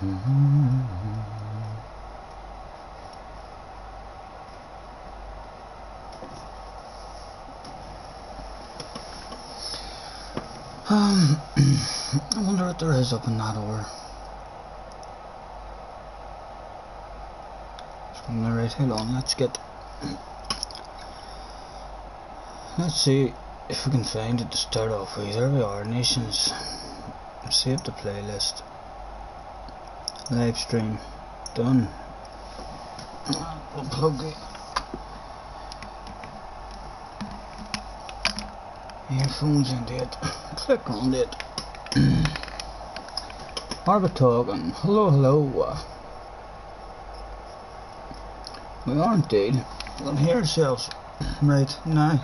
I wonder what there is up in that order. Alright, hold on, let's see if we can find it to start off with. There we are, nations. Save the playlist. Live stream. Done. We'll plug it. Earphones into it. Click on it. Are we talking? Hello, hello. We are indeed. We'll hear ourselves. Right, now.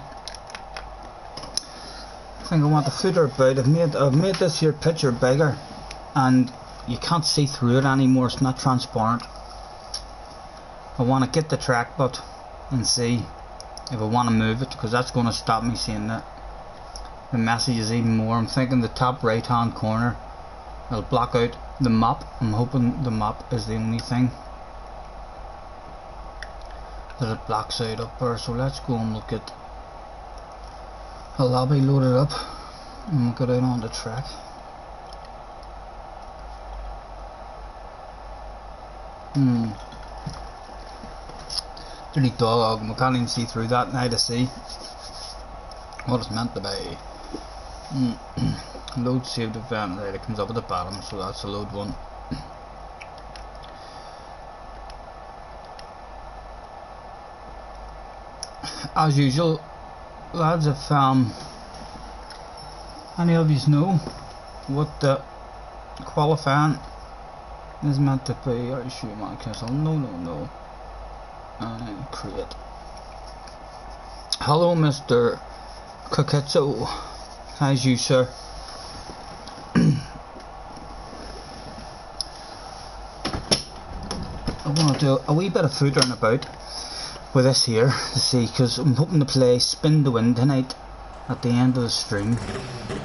I think I want the footer about. I've made this here picture bigger and you can't see through it anymore. It's not transparent. I want to get the trackpad and see if I want to move it, because that's going to stop me seeing the messages even more. I'm thinking the top right hand corner will block out the map. I'm hoping the map is the only thing that it blocks out up there. So let's go and look at a lobby loaded up and we'll get out on the track. Dirty dog, we can't even see through that now to see what it's meant to be. Load saved event, right, it comes up at the bottom, so that's a load one. As usual, lads, if any of you know what the qualifying is meant to be, are you sure you want to cancel? No. Create. Hello, Mr. Coquetto. How's you, sir? I want to do a wee bit of footering about with this here to see, because I'm hoping to play Spin the Wind tonight at the end of the stream,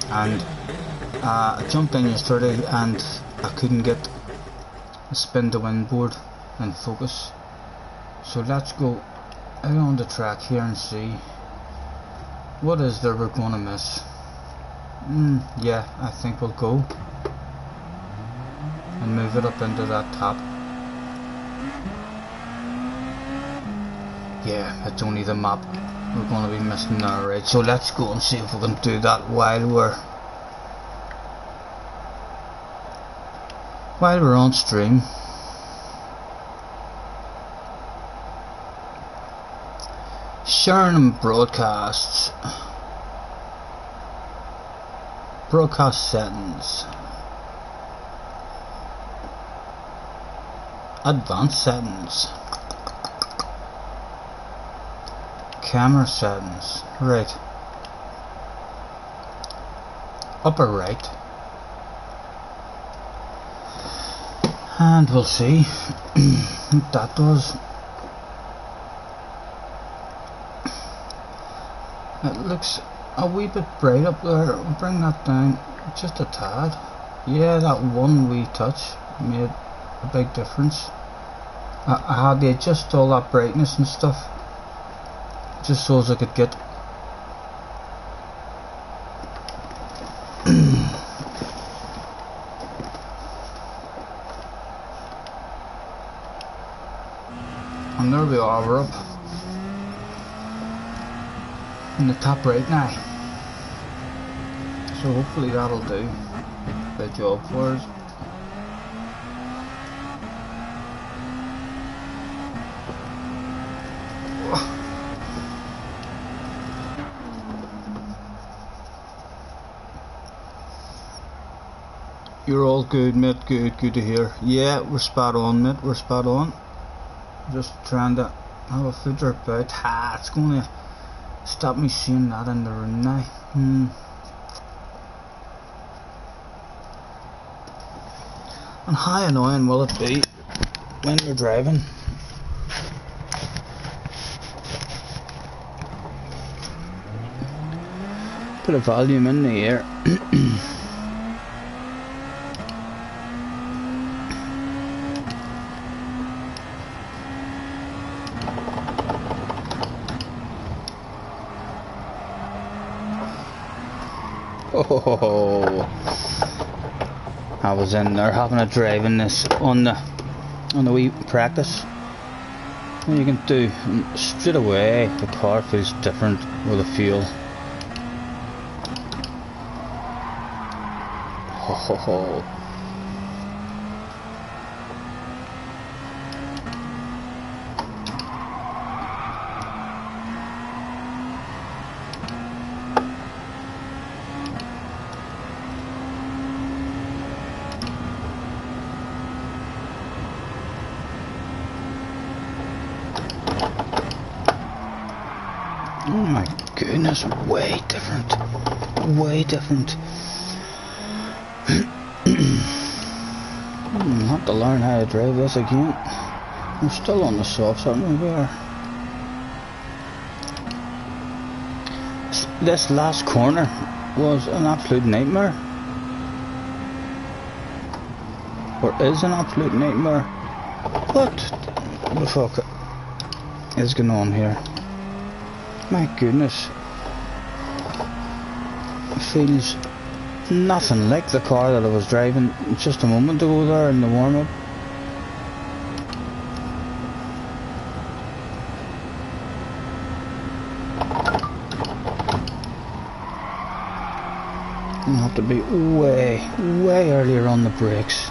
and I jumped in yesterday and I couldn't get a Spin the Wind board in focus, so let's go out on the track here and see what is there we're going to miss. Yeah, I think we'll go and move it up into that top. Yeah, it's only the map we're going to be missing now, right? So let's go and see if we can do that while we're on stream. Sharing and broadcasts. Broadcast settings. Advanced settings. Camera settings. Right. Upper right. And we'll see what that does. It looks a wee bit bright up there. We'll bring that down just a tad. Yeah, that one wee touch made a big difference. I had to adjust all that brightness and stuff just so as I could get and there we are, we're up in the top right now, so hopefully that'll do the job for us. You're all good, mate. Good to hear. Yeah, we're spot on, mate. We're spot on. Just trying to have a footer about. It's going to stop me seeing that in the room now. And how annoying will it be when you're driving? Put a volume in the air. Oh, I was in there having a drive in this on the wee practice. What you can do, and straight away the car feels different with the fuel. Oh. Oh my goodness, way different. Way different. I'll have to learn how to drive this again. I'm still on the softs, aren't we? We are. This last corner was an absolute nightmare. Or is an absolute nightmare. What the fuck is going on here? My goodness. It feels nothing like the car that I was driving just a moment ago there in the warm-up. I'll have to be way earlier on the brakes.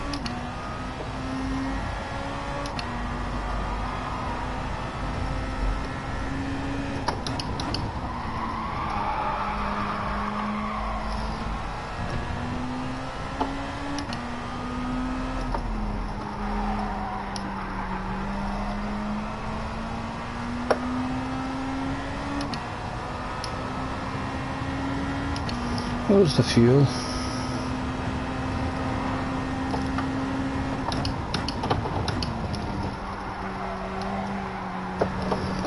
Where's the fuel?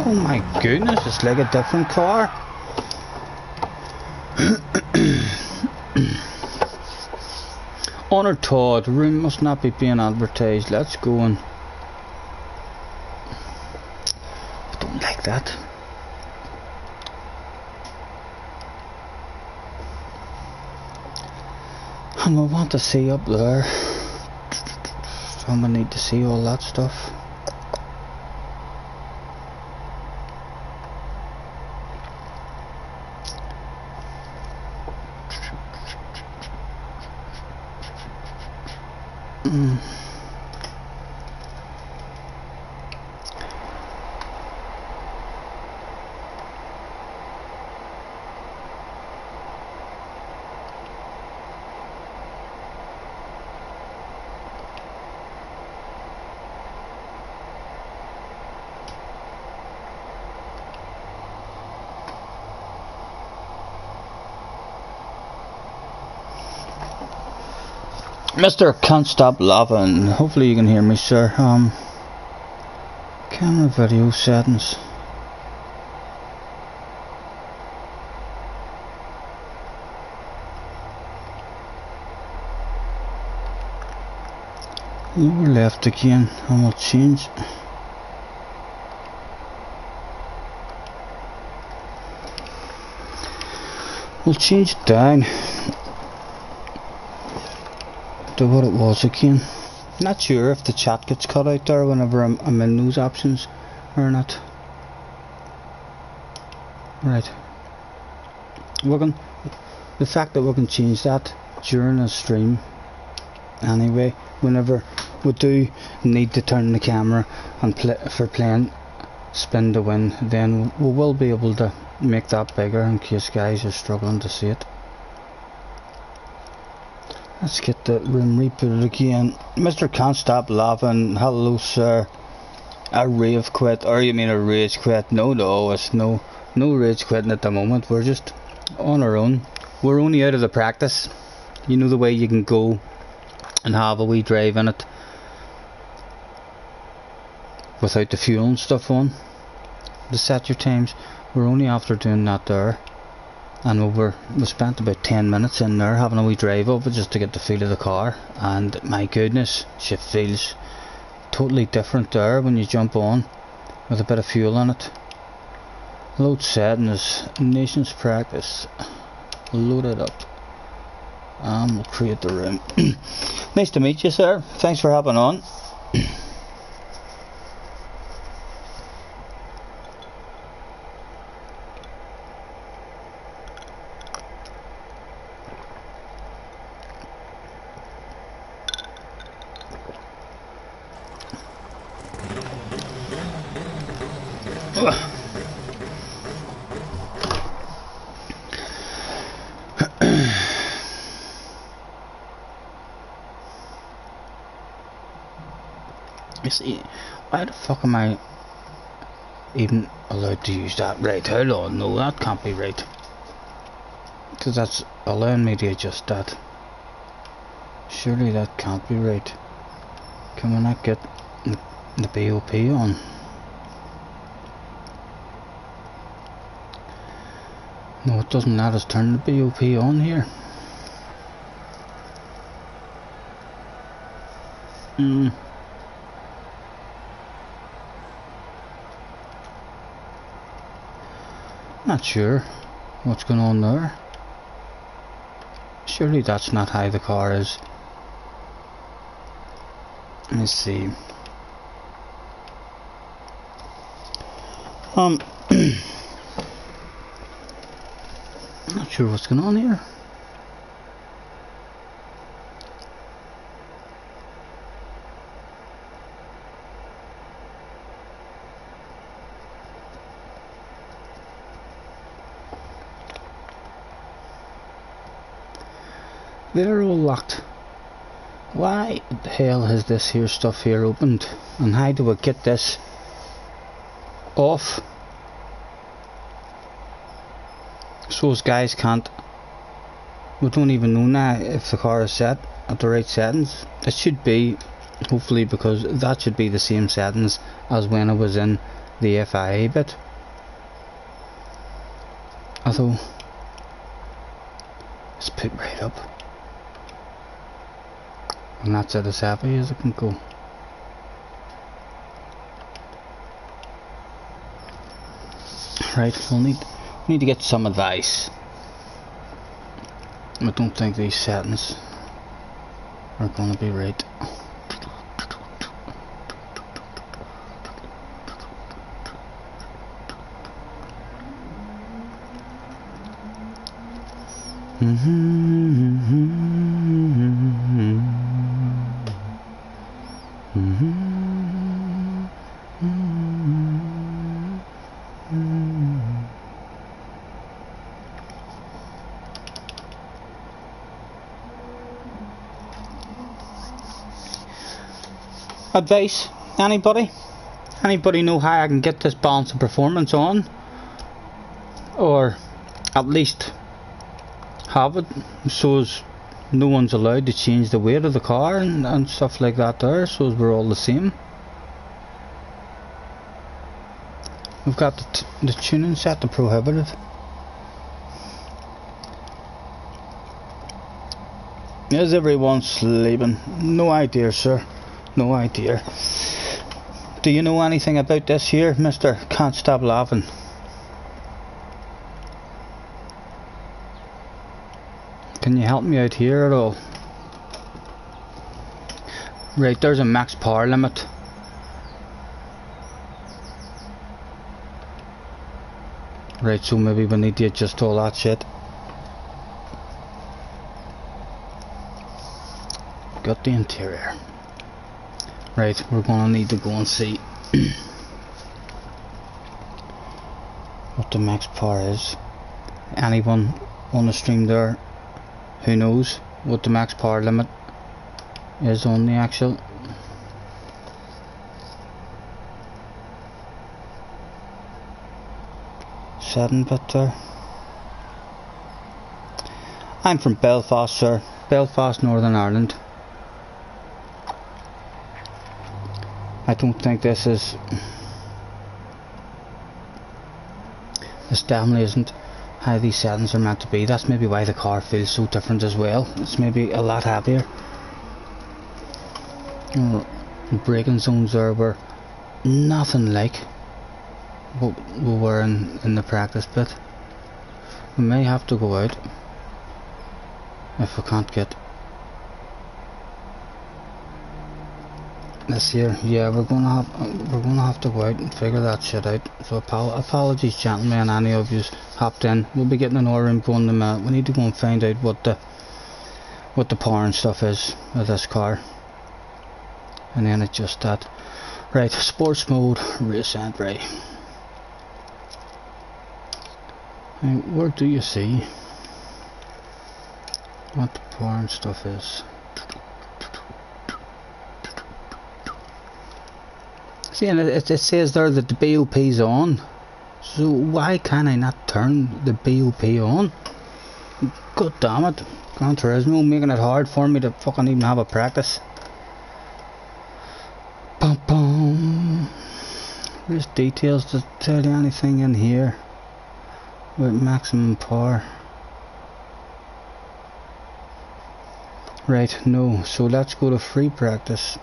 Oh my goodness, it's like a different car. Honor Todd, room must not be being advertised. Let's go on. I don't like that. And I want to see up there. I'm gonna need to see all that stuff. Mr. Can't Stop Laughing. Hopefully you can hear me, sir. Camera video settings. Lower left again, and we'll change. We'll change it down to what it was again. Not sure if the chat gets cut out there whenever I'm in those options or not. Right. The fact that we can change that during a stream anyway, whenever we do need to turn the camera and for playing spin to win, then we will be able to make that bigger in case guys are struggling to see it. Let's get the room rebooted again. Mr. Can't Stop Laughing, hello sir. A rave quit, or you mean a rage quit? No, it's no rage quitting at the moment. We're just on our own. We're only out of the practice. You know the way you can go and have a wee drive in it without the fuel and stuff on to set your times. We're only after doing that there, and we spent about 10 minutes in there having a wee drive of it just to get the feel of the car, and my goodness, she feels totally different there when you jump on with a bit of fuel in it. Load settings, nations practice, load it up. We'll create the room. Nice to meet you, sir. Thanks for hopping on. You see, why the fuck am I even allowed to use that? Right, hold on, no, that can't be right. Because that's allowing me to adjust that. Surely that can't be right. Can we not get the BOP on? No, it doesn't let us turn the BOP on here. Not sure what's going on there. Surely that's not how the car is. Let's see. Not sure what's going on here. They're all locked. Why the hell has this here stuff here opened? And how do I get this off? So those guys can't. We don't even know now if the car is set at the right settings. It should be, hopefully, because that should be the same settings as when I was in the FIA bit. Although, let's put right up. And that's it, as happy as it can go. Right, we'll need to get some advice. I don't think these settings are going to be right. Advice? Anybody know how I can get this balance of performance on? Or at least have it so as no one's allowed to change the weight of the car and stuff like that there, so as we're all the same. We've got the tuning set to prohibited. Is everyone sleeping? No idea, sir. No idea. Do you know anything about this here, Mr. Can't Stop Laughing? Can you help me out here at all? Right, there's a max power limit. Right, so maybe we need to adjust all that shit. Got the interior. Right, we're gonna need to go and see what the max power is. Anyone on the stream there who knows what the max power limit is on the actual setting bit there? I'm from Belfast, sir. Belfast, Northern Ireland. I don't think this definitely isn't how these settings are meant to be. That's maybe why the car feels so different as well. It's maybe a lot heavier. The braking zones there were nothing like what we were in the practice bit. We may have to go out. if we can't get this here. Yeah, we're gonna have to go out and figure that shit out. So apologies, gentlemen, any of you hopped in. We'll be getting another room going in a minute. We need to go and find out what the power and stuff is of this car, and then adjust that. Right, sports mode, race entry. And where do you see what the power and stuff is? See, and it says there that the BOP's on. So why can I not turn the BOP on? God damn it. Gran Turismo making it hard for me to fucking even have a practice. Bum bum. There's details to tell you anything in here with maximum power. Right, no. So let's go to free practice.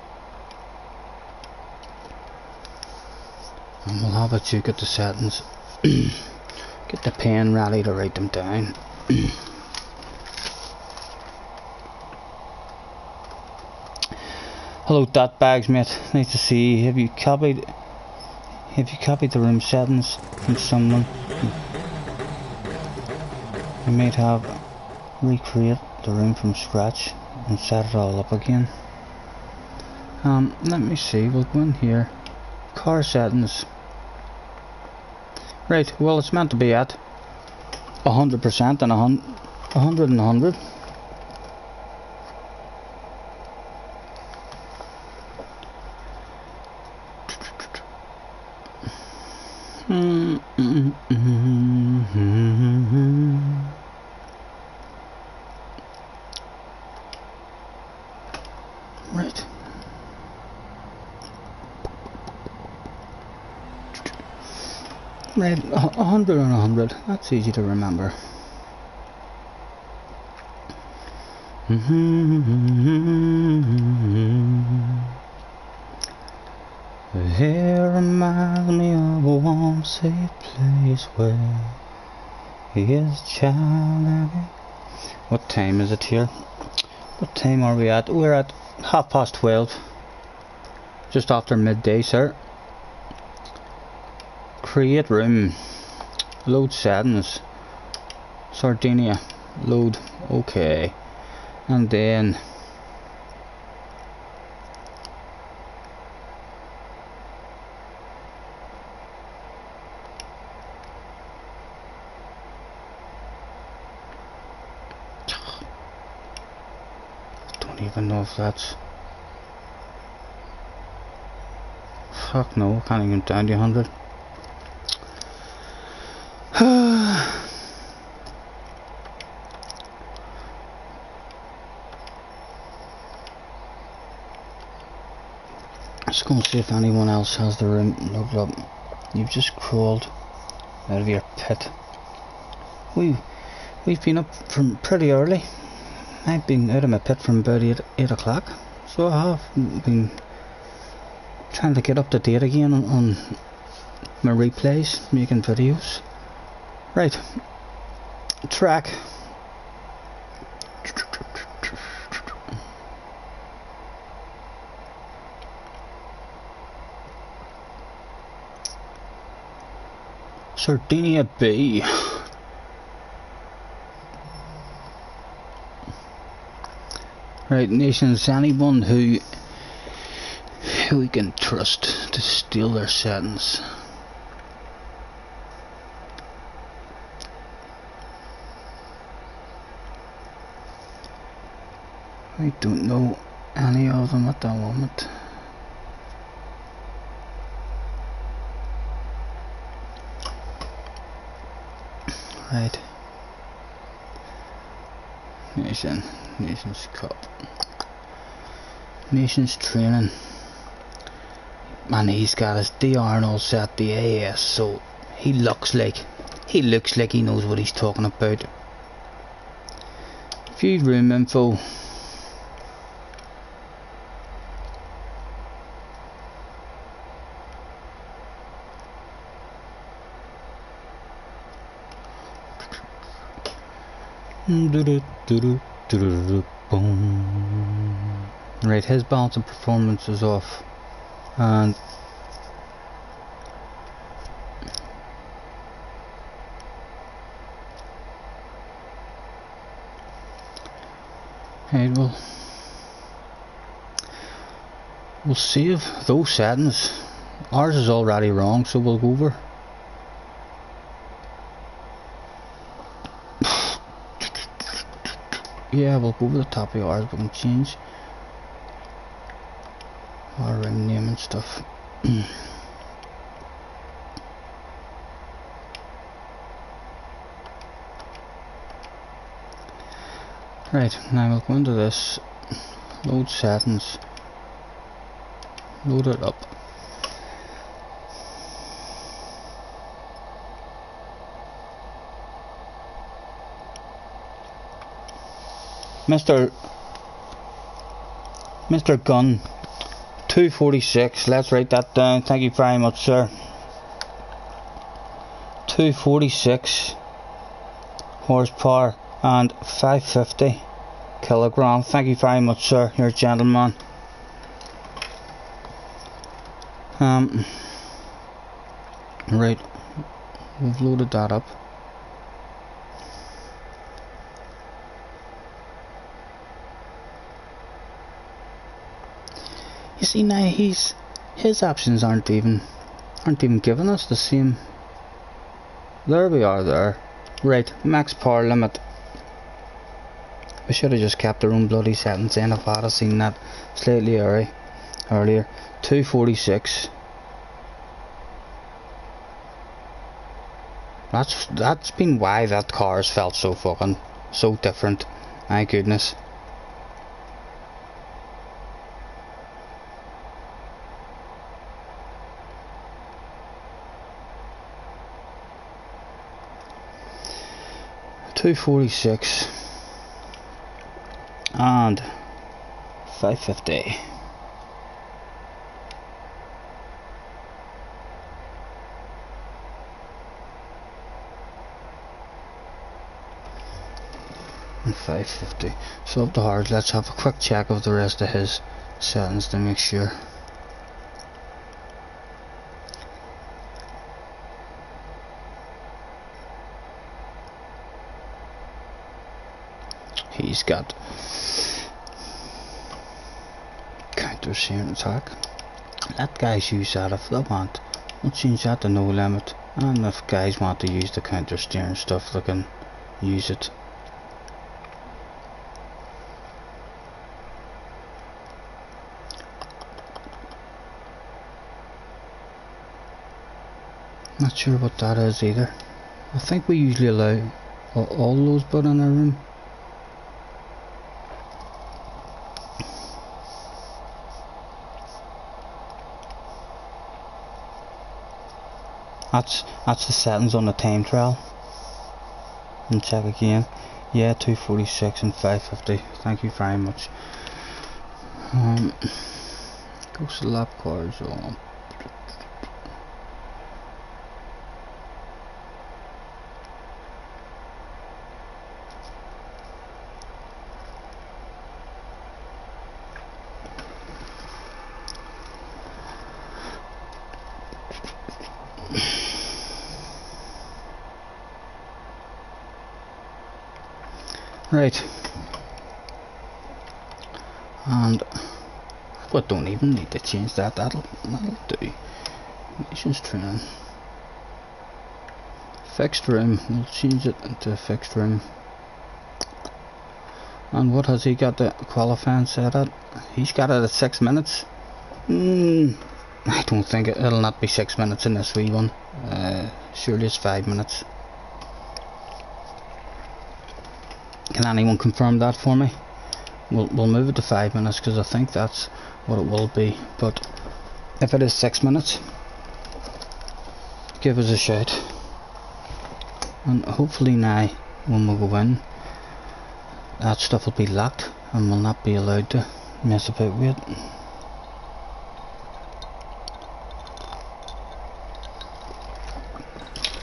And we'll have a check at the settings. Get the pen ready to write them down. Hello, Bags, mate. Nice to see you. Have you copied the room settings from someone? You might have recreate the room from scratch and set it all up again. Let me see. We'll go in here. Car settings. Right, well, it's meant to be at 100% and 100 and 100. Right. Right, 100 and 100. That's easy to remember. It reminds me of a warm, safe place where his child. What time is it here? What time are we at? We're at 12:30. Just after midday, sir. Create room. Load settings. Sardinia. Load. Okay. And then don't even know if that's, fuck no, can't even down to 100. Let's go and see if anyone else has the room looked up. You've just crawled out of your pit. We've been up from pretty early. I've been out of my pit from about 8 o'clock. So I have been trying to get up to date again on my replays, making videos. Right. Track. Sardinia Bay. Right, nations, anyone who we can trust to steal their settings. I don't know any of them at the moment. Right. Nations Cup. Nations training. Man, he's got his DR and all set the AS, so he looks like he knows what he's talking about. View room info. Boom. Right, his balance and performance is off, and right, we'll save those settings. Ours is already wrong, so we'll go over. Yeah, we'll go over the top of ours, but we can change our ring name and stuff. Right, now we'll go into this, load settings, load it up. Mr. Gun 246, let's write that down. Thank you very much, sir. 246 horsepower and 550 kilogram. Thank you very much, sir. You're a gentleman. Right, we've loaded that up. You see now, his options aren't even giving us the same. There we are there. Right, max power limit. We should have just kept our own bloody settings in if I'd have seen that slightly earlier. 246. That's been why that car has felt so different. My goodness. $246 and 550. And 550. So up to hard. Let's have a quick check of the rest of his settings to make sure. He's got counter steering attack. Let guys use that if they want. We'll change that to no limit, and if guys want to use the counter steering stuff, they can use it. Not sure what that is either. I think we usually allow all those but in our room. That's the settings on the time trial. And check again. Yeah, 246 and 550. Thank you very much. Ghost lap cars on. Right, and we don't even need to change that. That'll do. Nations training. Fixed room. We'll change it into fixed room. And what has he got the qualifying set at? He's got it at 6 minutes. I don't think it'll not be 6 minutes in this wee one. Surely it's 5 minutes. Can anyone confirm that for me? We'll move it to 5 minutes because I think that's what it will be. But if it is 6 minutes, give us a shout. And hopefully now, when we go in, that stuff will be locked and we'll not be allowed to mess about with it.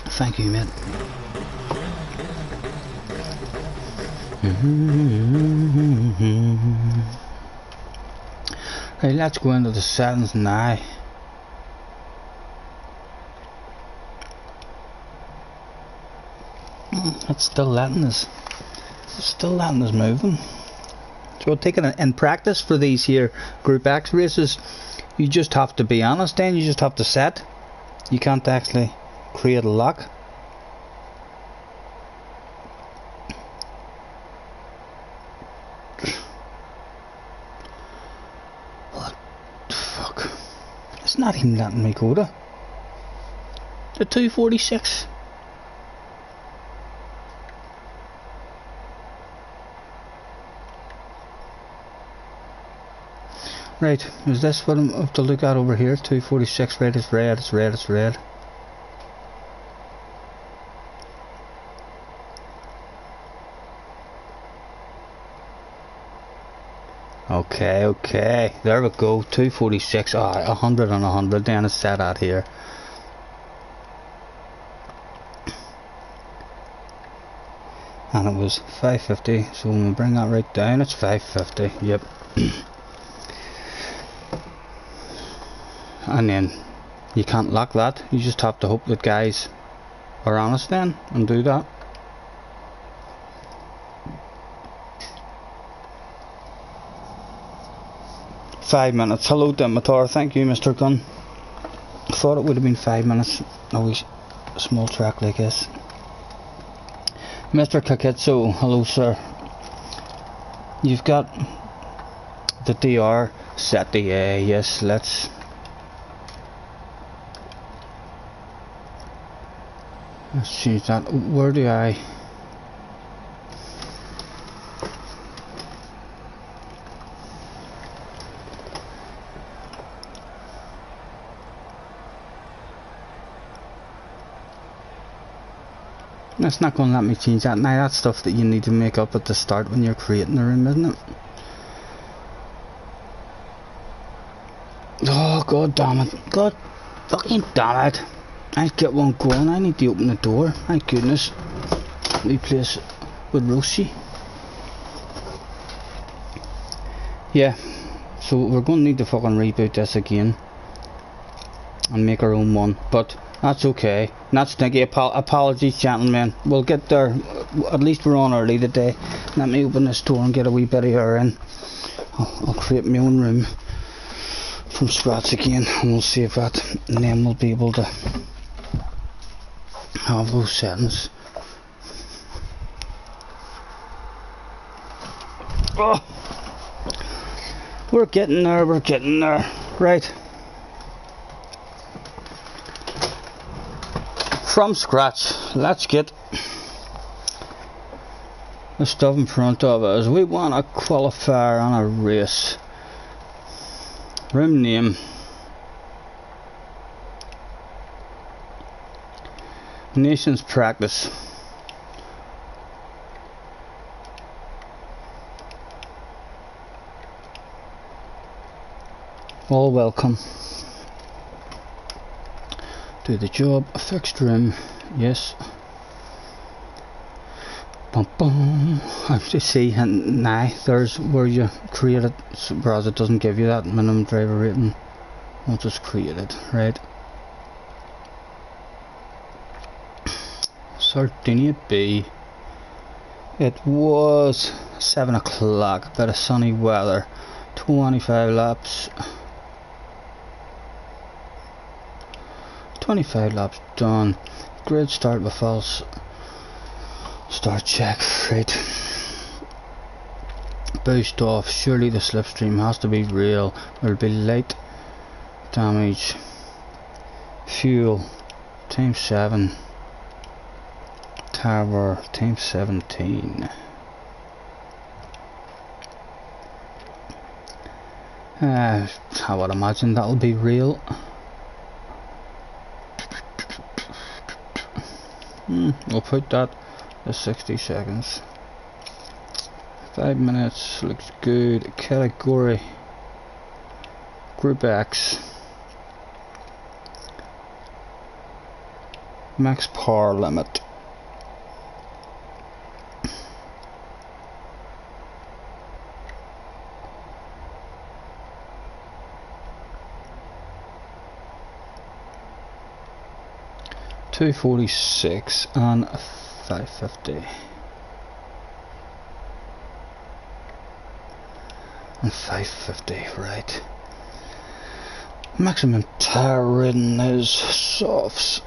Thank you, mate. Right, let's go into the settings now. It's still letting us. It's still letting us moving. So we'll take it in practice for these here Group X races. You just have to be honest, then you just have to set. You can't actually create a lock. What the fuck? It's not even letting me go to the 246. Right, is this what I'm up to look at over here? 246, right, it's red, it's red, it's red. Okay, there we go, 246, 100 and 100, then it's set out here. And it was 550, so when we bring that right down, it's 550, yep. And then you can't lock that, you just have to hope that guys are honest then and do that. Five minutes. Hello Dimitar, thank you Mr. Gunn. Thought it would have been 5 minutes. Always a small track like this. Mr. Kaketso, hello sir. You've got the DR set the A, yes, let's change that. Where do I? It's not going to let me change that. Now that's stuff that you need to make up at the start when you're creating the room, isn't it? Oh god damn it. God fucking damn it. I'd get one going. I need to open the door. My goodness. Replace with Roshi. Yeah. So we're going to need to fucking reboot this again. And make our own one. But that's okay. Not stinky. Apologies, gentlemen. We'll get there. At least we're on early today. Let me open this door and get a wee bit of air in. I'll create my own room from scratch again. And we'll save that. And then we'll be able to have those settings. Oh, we're getting there, right, from scratch. Let's get the stuff in front of us. We want a qualifier on a race. Room name, Nations Practice. All welcome. Do the job. A fixed room. Yes. Bum bum. I just see, and now there's where you create it, whereas it doesn't give you that minimum driver rating once it's created, right? Sardinia B. It was 7 o'clock, bit of sunny weather, 25 laps. 25 laps done. Grid start with false start check, right? Boost off. Surely the slipstream has to be real. There'll be light damage. Fuel times 7. Tower times 17. I would imagine that'll be real. We'll put that as 60 seconds. 5 minutes looks good. Category Group X. Max power limit. 246 and 550 and 550, right. Maximum tire rating is softs.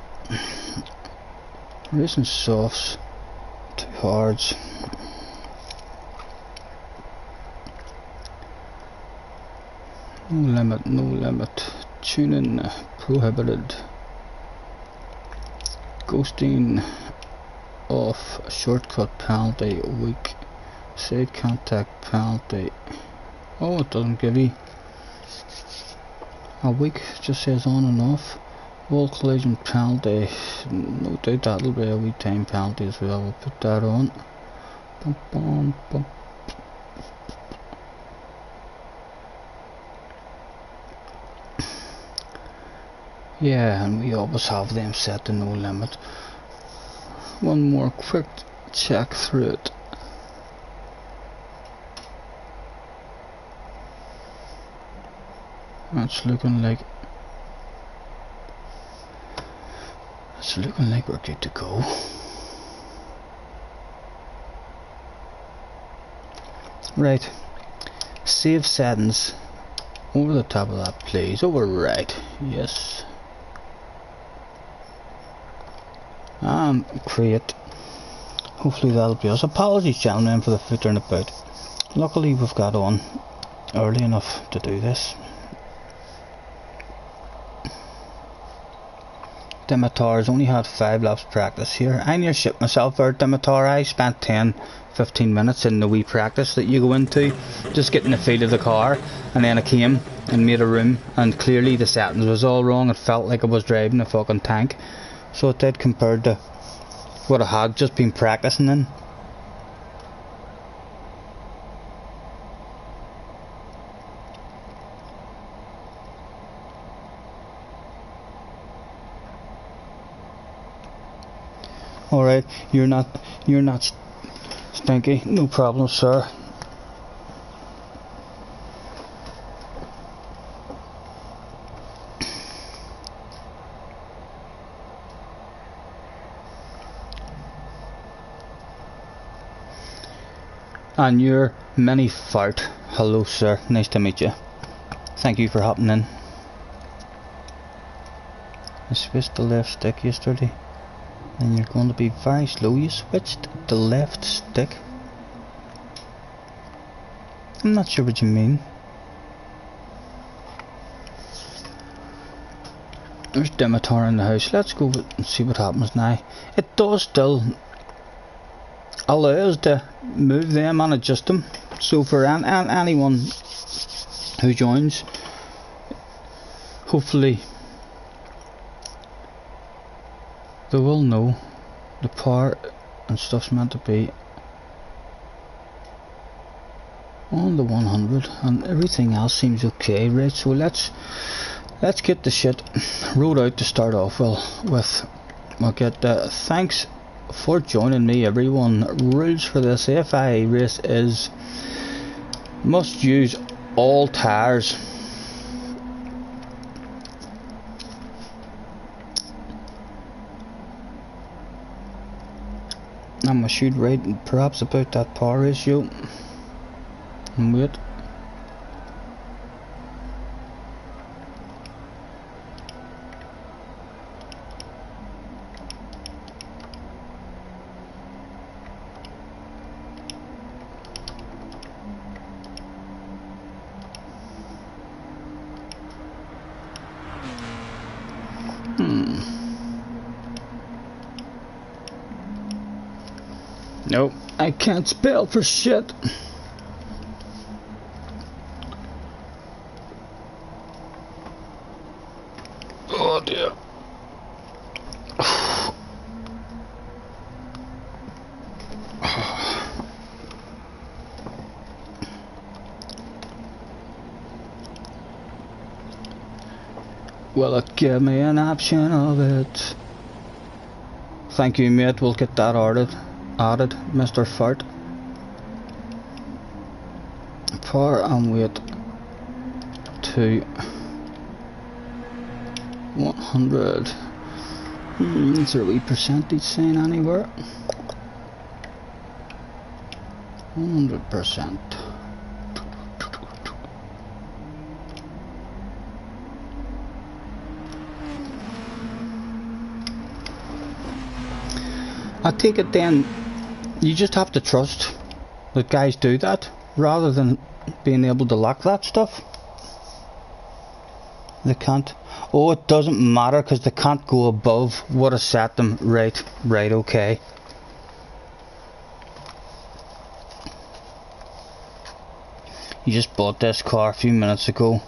Racing softs, 2 hards. No limit, no limit. Tuning prohibited. Ghosting off. Shortcut penalty weak. Side contact penalty. Oh, it doesn't give you a week, just says on and off. Wall collision penalty, no doubt that'll be a wee time penalty as well. We'll put that on. Bum, bum, bum. Yeah, and we always have them set to no limit. One more quick check through it. It's looking like we're good to go. Right, save settings. Over the top of that, please. Override, yes. And create. Hopefully that'll be us. Apologies, gentlemen, for the footer and about. Luckily we've got on early enough to do this. Dimitar's only had 5 laps practice here. I near shipped myself out Dimitar. I spent 10-15 minutes in the wee practice that you go into, just getting the feel of the car, and then I came and made a room, and clearly the settings was all wrong. It felt like I was driving a fucking tank, so it did compared to what I had just been practicing in. Alright, you're not stinky, no problem, sir. And you're mini fart. Hello, sir, nice to meet you. Thank you for hopping in. I switched the left stick yesterday. And you're going to be very slow. You switched the left stick. I'm not sure what you mean. There's Dimitar in the house. Let's go and see what happens now. It does still allow us to move them and adjust them. So for anyone who joins, hopefully they will know the power and stuff's meant to be on the 100 and everything else seems okay, right? So let's get the shit rolled out to start off with. We'll get thanks for joining me, everyone. Rules for this FIA race is must use all tires. I'm gonna shoot right perhaps about that power ratio and wait. Nope, I can't spell for shit. Oh dear. Well, it gave me an option of it. Thank you, mate. We'll get that added, Mr. Fart. Power and weight to 100. Is there a wee percentage saying anywhere? 100%. I take it then you just have to trust that guys do that rather than being able to lock that stuff. They can't. Oh, it doesn't matter because they can't go above what I set them. Right, okay. You just bought this car a few minutes ago.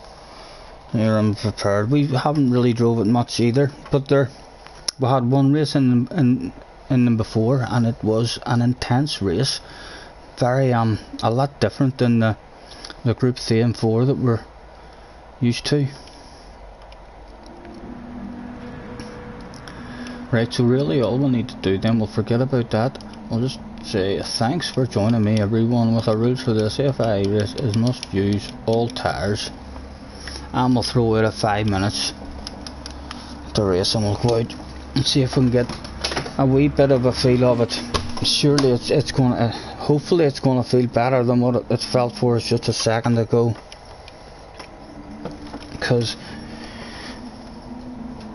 Here I'm prepared. We haven't really drove it much either, but we had one race in them before, and it was an intense race. Very a lot different than the Group 3 and 4 that we're used to. Right, so really all we need to do then, we'll forget about that. We'll just say thanks for joining me everyone with our rules for this FIA race is must use all tyres, and we'll throw out a 5 minutes to race, and we'll go out and see if we can get a wee bit of a feel of it. Surely it's going to, hopefully it's going to feel better than what it felt for us just a second ago, because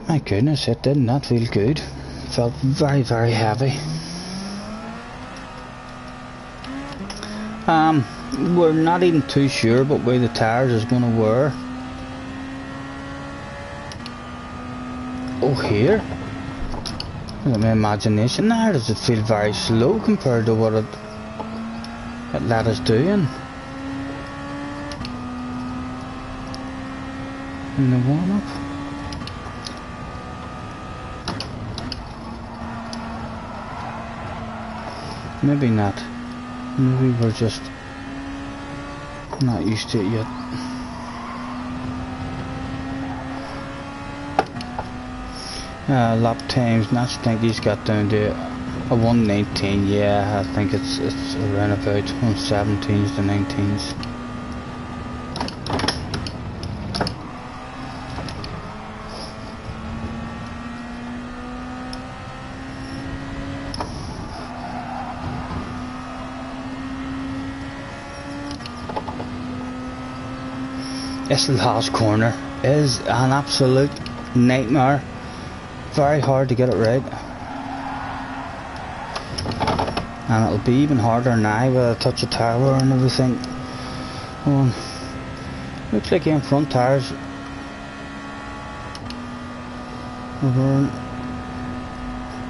my goodness, it did not feel good. It felt very, very heavy. We're not even too sure what way the tyres is going to wear. Oh, here? Look at my imagination there. Does it feel very slow compared to what it let us doing in the warm-up? Maybe not. Maybe we're just not used to it yet. Lap times, I think he's got down to a 119. Yeah, I think it's around about 117s to 19s. This last corner is an absolute nightmare. Very hard to get it right, and it'll be even harder now with a touch of tyre wear and everything. Looks like the front tyres are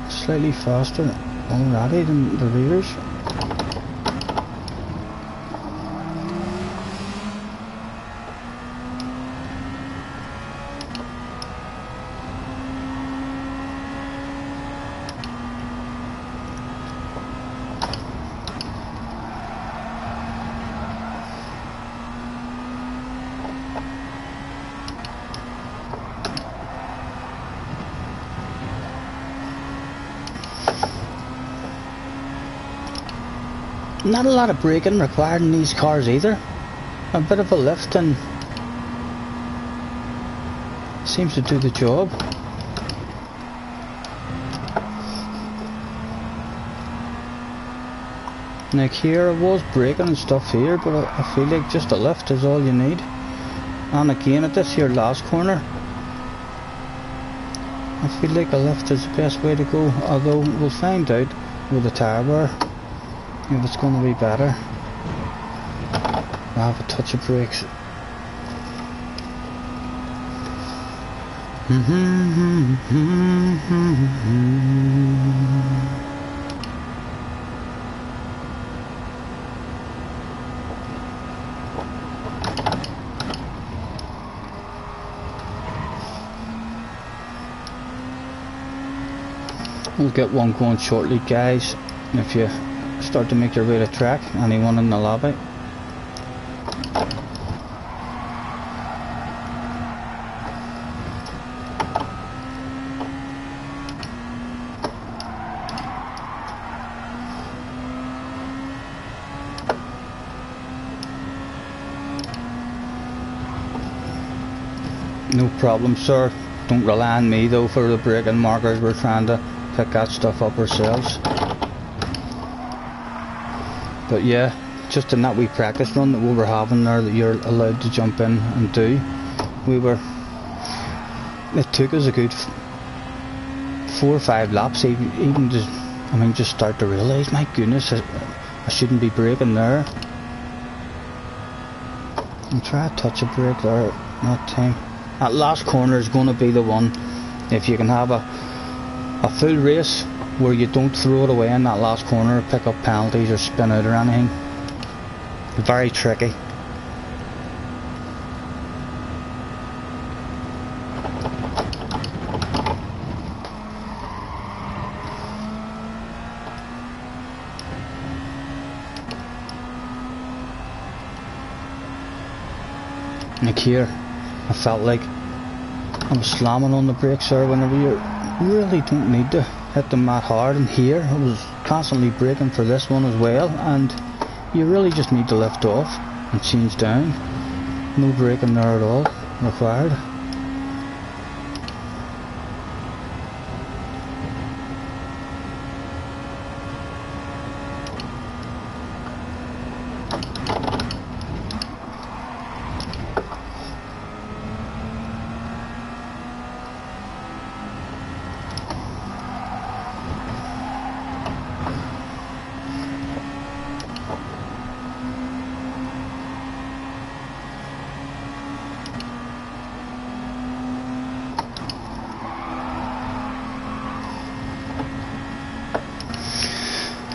slightly faster already than the rears. Not a lot of braking required in these cars either. A bit of a lift and seems to do the job. Like here, I was braking and stuff here, but I feel like just a lift is all you need. And again at this here last corner, I feel like a lift is the best way to go, although we'll find out with the tyre wear if it's going to be better. I'll have a touch of brakes. We'll get one going shortly, guys. If you start to make your way to track, anyone in the lobby. No problem, sir. Don't rely on me though for the braking markers. We're trying to pick that stuff up ourselves. But yeah, just in that wee practice run that we were having there that you're allowed to jump in and do, it took us a good 4 or 5 laps even to, I mean, just start to realise, my goodness, I shouldn't be braking there. And try to touch a brake there that time. That last corner is going to be the one. If you can have a full race where you don't throw it away in that last corner, pick up penalties or spin out or anything. Very tricky. Like here, I felt like I was slamming on the brakes there whenever you really don't need to hit them that hard, and here I was constantly braking for this one as well, and you really just need to lift off and change down. No braking there at all required.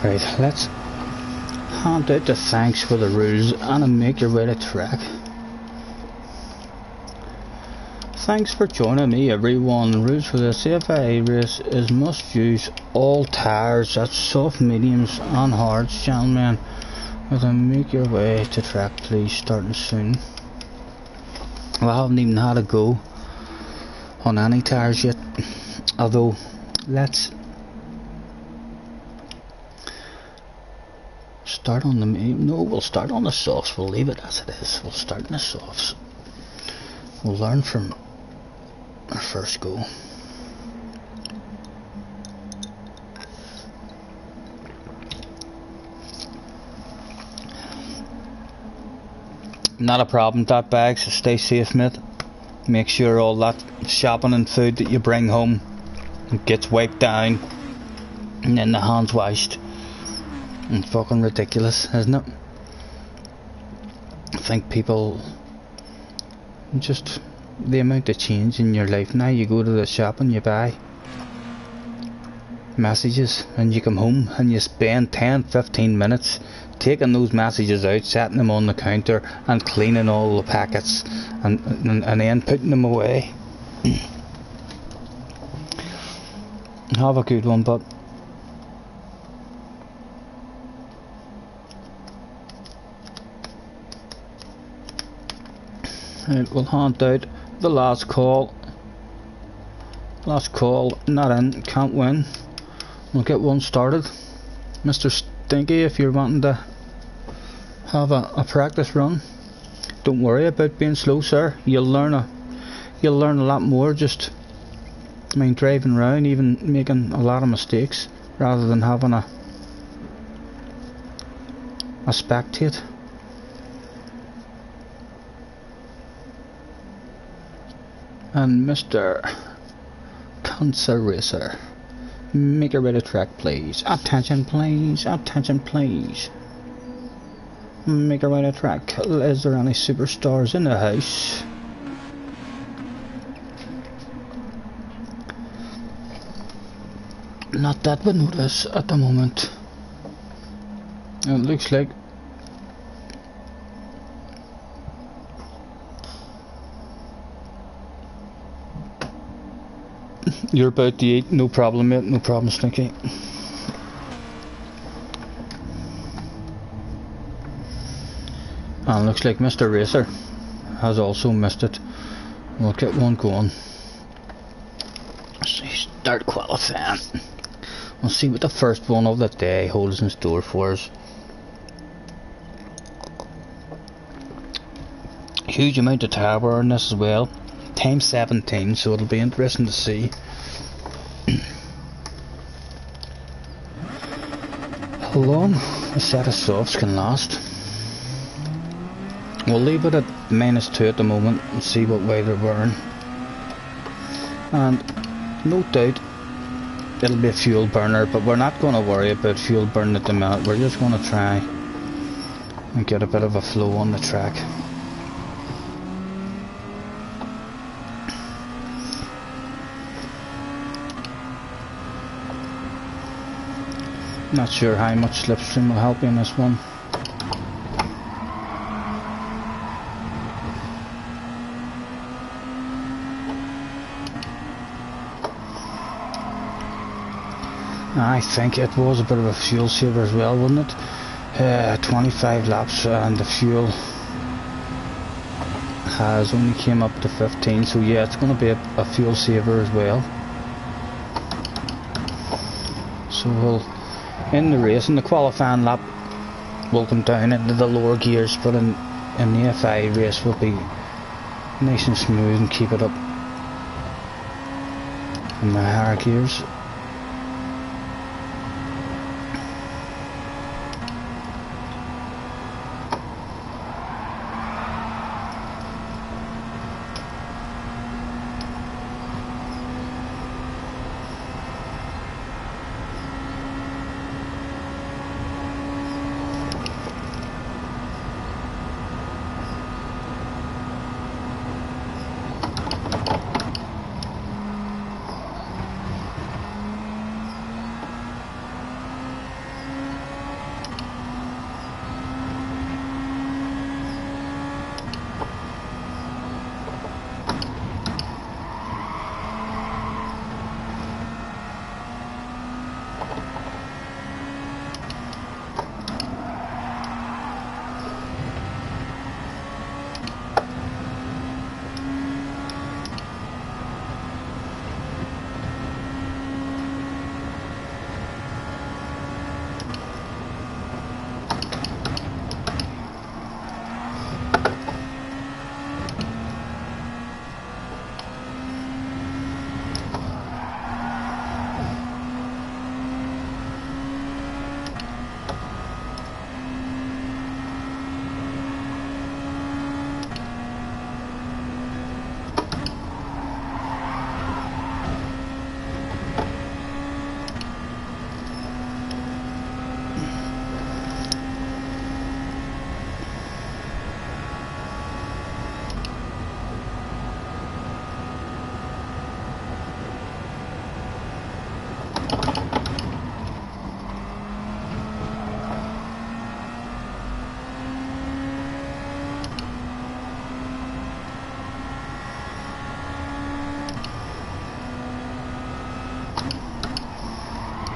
Right, let's hand out the thanks for the rules and make your way to track. Thanks for joining me everyone. The rules for the CFA race is must use all tyres, that's soft, mediums and hards, gentlemen. As I make your way to track please, starting soon. Well, I haven't even had a go on any tyres yet, although let's start on the we'll start on the softs. We'll leave it as it is. We'll start in the softs. We'll learn from our first go. Not a problem, that bag, so stay safe, mate. Make sure all that shopping and food that you bring home gets wiped down and then the hands washed. It's fucking ridiculous, isn't it? I think people, just the amount of change in your life now. You go to the shop and you buy messages and you come home and you spend 10-15 minutes taking those messages out, setting them on the counter and cleaning all the packets and then putting them away. Have a good one, but right, we'll hand out the last call. Last call, not in, can't win. We'll get one started. Mr. Stinky, if you're wanting to have a practice run, don't worry about being slow, sir. You'll learn a lot more just, I mean, driving around, even making a lot of mistakes, rather than having a spectate. And Mr. Cancer Racer, make your way to track please. Attention please, attention please. Make your way to track. Is there any superstars in the house? Not that we notice at the moment. It looks like you're about to eat, no problem mate, no problem Stinky. And looks like Mr. Racer has also missed it. We'll get one going. So start qualifying. We'll see what the first one of the day holds in store for us. Huge amount of tyre wear in this as well. times 17, so it'll be interesting to see how long a set of softs can last. We'll leave it at -2 at the moment and see what way they're wearing, and no doubt it'll be a fuel burner, but we're not going to worry about fuel burn at the minute. We're just going to try and get a bit of a flow on the track. Not sure how much slipstream will help you in this one. I think it was a bit of a fuel saver as well, wasn't it? 25 laps and the fuel has only came up to 15, so yeah, it's going to be a fuel saver as well. So we'll, in the race, in the qualifying lap, we'll come down into the lower gears, but in the FI race we'll be nice and smooth and keep it up in the higher gears.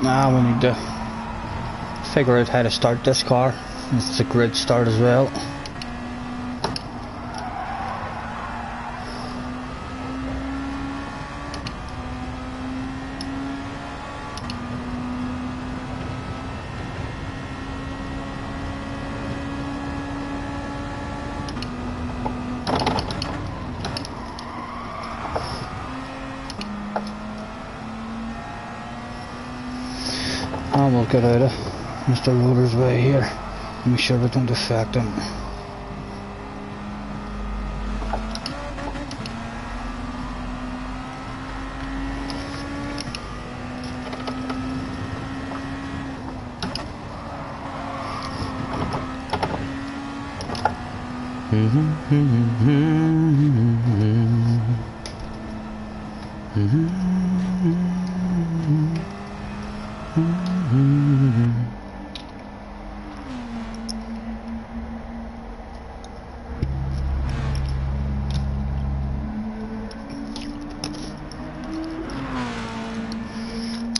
Now we need to figure out how to start this car. It's a grid start as well. And we'll get out of Mr. Rotor's way here. Make sure we don't affect him.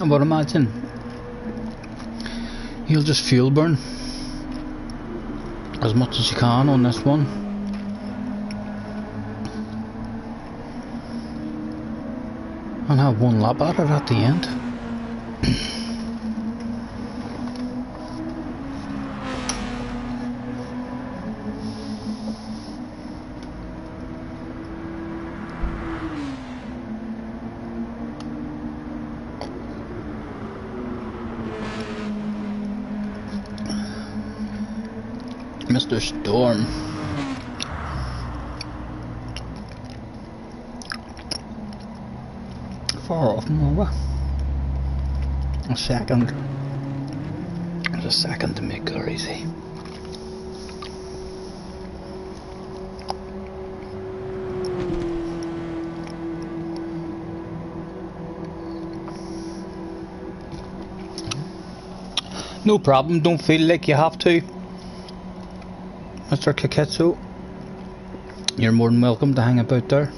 But imagine you'll just fuel burn as much as you can on this one, and have one lap at it at the end. Mr. Storm. Far off Moa. A second. There's a second to make her easy. No problem, don't feel like you have to, Mr. Kaketsu. You're more than welcome to hang about there.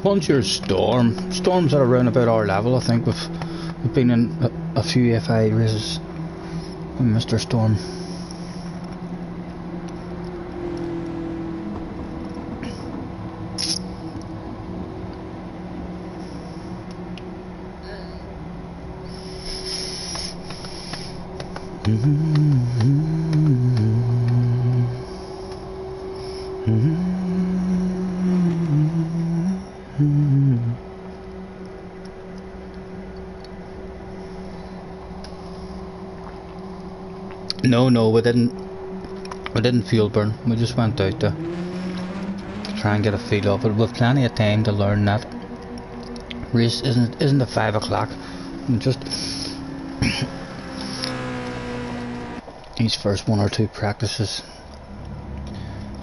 Once you're storms are around about our level. I think we've been in a few FI races with Mr. Storm. No, we didn't fuel burn. We just went out to try and get a feel of it. We've plenty of time to learn that. Race isn't at 5 o'clock. Just these first 1 or 2 practices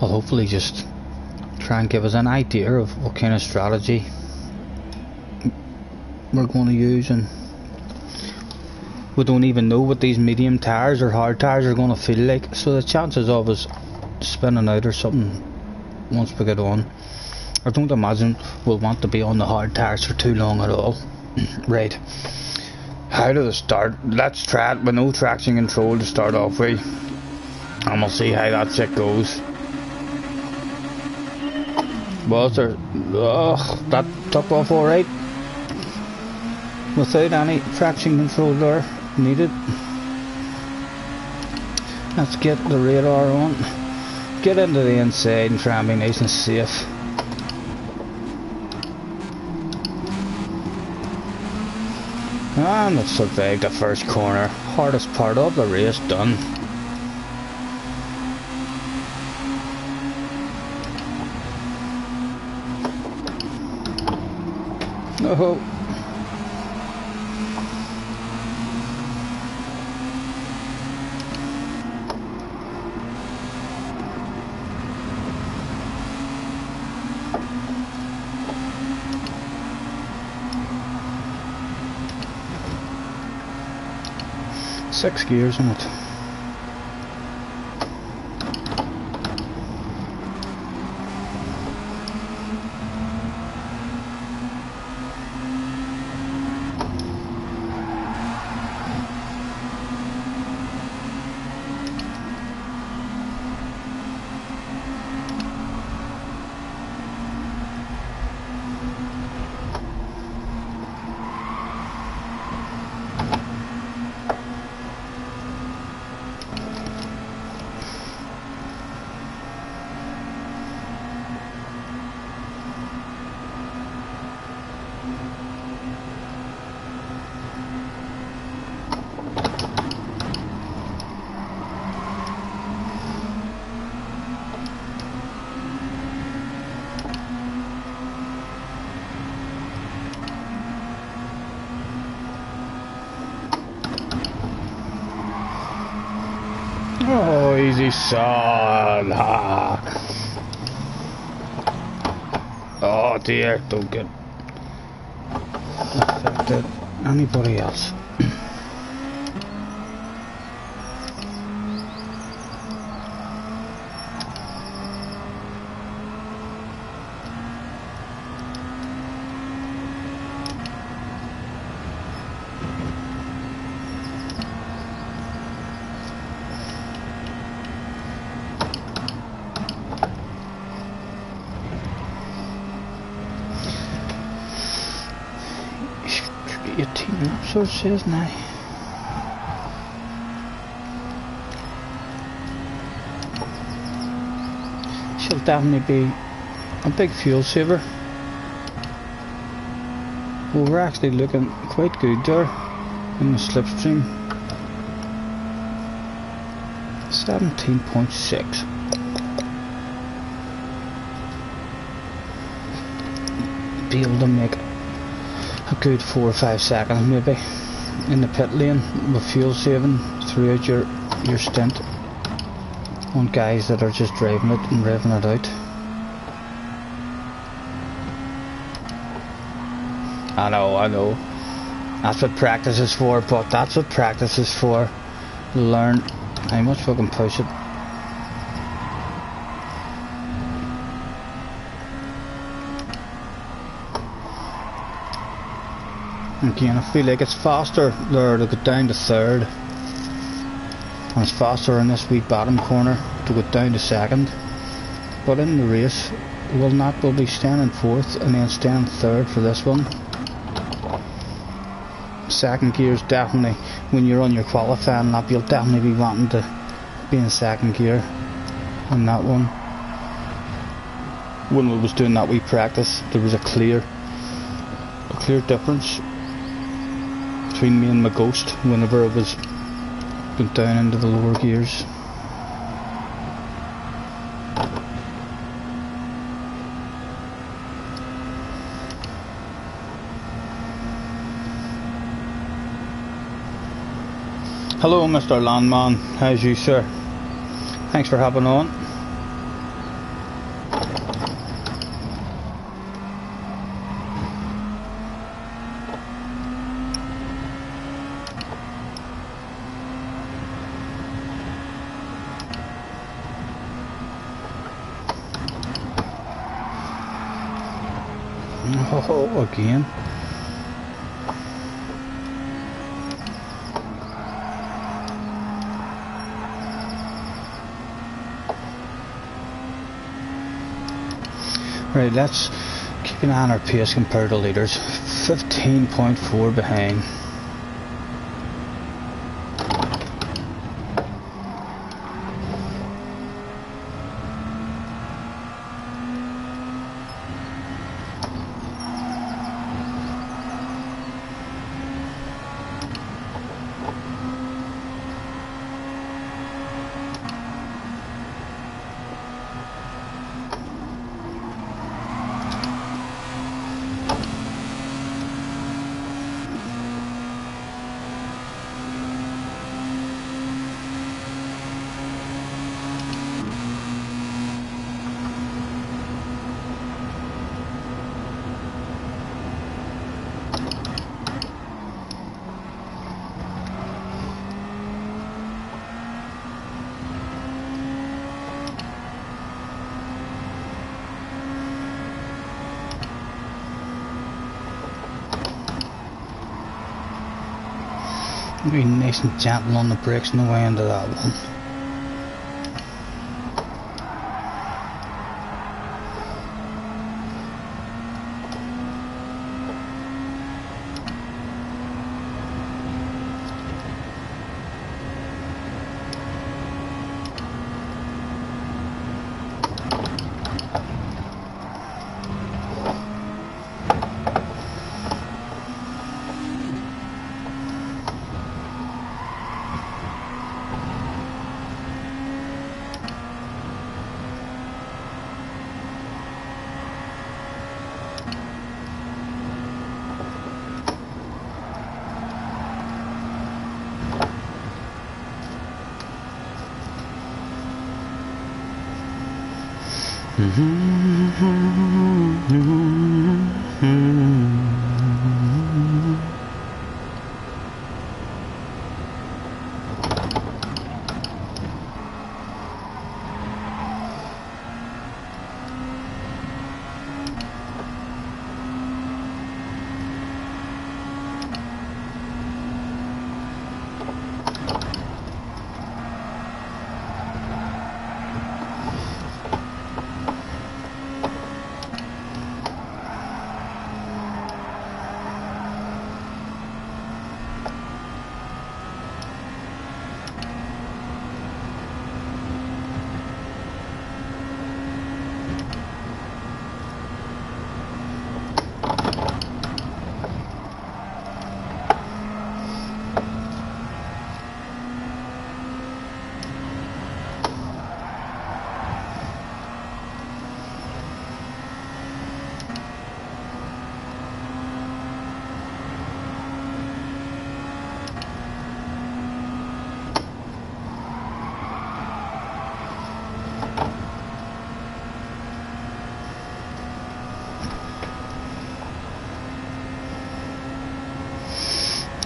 will hopefully just try and give us an idea of what kind of strategy we're going to use, and we don't even know what these medium tires or hard tires are going to feel like, so the chances of us spinning out or something once we get on, I don't imagine we'll want to be on the hard tires for too long at all. Right, how do we start? Let's try it with no traction control to start off with, and we'll see how that shit goes. Was there? Ugh, that took off alright without any traction control there needed. Let's get the radar on, get into the inside and try and be nice and safe. And let's survive the first corner. Hardest part of the race done. Oh. 6 gears on it. Oh, easy son. Oh dear, don't get affected anybody else. So it says now. definitely be a big fuel saver. Well, we're actually looking quite good there in the slipstream. 17.6. Be able to make a good 4 or 5 seconds maybe in the pit lane with fuel saving throughout your stint on guys that are just driving it and revving it out. I know. That's what practice is for, but that's what practice is for. Learn how much fucking push it. Again, I feel like it's faster there to go down to third, and it's faster in this wee bottom corner to go down to second. But in the race, we'll be staying in fourth and then staying in third for this one. Second gear is definitely, when you're on your qualifying lap, you'll definitely be wanting to be in second gear on that one. When we was doing that wee practice, there was a clear difference between me and my Ghost whenever I was going down into the lower gears. Hello Mr. Landman, how's you sir? Thanks for hopping on. Oh, again. Right, let's keep an eye on our pace compared to leaders. 15.4 behind. Be nice and gentle on the brakes on the way into that one.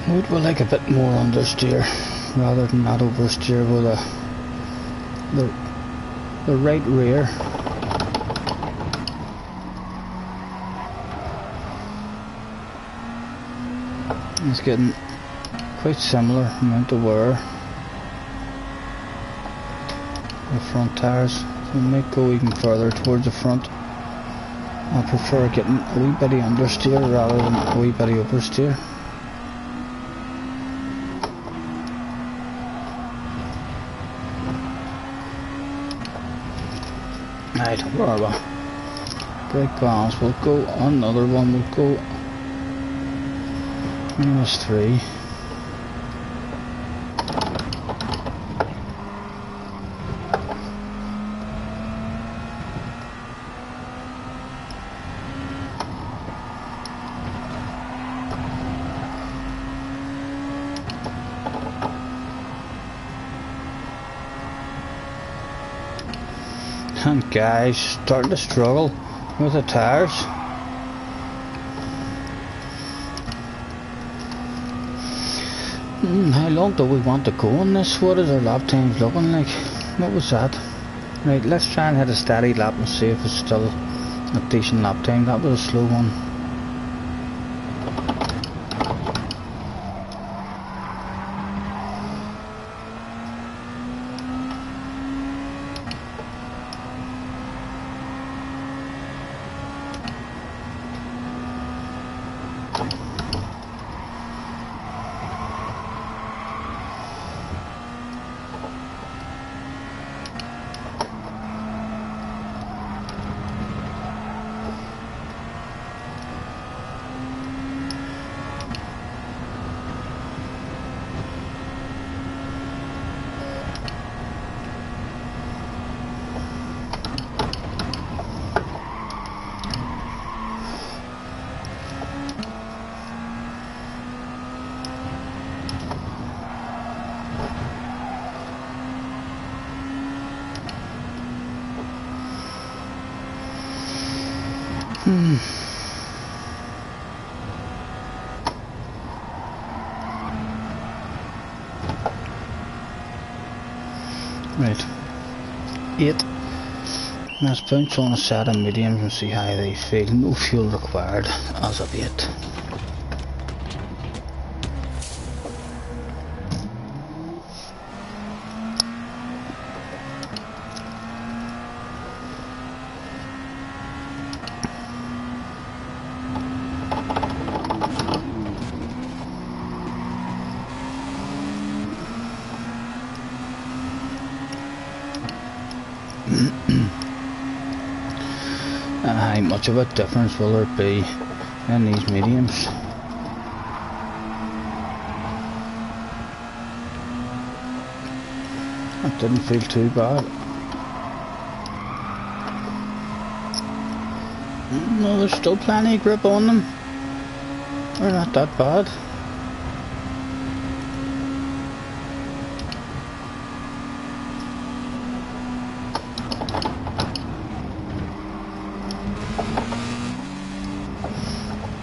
Would we like a bit more understeer rather than that oversteer with the right rear. It's getting quite similar amount of wear. The front tires, so we might go even further towards the front. I prefer getting a wee bit of understeer rather than a wee bit of oversteer. Right, where are we? Brake balance, we'll go another one, we'll go -3. And guys, starting to struggle with the tires. How long do we want to go on this? What is our lap times looking like? What was that? Right, let's try and hit a steady lap and see if it's still a decent lap time. That was a slow one. Right, 8. Let's bounce on a set of mediums and see how they feel. No fuel required as of yet. How much of a difference will there be in these mediums? It didn't feel too bad. No, there's still plenty of grip on them. They're not that bad.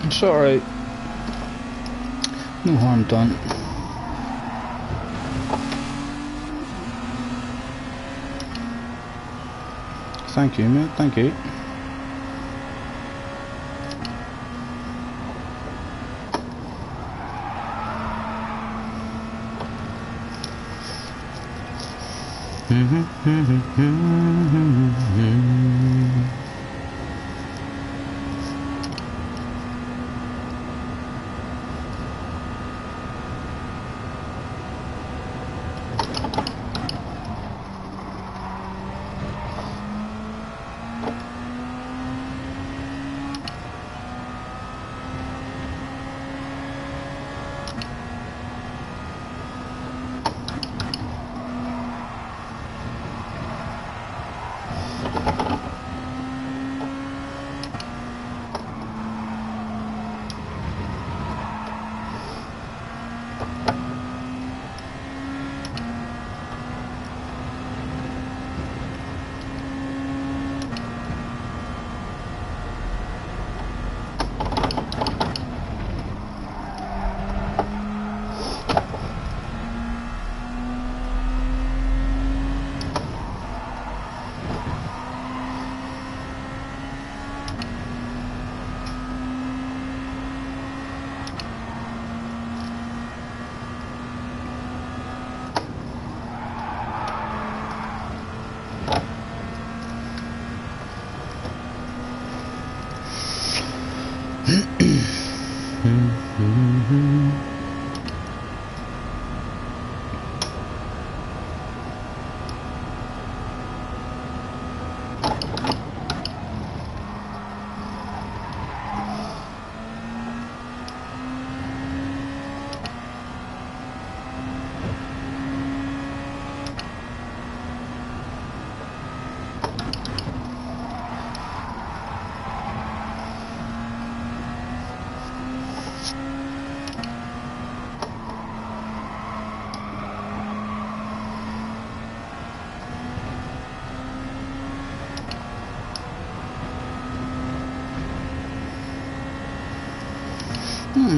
It's alright. No harm done. Thank you, mate. Thank you.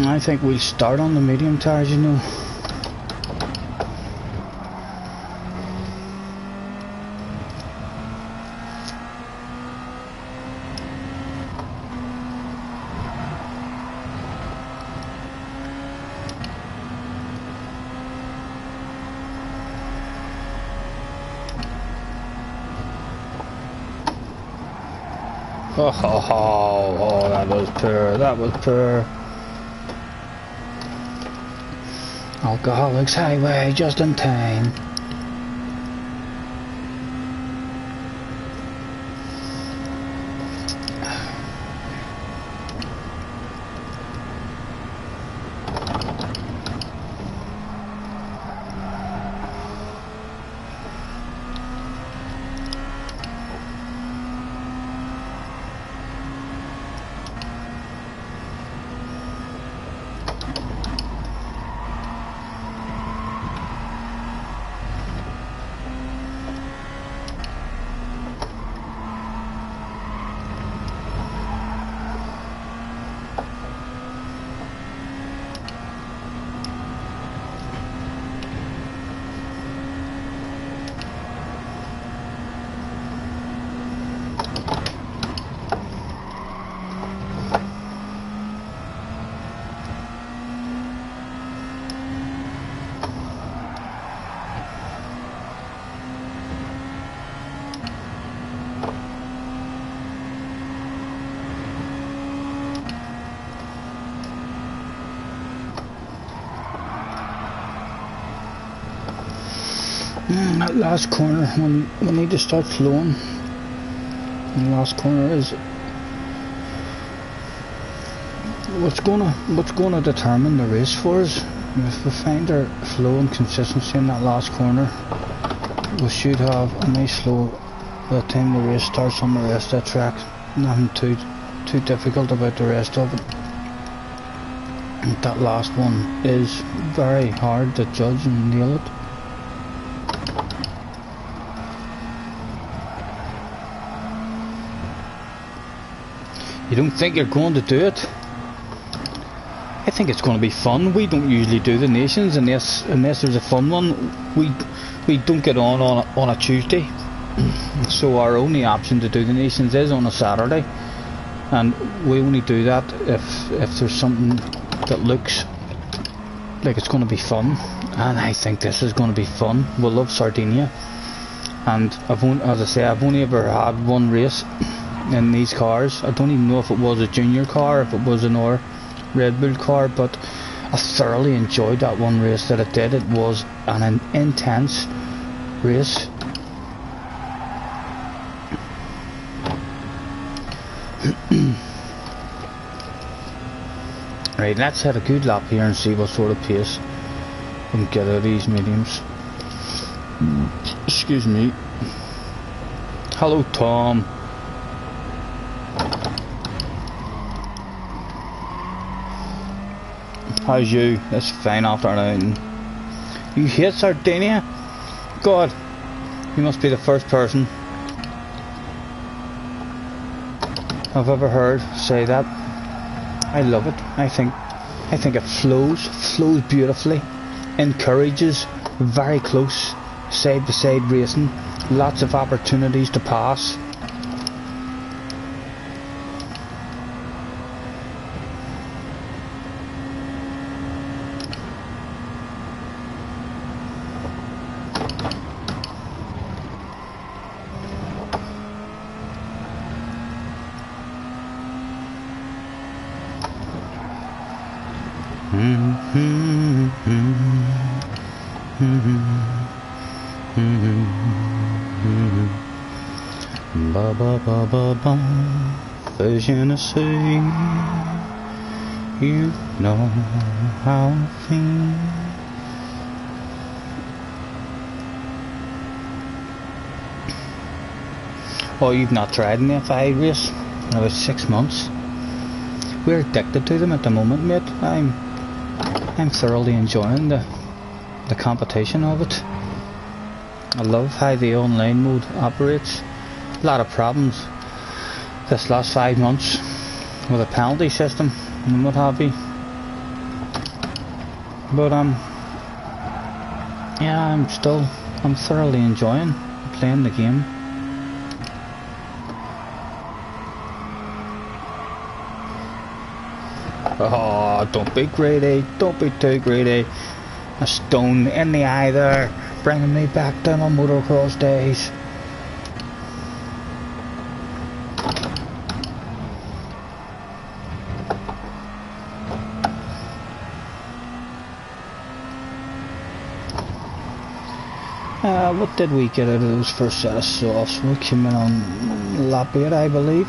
I think we'll start on the medium tires, you know. Oh, that was poor, that was poor. Alcoholics Highway, just in time. That last corner, we need to start flowing. And the last corner is what's gonna determine the race for us. If we find our flow and consistency in that last corner, we should have a nice flow by the time the race starts on the rest of the track. Nothing too difficult about the rest of it. That last one is very hard to judge and nail it. You don't think you're going to do it? I think it's going to be fun. We don't usually do the nations unless there's a fun one. We don't get on a Tuesday, so our only option to do the nations is on a Saturday, and we only do that if there's something that looks like it's going to be fun. And I think this is going to be fun. We love Sardinia, and as I say, I've only ever had one race in these cars. I don't even know if it was a junior car, if it was an Red Bull car, but I thoroughly enjoyed that one race that I did. It was an intense race. Right, let's have a good lap here and see what sort of pace we can get out of these mediums. Excuse me. Hello, Tom. How's you? That's fine after an outing. You hate Sardinia? God, you must be the first person I've ever heard say that. I love it. I think it flows beautifully, encourages very close side to side racing, lots of opportunities to pass. Ba ba ba ba ba, fish in the sea. You know how I feel. Oh, you've not tried an F5 race in about 6 months? We're addicted to them at the moment, mate. I'm thoroughly enjoying the competition of it. I love how the online mode operates. A lot of problems this last 5 months with a penalty system and what have you. But yeah, I'm thoroughly enjoying playing the game. Oh, don't be greedy, don't be too greedy. A stone in the eye there, bringing me back to my motocross days. What did we get out of those first set of softs? We came in on lap 8, I believe.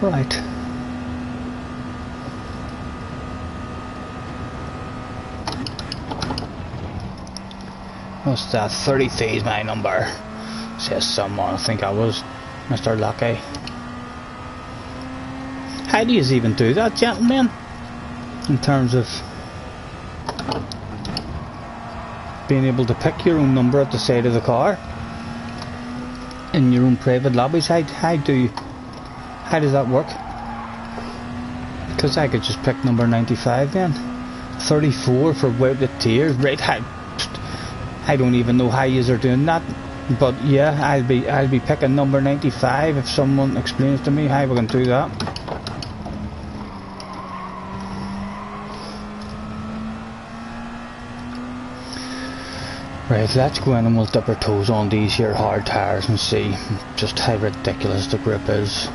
Right. What's that? 33 is my number. Says someone. I think I was Mr. Lucky. How do you even do that, gentlemen? In terms of being able to pick your own number at the side of the car in your own private lobbies. How does that work? Because I could just pick number 95 then. 34 for Wipe the Tears. Right, I don't even know how you are doing that. But yeah, I'll be picking number 95 if someone explains to me how we can do that. Right, let's go in and we'll dip our toes on these here hard tires and see just how ridiculous the grip is.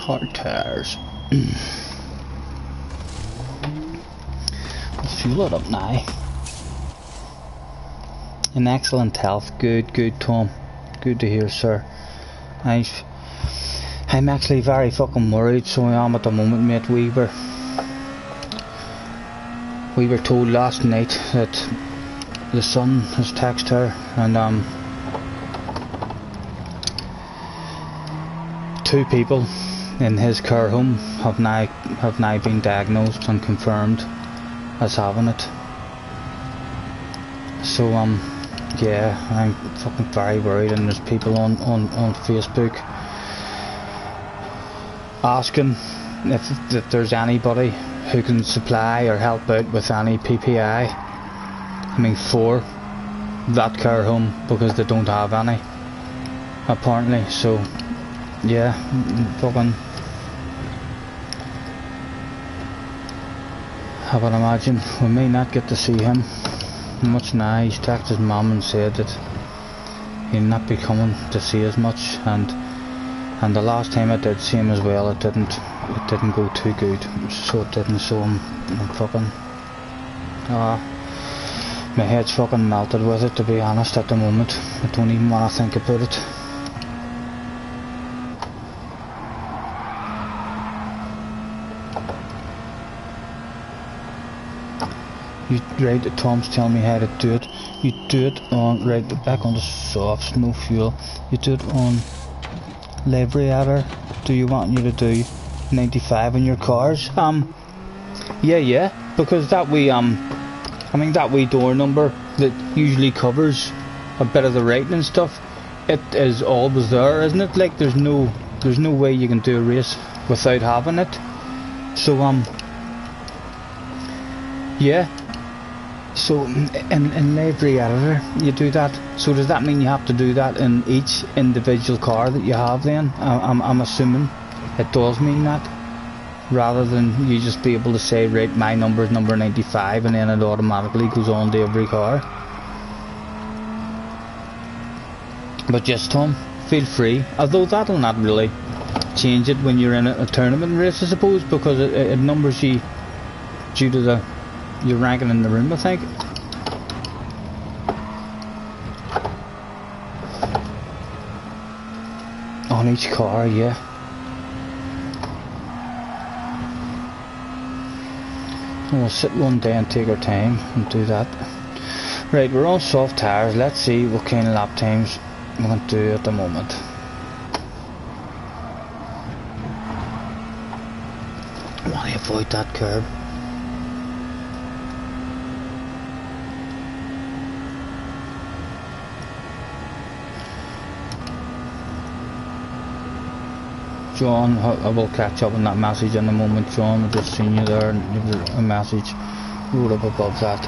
Hard tires. Let's fuel it up now. In excellent health. Good Tom. Good to hear, sir. I'm actually very fucking worried, so I am at the moment, mate. We were told last night that the son has texted her and 2 people in his care home have now been diagnosed and confirmed as having it. So yeah, I'm fucking very worried, and there's people on Facebook asking if there's anybody who can supply or help out with any PPI. I mean, for that care home, because they don't have any apparently. So yeah, fucking I would imagine we may not get to see him much now. He's texted his mum and said that he'll not be coming to see as much, and the last time I did see him as well, it didn't go too good, so it didn't. So I'm fucking my head's fucking melted with it, to be honest. At the moment I don't even want to think about it. You right, Tom's telling me how to do it. You do it on right back on the softs, no fuel. You do it on Levriator. Do you want you to do 95 in your cars? Yeah, because that wee I mean that wee door number that usually covers a bit of the writing and stuff, it is always there, isn't it? Like there's no There's no way you can do a race without having it. So yeah. So in library editor you do that. So does that mean you have to do that in each individual car that you have then? I'm assuming it does mean that, rather than you just be able to say, right, my number is number 95, and then it automatically goes on to every car. But yes, Tom, feel free, although that'll not really change it when you're in a tournament race, I suppose, because it numbers you due to your ranking in the room, I think. On each car, yeah. We'll sit one day and take our time and do that. Right, we're on soft tyres. Let's see what kind of lap times we're going to do at the moment. I want to avoid that curb. John, I will catch up on that message in a moment, John. I've just seen you there, and there's a message wrote up above that.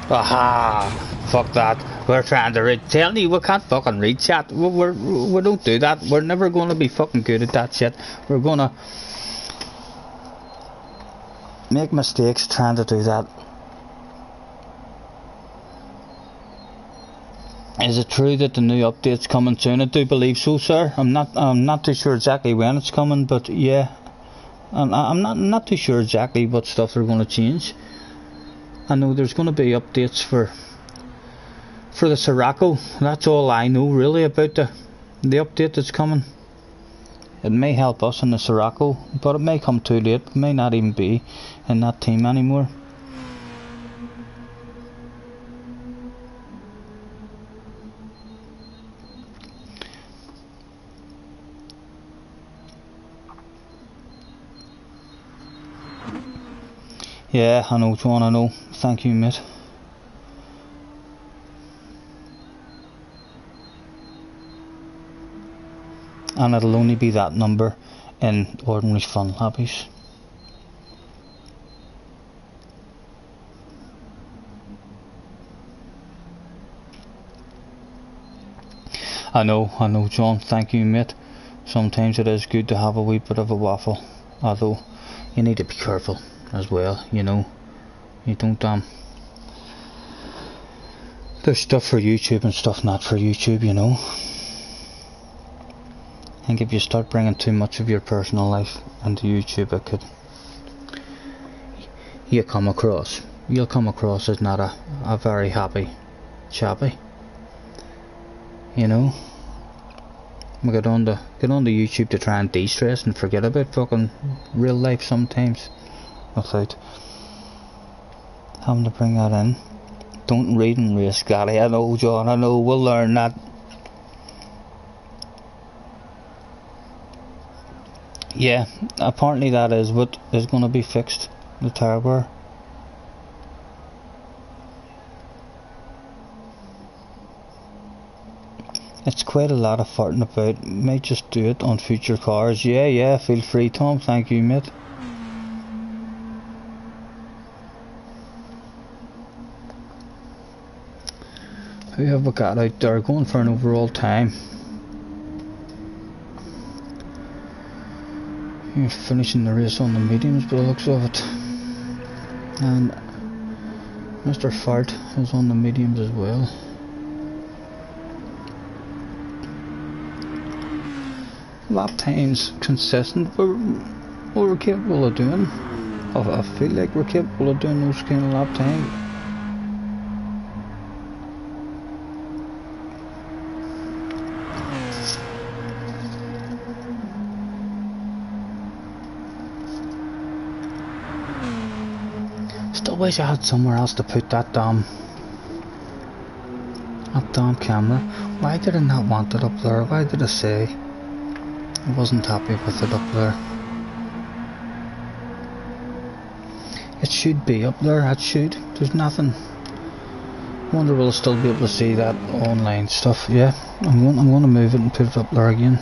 Aha! Fuck that. We're trying to read. Tell me, we can't fucking read chat. We don't do that. We're never going to be fucking good at that shit. We're going to make mistakes trying to do that. Is it true that the new update's coming soon? I do believe so, sir. I'm not too sure exactly when it's coming, but yeah, I'm not too sure exactly what stuff they're going to change. I know there's going to be updates for the Sirocco. That's all I know really about the update that's coming. It may help us in the Sirocco, but it may come too late. We may not even be in that team anymore. Yeah, I know, John, I know. Thank you, mate. And it'll only be that number in ordinary fun lobbies. I know, John. Thank you, mate. Sometimes it is good to have a wee bit of a waffle. Although, you need to be careful as well, you know. You don't there's stuff for YouTube and stuff not for YouTube, you know. I think if you start bringing too much of your personal life into YouTube, it could you'll come across as not a very happy chappy, you know. We get on to YouTube to try and de-stress and forget about fucking real life sometimes, without having to bring that in. Don't read and race, Scottie. I know, John, I know, we'll learn that. Yeah, apparently that is what is going to be fixed, the tire wear. It's quite a lot of farting about. Might just do it on future cars. Yeah, feel free, Tom. Thank you, mate. Who have we got out there going for an overall time? You're finishing the race on the mediums by the looks of it. And Mr. Fart is on the mediums as well. Lap times consistent. We're capable of doing. I feel like we're capable of doing those kind of lap times. Still wish I had somewhere else to put that damn camera. Why did I not want it up there? Why did I say I wasn't happy with it up there? It should be up there, it should. There's nothing Wonder will I still be able to see that online stuff. Yeah, I'm going to move it and put it up there again.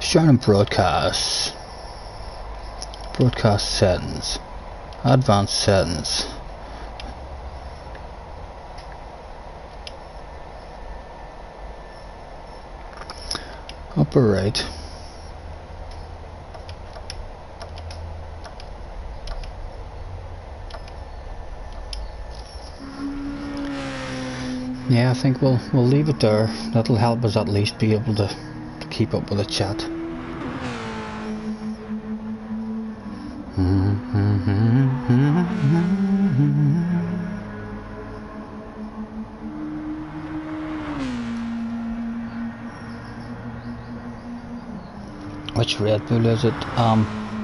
Starting broadcast. Broadcast settings. Advanced settings. Upper right. Yeah, I think we'll leave it there. That'll help us at least be able to keep up with the chat. Which Red Bull is it?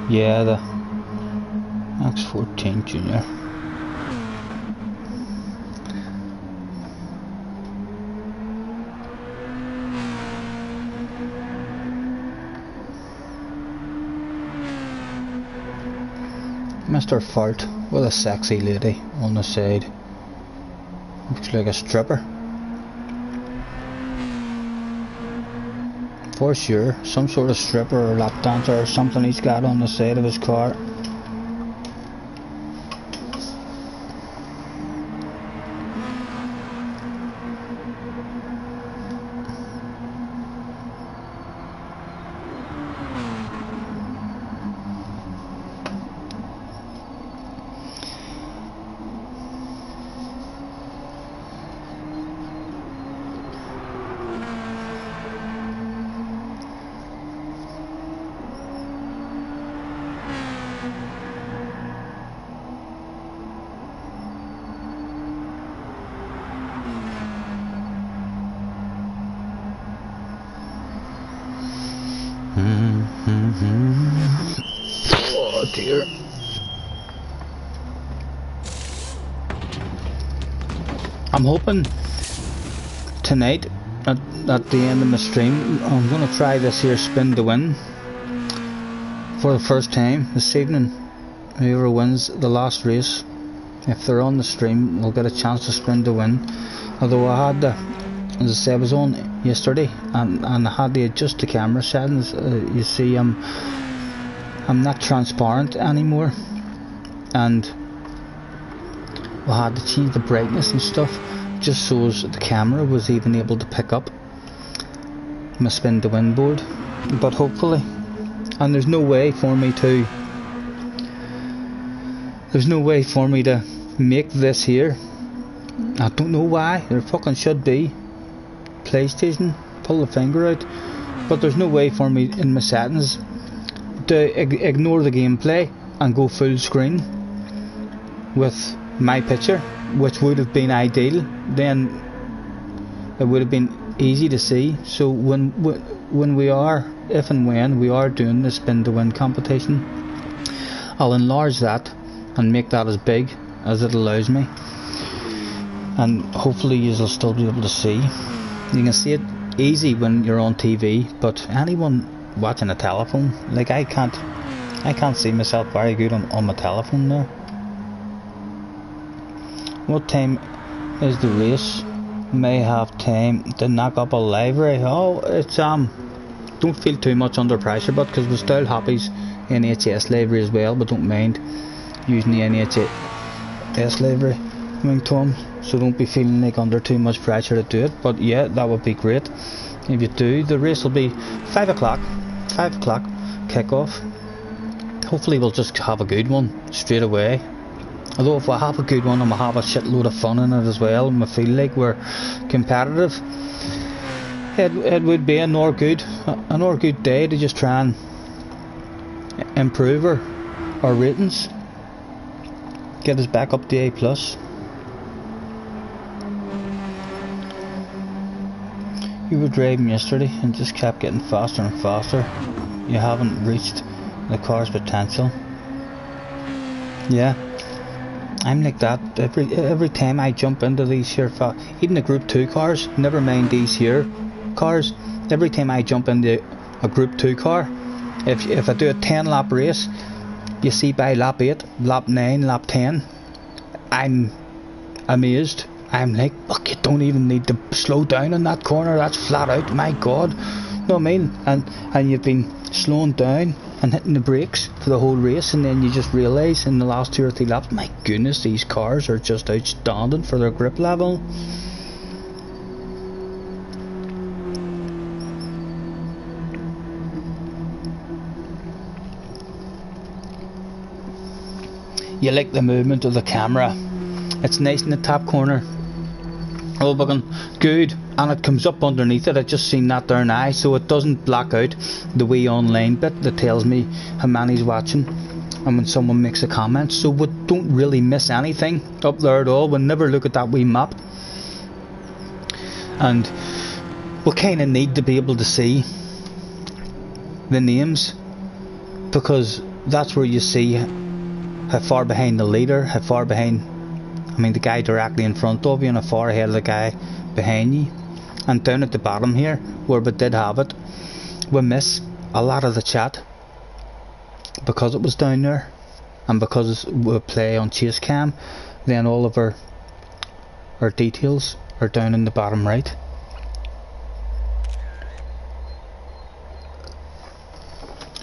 Yeah, the X14 Junior. Mr. Fart with a sexy lady on the side. Looks like a stripper. For sure, some sort of stripper or lap dancer or something he's got on the side of his car. Oh dear. I'm hoping tonight at the end of my stream I'm going to try this here spin to win for the first time this evening. Whoever wins the last race, if they're on the stream, will get a chance to spin to win. Although I had to, as I said, I was on yesterday and I had to adjust the camera settings. You see, I'm not transparent anymore, and I had to change the brightness and stuff just so as the camera was even able to pick up my spin to win board. But hopefully, and there's no way for me to make this here. I don't know why. There fucking should be. PlayStation, pull the finger out. But there's no way for me in my settings to ignore the gameplay and go full screen with my picture, which would have been ideal. Then it would have been easy to see. So when we are, if and when we are doing the spin to win competition, I'll enlarge that and make that as big as it allows me, and hopefully you'll still be able to see. You can see it easy when you're on TV, but anyone watching a telephone, like I can't see myself very good on my telephone there. What time is the race? May have time to knock up a livery. Oh, it's don't feel too much under pressure, but because we're still happy's NHS livery as well, but don't mind using the NHS livery ringtone, so don't be feeling like under too much pressure to do it. But yeah, that would be great if you do. The race will be 5 o'clock kickoff. Hopefully we'll just have a good one straight away. Although if I have a good one, I'm going to have a shitload of fun in it as well, and I feel like we're competitive. It would be another good day to just try and improve our ratings, get us back up to A+. You were driving yesterday and just kept getting faster and faster. You haven't reached the car's potential. Yeah, I'm like that every time I jump into these here, even the Group 2 cars, never mind these here cars. Every time I jump into a Group 2 car, if I do a 10 lap race, you see by lap 8, lap 9, lap 10, I'm amazed. I'm like, look, you don't even need to slow down in that corner, that's flat out, my god. No, I mean, and you've been slowing down and hitting the brakes for the whole race, and then you just realise in the last 2 or 3 laps, my goodness, these cars are just outstanding for their grip level. You like the movement of the camera. It's nice in the top corner. All looking good, and it comes up underneath it. I just seen that there now, so it doesn't black out the wee online bit that tells me how many's watching and when someone makes a comment, so we don't really miss anything up there at all. We never look at that wee map, and we kind of need to be able to see the names, because that's where you see how far behind the leader, how far behind, I mean, the guy directly in front of you, and how far ahead of the guy behind you. And down at the bottom here, where we did have it, we miss a lot of the chat because it was down there, and because we play on chase cam, then all of our details are down in the bottom right.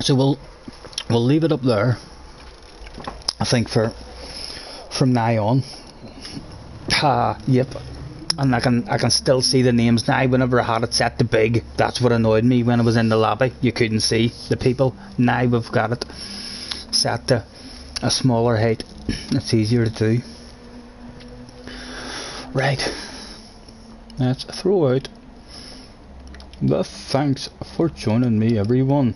So we'll leave it up there, I think, from now on. Yep. And I can still see the names now. Whenever I had it set to big, that's what annoyed me. When I was in the lobby, you couldn't see the people. Now we've got it set to a smaller height. It's easier to do. Right. Let's throw out the thanks for joining me, everyone.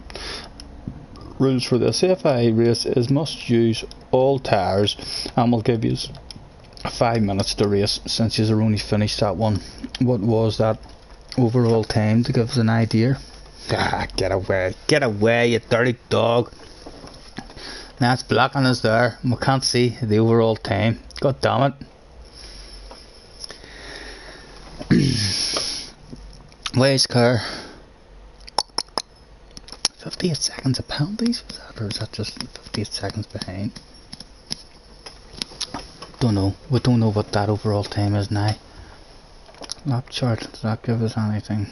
Rules for this FIA race is must use all tyres, and we'll give you 5 minutes to race, since you've only finished that one. What was that overall time, to give us an idea? Get away, you dirty dog. Now it's blocking us there, we can't see the overall time. God damn it. Where's car? 58 seconds of penalties, or is that just 58 seconds behind? Don't know. We don't know what that overall time is now. Lap chart, does that give us anything?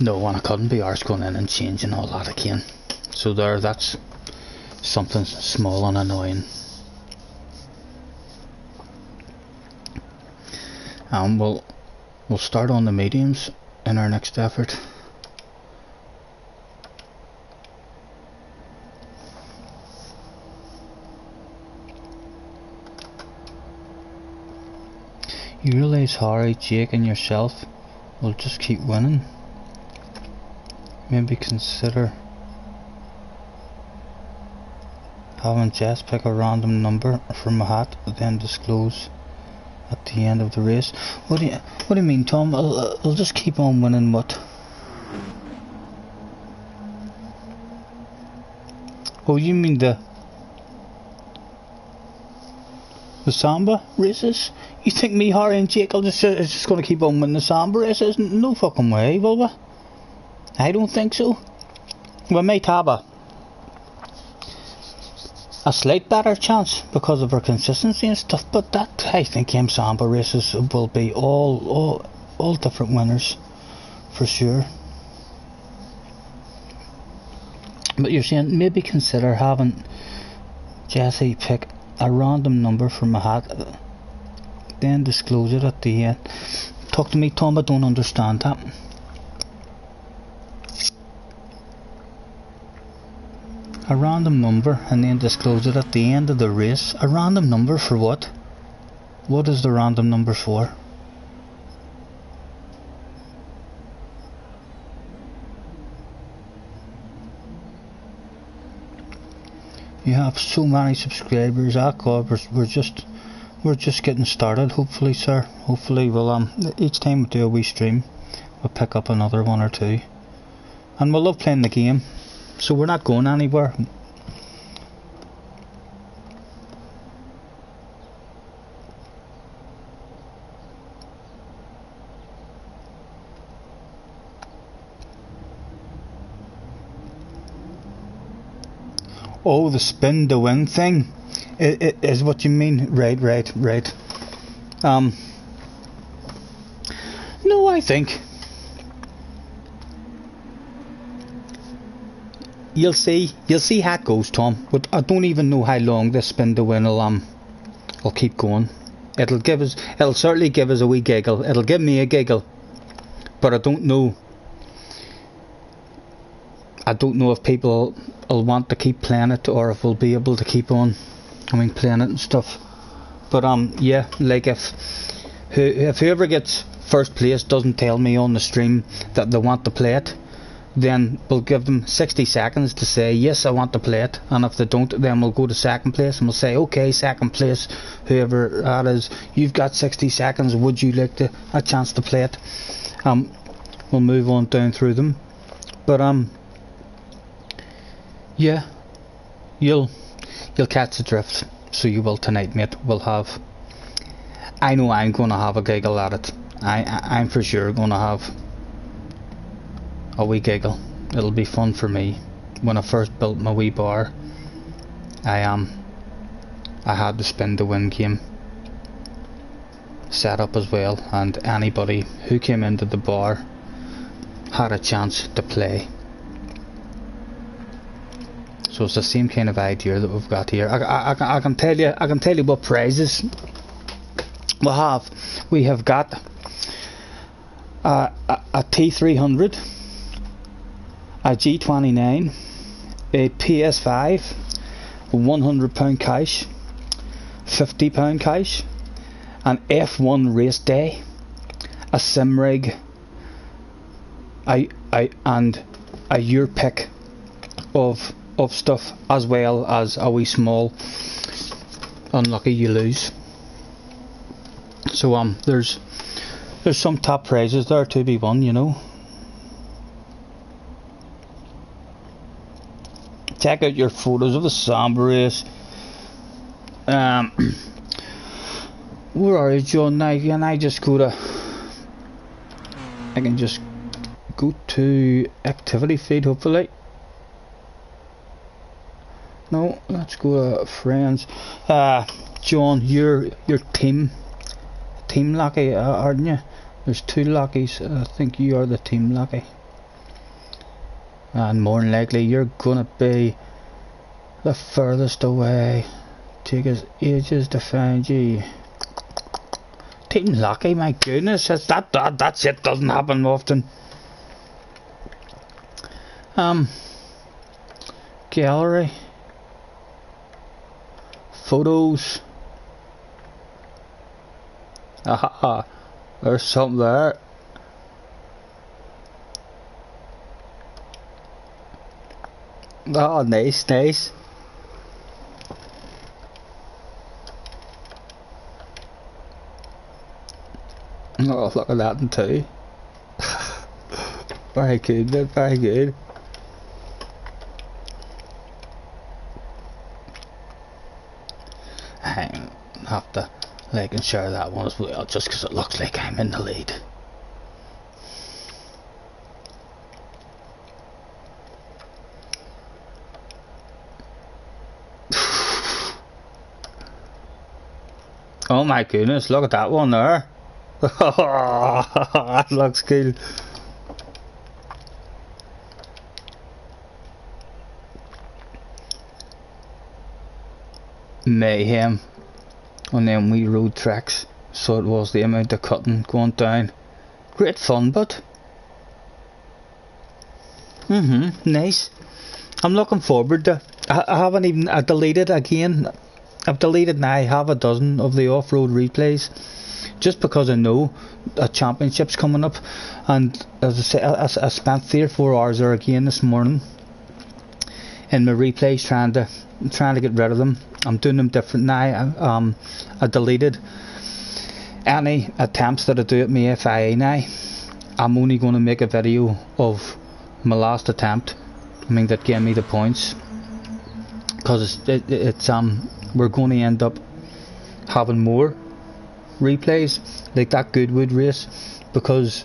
No, and I couldn't be arsed going in and changing all that again. So there, that's something small and annoying. And we'll start on the mediums in our next effort. You realise Harry, Jake and yourself will just keep winning? Maybe consider having Jess pick a random number from a hat, then disclose at the end of the race. What do you mean, Tom? I'll just keep on winning what? Oh, you mean the Samba races? You think me, Harry and Jake is just going to keep on winning the Samba races? No fucking way, will we? I don't think so. We might have a slight better chance because of our consistency and stuff, but that, I think them Samba races will be all different winners for sure. But you're saying maybe consider having Jesse pick a random number from a hat, then disclose it at the end. Talk to me, Tom, I don't understand that. A random number and then disclose it at the end of the race. A random number for what? What is the random number for? You have so many subscribers. Ah, God, we're just getting started. Hopefully, sir. Hopefully, we'll each time we do a wee stream, we'll pick up another one or two, and we'll love playing the game. So we're not going anywhere. Oh, the spin to win thing is what you mean. Right. No, I think you'll see how it goes, Tom. But I don't even know how long this spin to win will keep going. It'll certainly give us a wee giggle. It'll give me a giggle, but I don't know if people will want to keep playing it, or if we'll be able to keep on playing it and stuff. But yeah, like if whoever gets first place doesn't tell me on the stream that they want to play it, then we'll give them 60 seconds to say yes, I want to play it. And if they don't, then we'll go to second place and we'll say, okay, second place, whoever that is, you've got 60 seconds, would you like a chance to play it? We'll move on down through them. But yeah, you'll catch the drift. So you will tonight, mate. I know I'm gonna have a giggle at it. I'm for sure gonna have a wee giggle. It'll be fun for me. When I first built my wee bar, I had the spin to win game set up as well, and anybody who came into the bar had a chance to play. So it's the same kind of idea that we've got here. I can tell you what prizes we have. We have got a T300, a G29, a PS5, £100 cash, £50 cash, an F1 race day, a sim rig, and a year pick of stuff, as well as a wee small unlucky you lose. So there's some top prizes there to be won, you know. Check out your photos of the Samba race. Where are you, John? Now can I just go to? I can just go to activity feed, hopefully. No, let's go to friends. John, you're team lucky, aren't you? There's two luckies. I think you are the team lucky, and more than likely you're gonna be the furthest away. Take us ages to find you. Team lucky, my goodness, that shit doesn't happen often. Gallery. Photos. Aha, there's something there. Oh, nice. Oh, look at that one too. Very good, mate, very good. I have to like and share that one as well, just because it looks like I'm in the lead. Oh my goodness, look at that one there. That looks cool. Mayhem on them wee road tracks. So it was the amount of cutting going down. Great fun, but nice. I'm looking forward to. I haven't even deleted again. I've deleted now half a dozen of the off-road replays, just because I know a championship's coming up, and as I say, I spent 3 or 4 hours there again this morning in my replays trying to get rid of them. I'm doing them different now. I deleted any attempts that I do at my FIA now. I'm only going to make a video of my last attempt. That gave me the points, because it's we're going to end up having more replays like that Goodwood race, because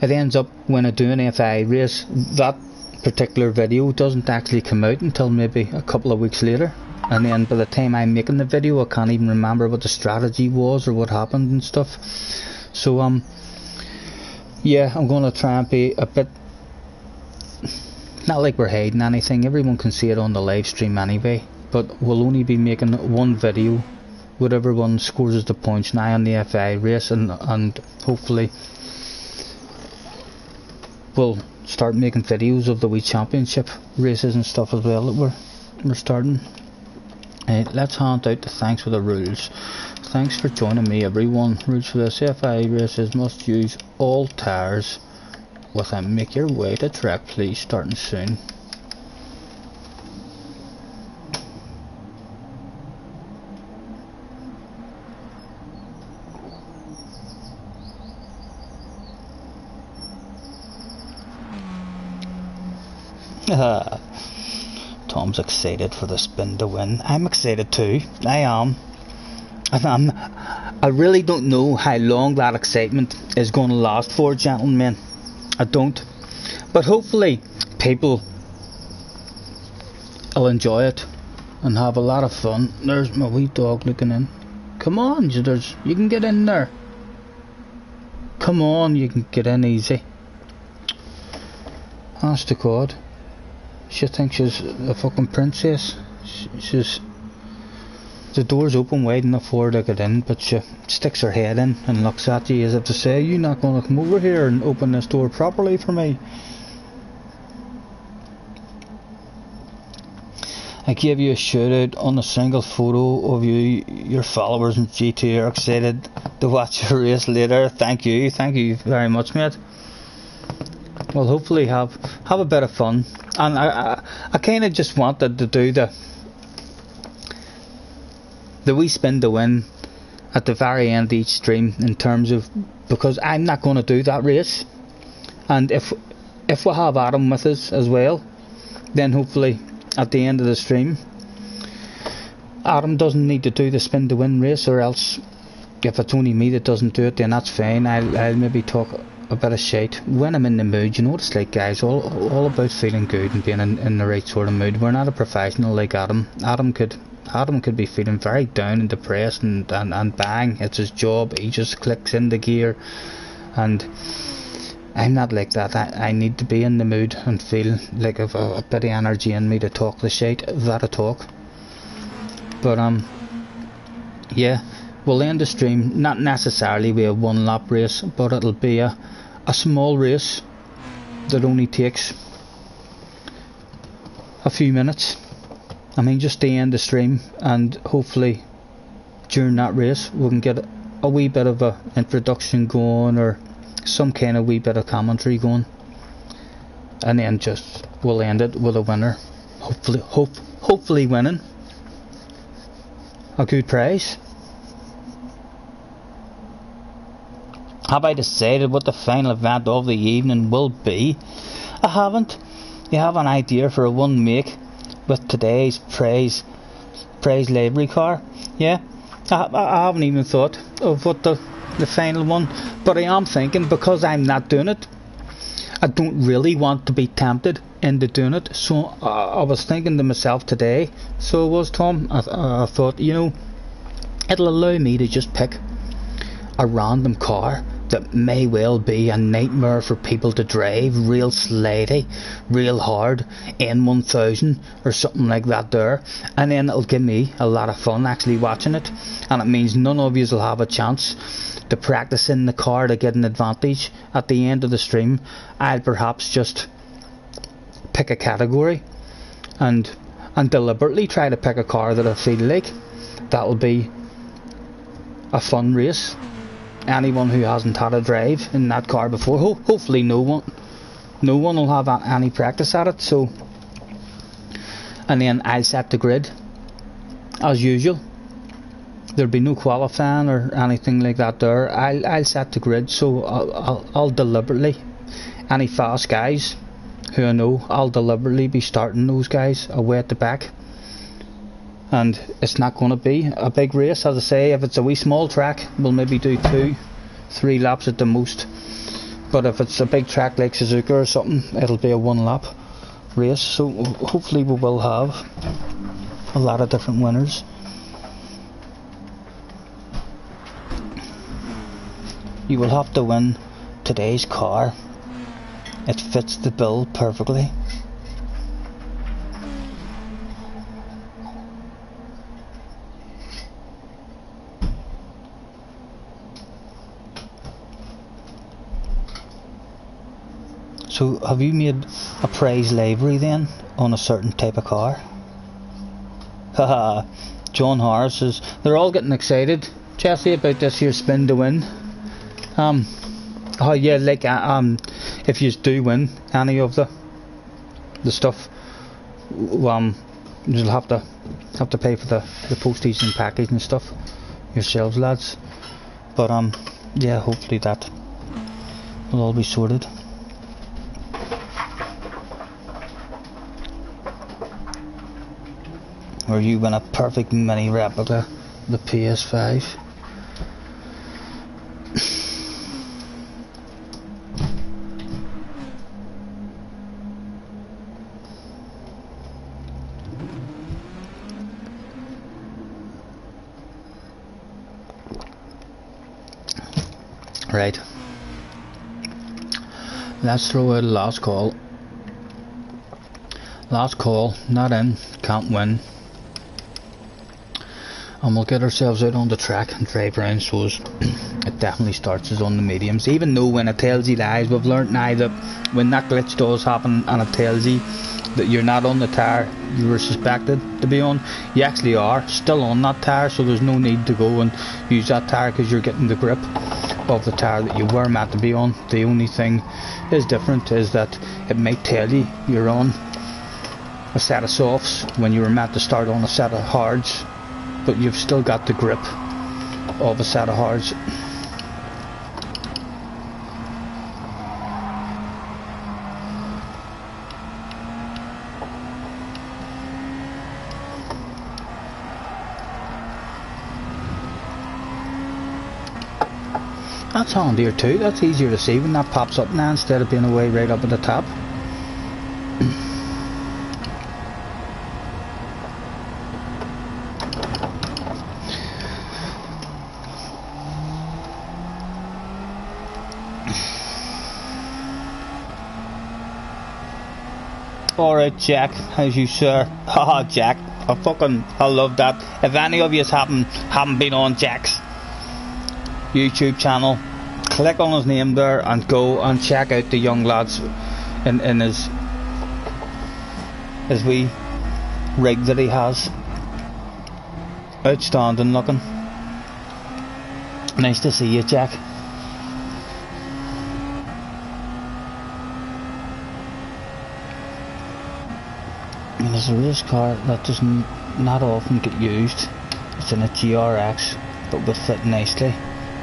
it ends up when I do an FIA race, that particular video doesn't actually come out until maybe a couple of weeks later, and then by the time I'm making the video I can't even remember what the strategy was or what happened and stuff. So yeah, I'm gonna try and be a bit, not like we're hiding anything, everyone can see it on the live stream anyway, but we'll only be making one video, whatever one scores the points now on the FI race, and hopefully we'll start making videos of the wee championship races and stuff as well that we're starting. Let's hand out the thanks for the rules. Thanks for joining me everyone. Rules for this FI races: must use all tyres within, make your way to track please, starting soon. Tom's excited for the spin to win. I'm excited too. I am. I really don't know how long that excitement is going to last for, gentlemen. I don't. But hopefully people will enjoy it and have a lot of fun. There's my wee dog looking in. Come on, you can get in there. Come on, you can get in easy. Honest to God. She thinks she's a fucking princess. She's, the door's open wide enough for her to get in, but she sticks her head in and looks at you as if to say, you're not going to come over here and open this door properly for me. I gave you a shout out on a single photo of you. Your followers in G2 are excited to watch your race later. Thank you very much, mate. We'll hopefully have a bit of fun, and I kind of just wanted to do the wee spin to win at the very end of each stream, in terms of, because I'm not going to do that race, and if we have Adam with us as well, then hopefully at the end of the stream Adam doesn't need to do the spin to win race, or else if it's only me that doesn't do it, then that's fine. I'll maybe talk a bit of shit when I'm in the mood. You know what it's like, guys, all about feeling good and being in the right sort of mood. We're not a professional like Adam. Adam could be feeling very down and depressed, and bang, it's his job, he just clicks in the gear, and I'm not like that. I need to be in the mood and feel like I've a bit of energy in me to talk the shit that I talk. But yeah, we'll end the stream not necessarily with a one lap race, but it'll be a small race that only takes a few minutes. I mean, just to end the stream, and hopefully during that race we can get a wee bit of a introduction going, or some kind of wee bit of commentary going, and then just we'll end it with a winner, hopefully winning a good prize. Have I decided what the final event of the evening will be? I haven't. You have an idea for a one make with today's praise livery car? Yeah, I haven't even thought of what the final one, but I am thinking, because I'm not doing it, I don't really want to be tempted into doing it. So I was thinking to myself today, so it was, Tom, I thought, you know, it'll allow me to just pick a random car that may well be a nightmare for people to drive, real slidey, real hard, N1000 or something like that there, and then it'll give me a lot of fun actually watching it, and it means none of you will have a chance to practice in the car to get an advantage. At the end of the stream, I'll perhaps just pick a category and deliberately try to pick a car that I feel like that'll be a fun race. Anyone who hasn't had a drive in that car before, hopefully no one will have any practice at it. So, and then I'll set the grid as usual. There'll be no qualifying or anything like that there. I'll set the grid, so I'll deliberately, any fast guys who I know, I'll deliberately be starting those guys away at the back. And it's not going to be a big race, as I say. If it's a wee small track, we'll maybe do 2-3 laps at the most. But if it's a big track like Suzuka or something, it'll be a 1 lap. race, so hopefully we will have a lot of different winners. You will have to win today's car. It fits the bill perfectly. So have you made a prize livery then on a certain type of car? Haha, John Harris says they're all getting excited, Jesse, about this here spin to win. Oh yeah, like if you do win any of the stuff, you'll have to pay for the postage and package and stuff yourselves, lads. But yeah, hopefully that will all be sorted. Or you win a perfect mini replica of the PS5. Right. Let's throw out a last call. Last call, not in, can't win. And we'll get ourselves out on the track and drive around, so it definitely starts us on the mediums. Even though when it tells you lies, we've learnt now that when that glitch does happen and it tells you that you're not on the tyre you were suspected to be on, you actually are still on that tyre, so there's no need to go and use that tyre because you're getting the grip of the tyre that you were meant to be on. The only thing is different is that it might tell you you're on a set of softs when you were meant to start on a set of hards, but you've still got the grip of a set of hards. That's handier too, that's easier to see when that pops up now instead of being away right up at the top. Alright Jack, how's you sir? Haha Jack, I love that. If any of you haven't been on Jack's YouTube channel, click on his name there and go and check out the young lads in his wee rig that he has. Outstanding looking. Nice to see you Jack. There's a race car that does not often get used. It's in a GRX, but would fit nicely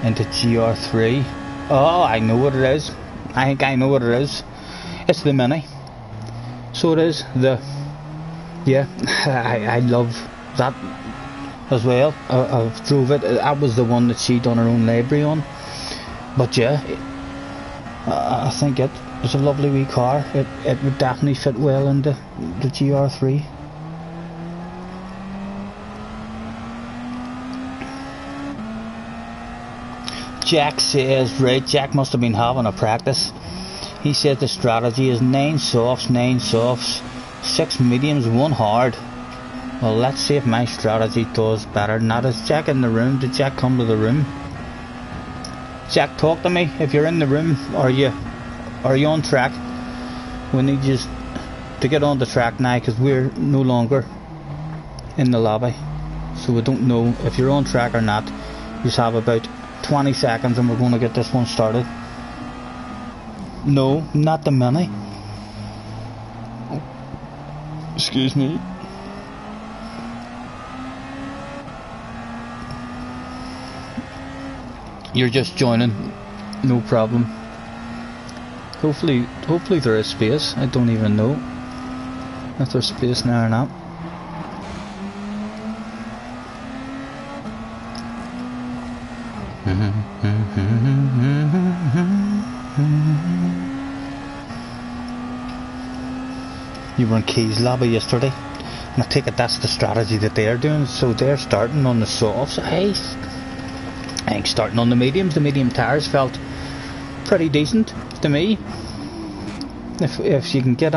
into GR3. Oh, I know what it is. I think I know what it is. It's the Mini. So it is the... Yeah, I love that as well. I've drove it. That was the one that she done her own library on. But yeah, I think it was a lovely wee car. It would definitely fit well into the GR3. Jack says, right, Jack must have been having a practice. He said the strategy is 9 softs, 6 mediums, 1 hard. Well, let's see if my strategy does better than that. Is Jack in the room? Did Jack come to the room? Jack, talk to me. If you're in the room, are you on track? We need you to get on the track now because we're no longer in the lobby. So we don't know if you're on track or not. You just have about 20 seconds and we're going to get this one started. No, not the Mini. Excuse me. You're just joining. No problem. Hopefully there is space. I don't even know if there's space now or not. You were in Keys lobby yesterday, and I take it that's the strategy that they're doing. So they're starting on the softs. I think starting on the mediums. The medium tires felt pretty decent to me. If you can get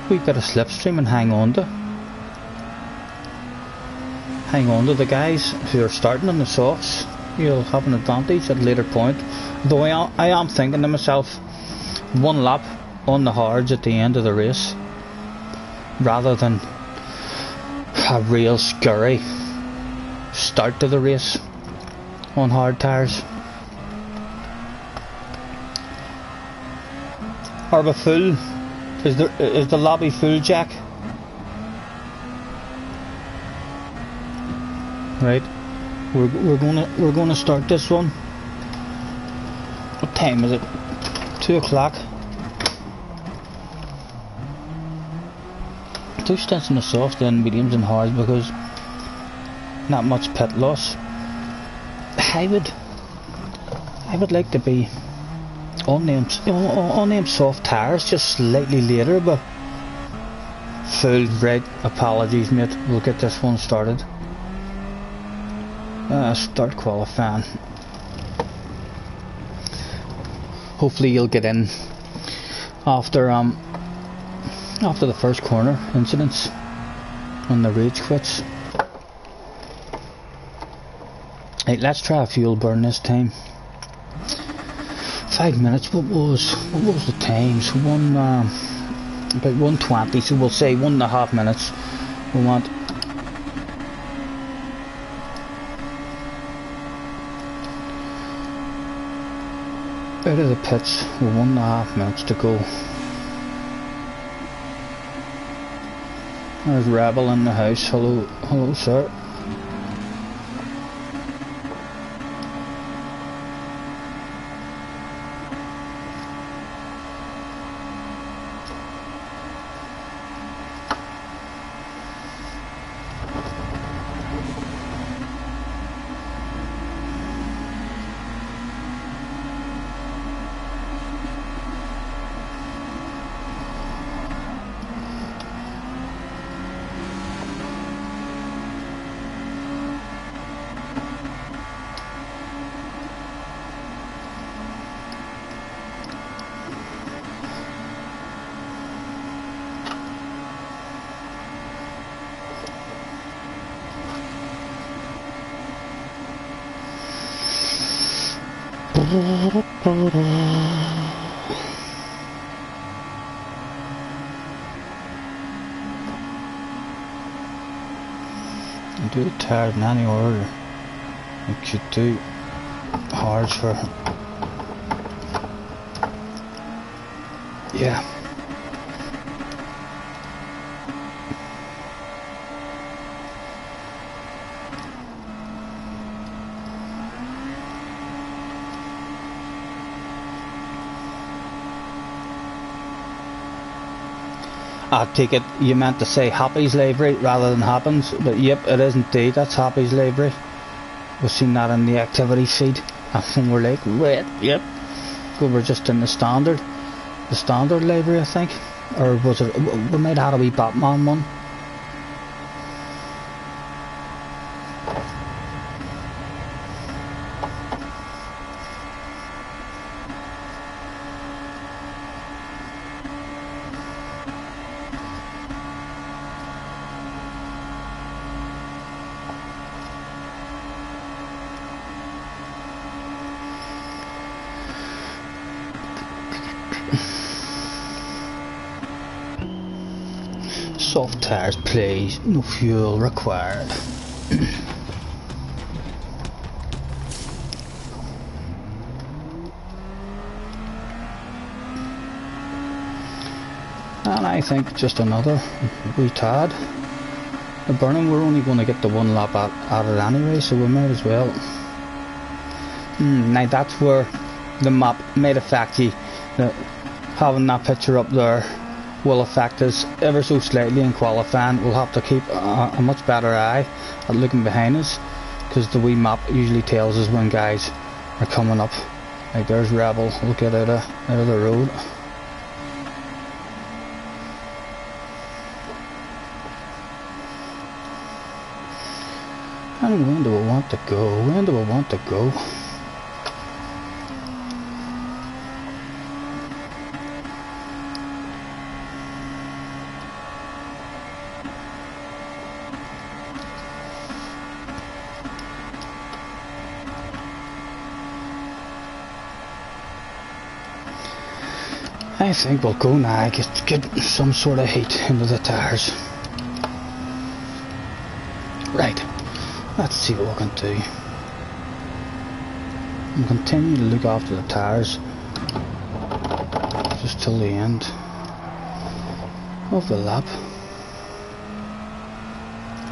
wee bit of slipstream and hang on to the guys who are starting on the softs, you'll have an advantage at a later point. Though I am thinking to myself, one lap on the hards at the end of the race rather than a real scurry start to the race on hard tyres. Are we full? Is the lobby full, Jack? Right, we're gonna start this one. What time is it? 2 o'clock. 2 stints in the soft, then mediums and hards because not much pit loss. I would like to be on them soft tires just slightly later, but full. Right, apologies mate, we'll get this one started. Start qualifying. Hopefully you'll get in after the first corner incidents when the rage quits. Hey, let's try a fuel burn this time. 5 minutes. What was the times? About 1:20. So we'll say 1.5 minutes. We want. Out of the pits with 1.5 minutes to go. There's Rebel in the house. Hello sir. Do the tires in any order. You could do hards for, yeah. I take it you meant to say Happy's livery rather than Happens, but yep, it is indeed, that's Happy's livery. We've seen that in the activity feed, and we're like, right, yep. We were just in the standard livery I think, or was it, we might have had a wee Batman one. Soft tires please, no fuel required. And I think just another wee tad. The burning, we're only going to get the one lap at it anyway, so we might as well. Now that's where the map might affect you. Having that picture up there will affect us ever so slightly in qualifying. We'll have to keep a much better eye at looking behind us, because the wee map usually tells us when guys are coming up Right, there's Rebel. We'll get out of the road. And when do I want to go? When do I want to go? I think we'll go now, get some sort of heat into the tires. Right, let's see what we can do. We'll continue to look after the tires just till the end of the lap.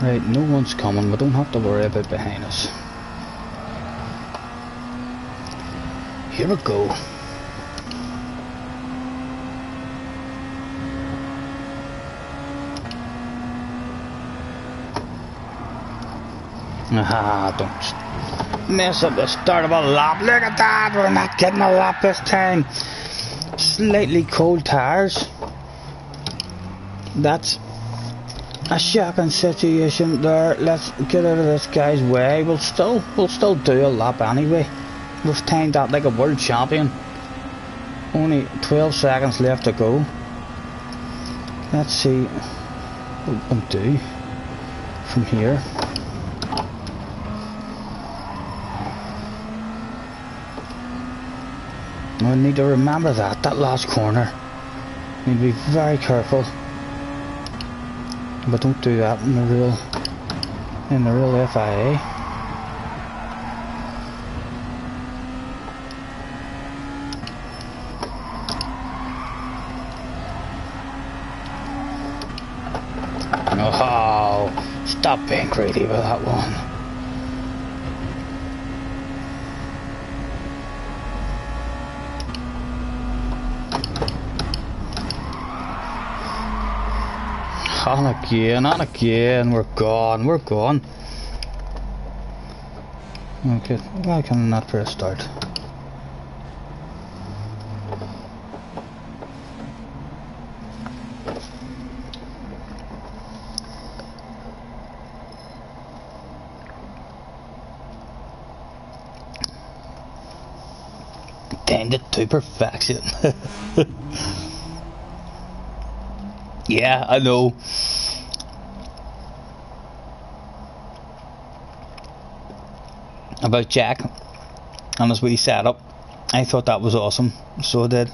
Right, no one's coming, we don't have to worry about behind us. Here we go. Ah, don't mess up the start of a lap. Look at that, we're not getting a lap this time. Slightly cold tires. That's a shocking situation there. Let's get out of this guy's way. We'll still do a lap anyway. We've timed that like a world champion. Only 12 seconds left to go. Let's see what we can do from here. We need to remember that last corner. We need to be very careful. But don't do that in the real FIA. Oh, stop being greedy with that one. And again, we're gone. Okay, why can I not press start? Timed it to perfection. Yeah, I know. About Jack and his wee setup, I thought that was awesome, so I did.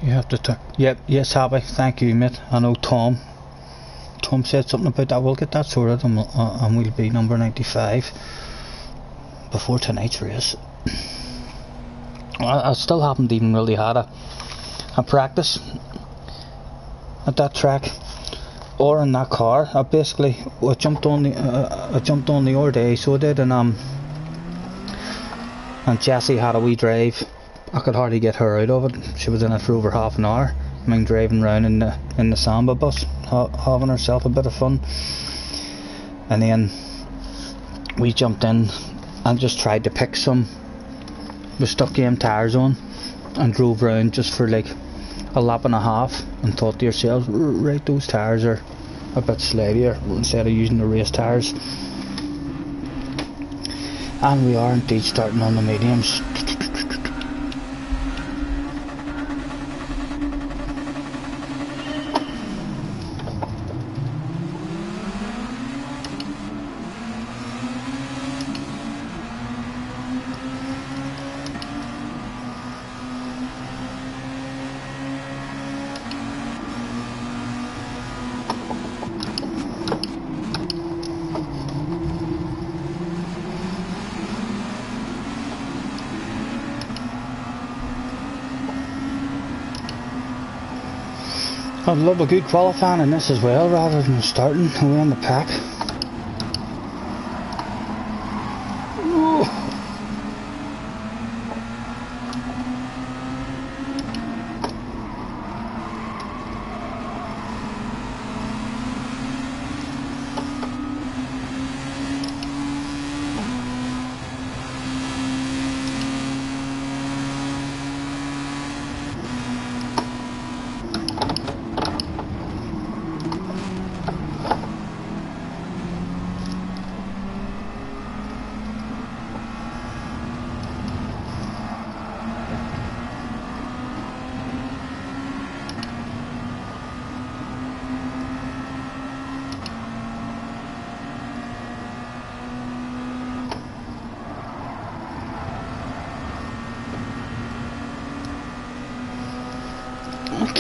You have to turn. Yep, yes, Happy. Thank you, mate. I know Tom said something about that. We'll get that sorted, and we'll be number 95 before tonight's race. I still haven't even really had a practice at that track or in that car. I jumped on the other day, so I did, and Jessie had a wee drive. I could hardly get her out of it. She was in it for over half an hour. I mean, driving around in the Samba bus, having herself a bit of fun. And then we jumped in and just tried to pick some. We stuck game tyres on and drove around just for like a lap and a half, and thought to yourselves, right, those tyres are a bit slideier instead of using the race tyres. And we are indeed starting on the mediums. I'd love a good qualifying in this as well, rather than starting away in the pack.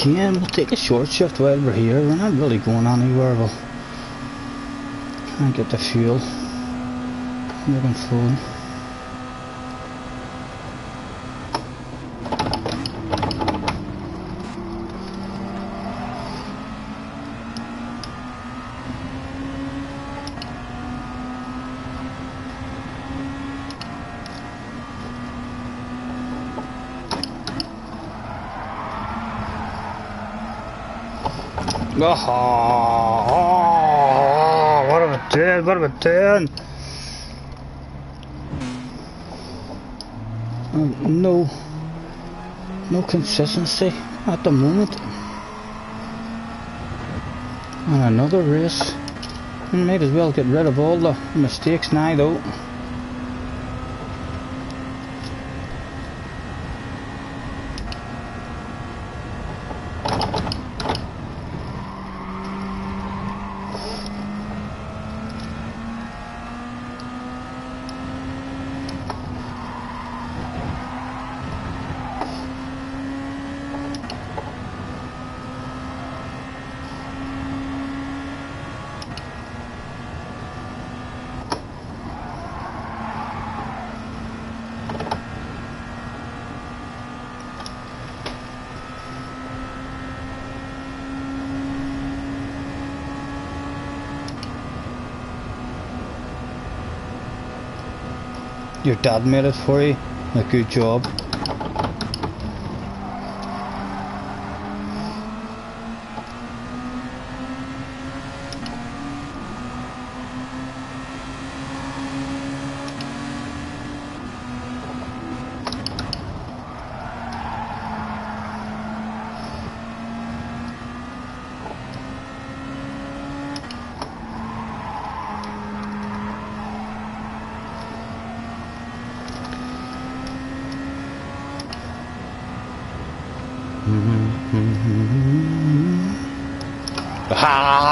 Again, we'll take a short shift while we're here. We're not really going anywhere. We'll try and get the fuel moving forward. Oh, what have I done? What have I done? No consistency at the moment. And another race. We might as well get rid of all the mistakes now though. Your dad made it for you. A good job.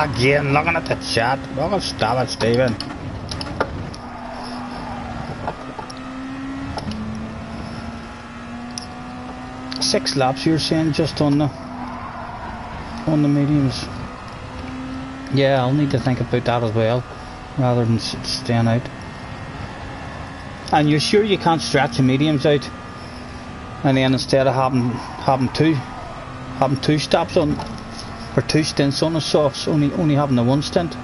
Again, looking at the chat. Oh, stop it, Stephen. Six laps you're saying just on the mediums. Yeah, I'll need to think about that as well, rather than staying out. And you're sure you can't stretch the mediums out, and then instead of having two stops on, or two stints on the softs, only having the one stint.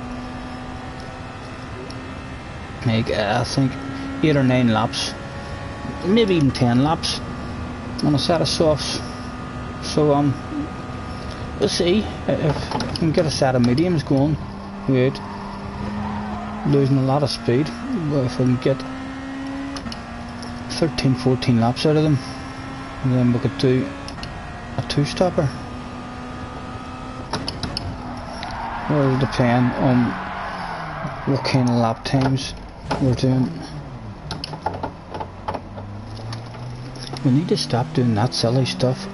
Like, I think 8 or 9 laps, maybe even 10 laps on a set of softs. So we'll see if I can get a set of mediums going without losing a lot of speed. If I can get 13-14 laps out of them, and then we could do a two-stopper. It'll depend on what kind of lap times we're doing. We need to stop doing that silly stuff.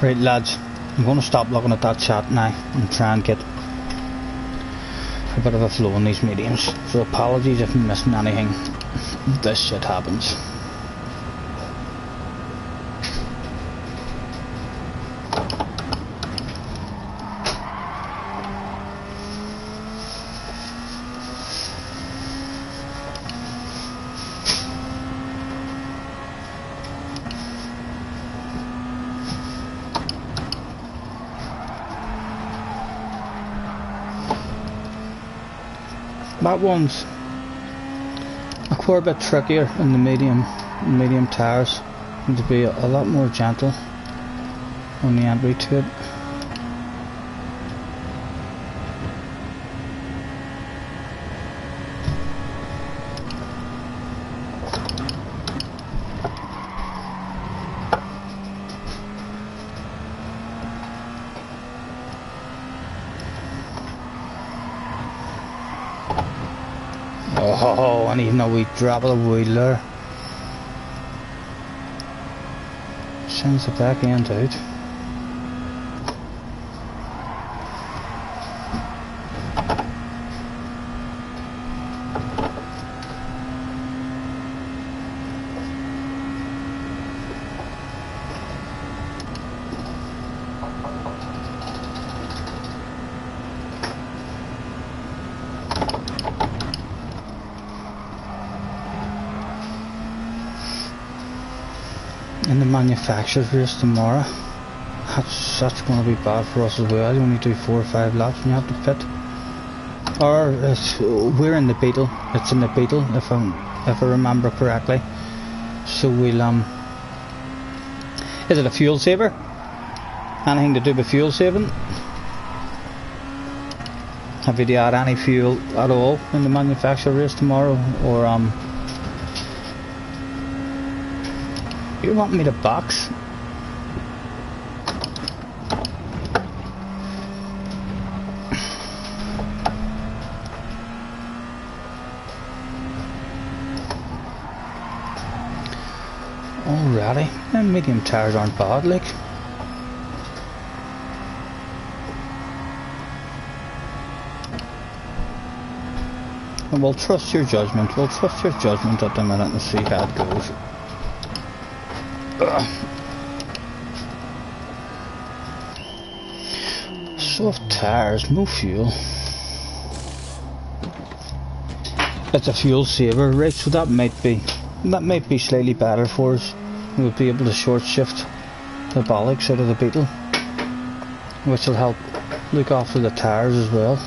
Right lads, I'm going to stop looking at that chat now and try and get a bit of a flow in these mediums. So apologies if I'm missing anything. This shit happens. That one's a quite bit trickier in the medium tires, and to be a lot more gentle on the entry to it. Oh, and even a wee drop of the wheel there. Sends the back end out. In the manufacturer's race tomorrow, that's going to be bad for us as well. You only do 4 or 5 laps and you have to pit. Or we're in the Beetle. It's in the Beetle if I remember correctly. So we'll is it a fuel saver? Anything to do with fuel saving? Have you had any fuel at all in the manufacturer race tomorrow, or you want me to box? Alrighty, them medium tires aren't bad, like. And we'll trust your judgment. We'll trust your judgment at the minute and see how it goes. Soft tires, no fuel. It's a fuel saver, right? So that might be slightly better for us. We'll be able to short shift the bollocks out of the Beetle, which will help look after the tires as well.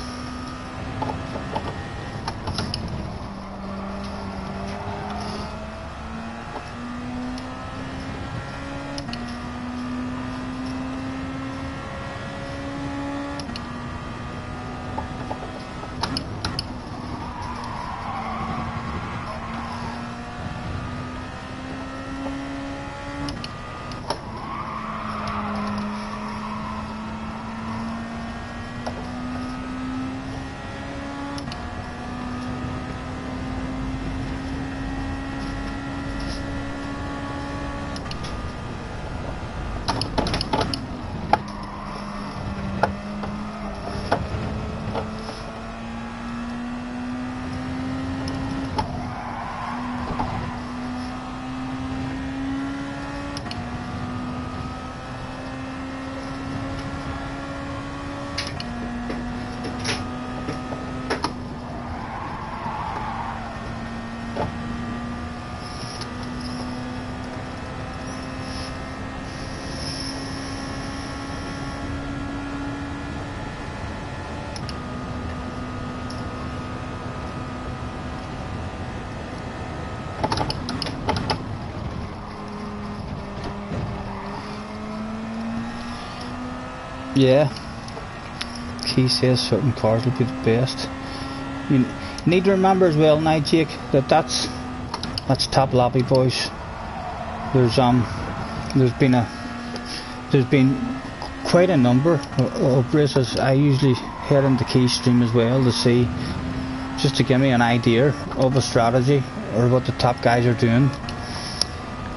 Yeah, Key says certain cars will be the best. You need to remember as well now, Jake, that's top lobby, boys. There's been quite a number of races. I usually head into Key stream as well to see, just to give me an idea of a strategy or what the top guys are doing.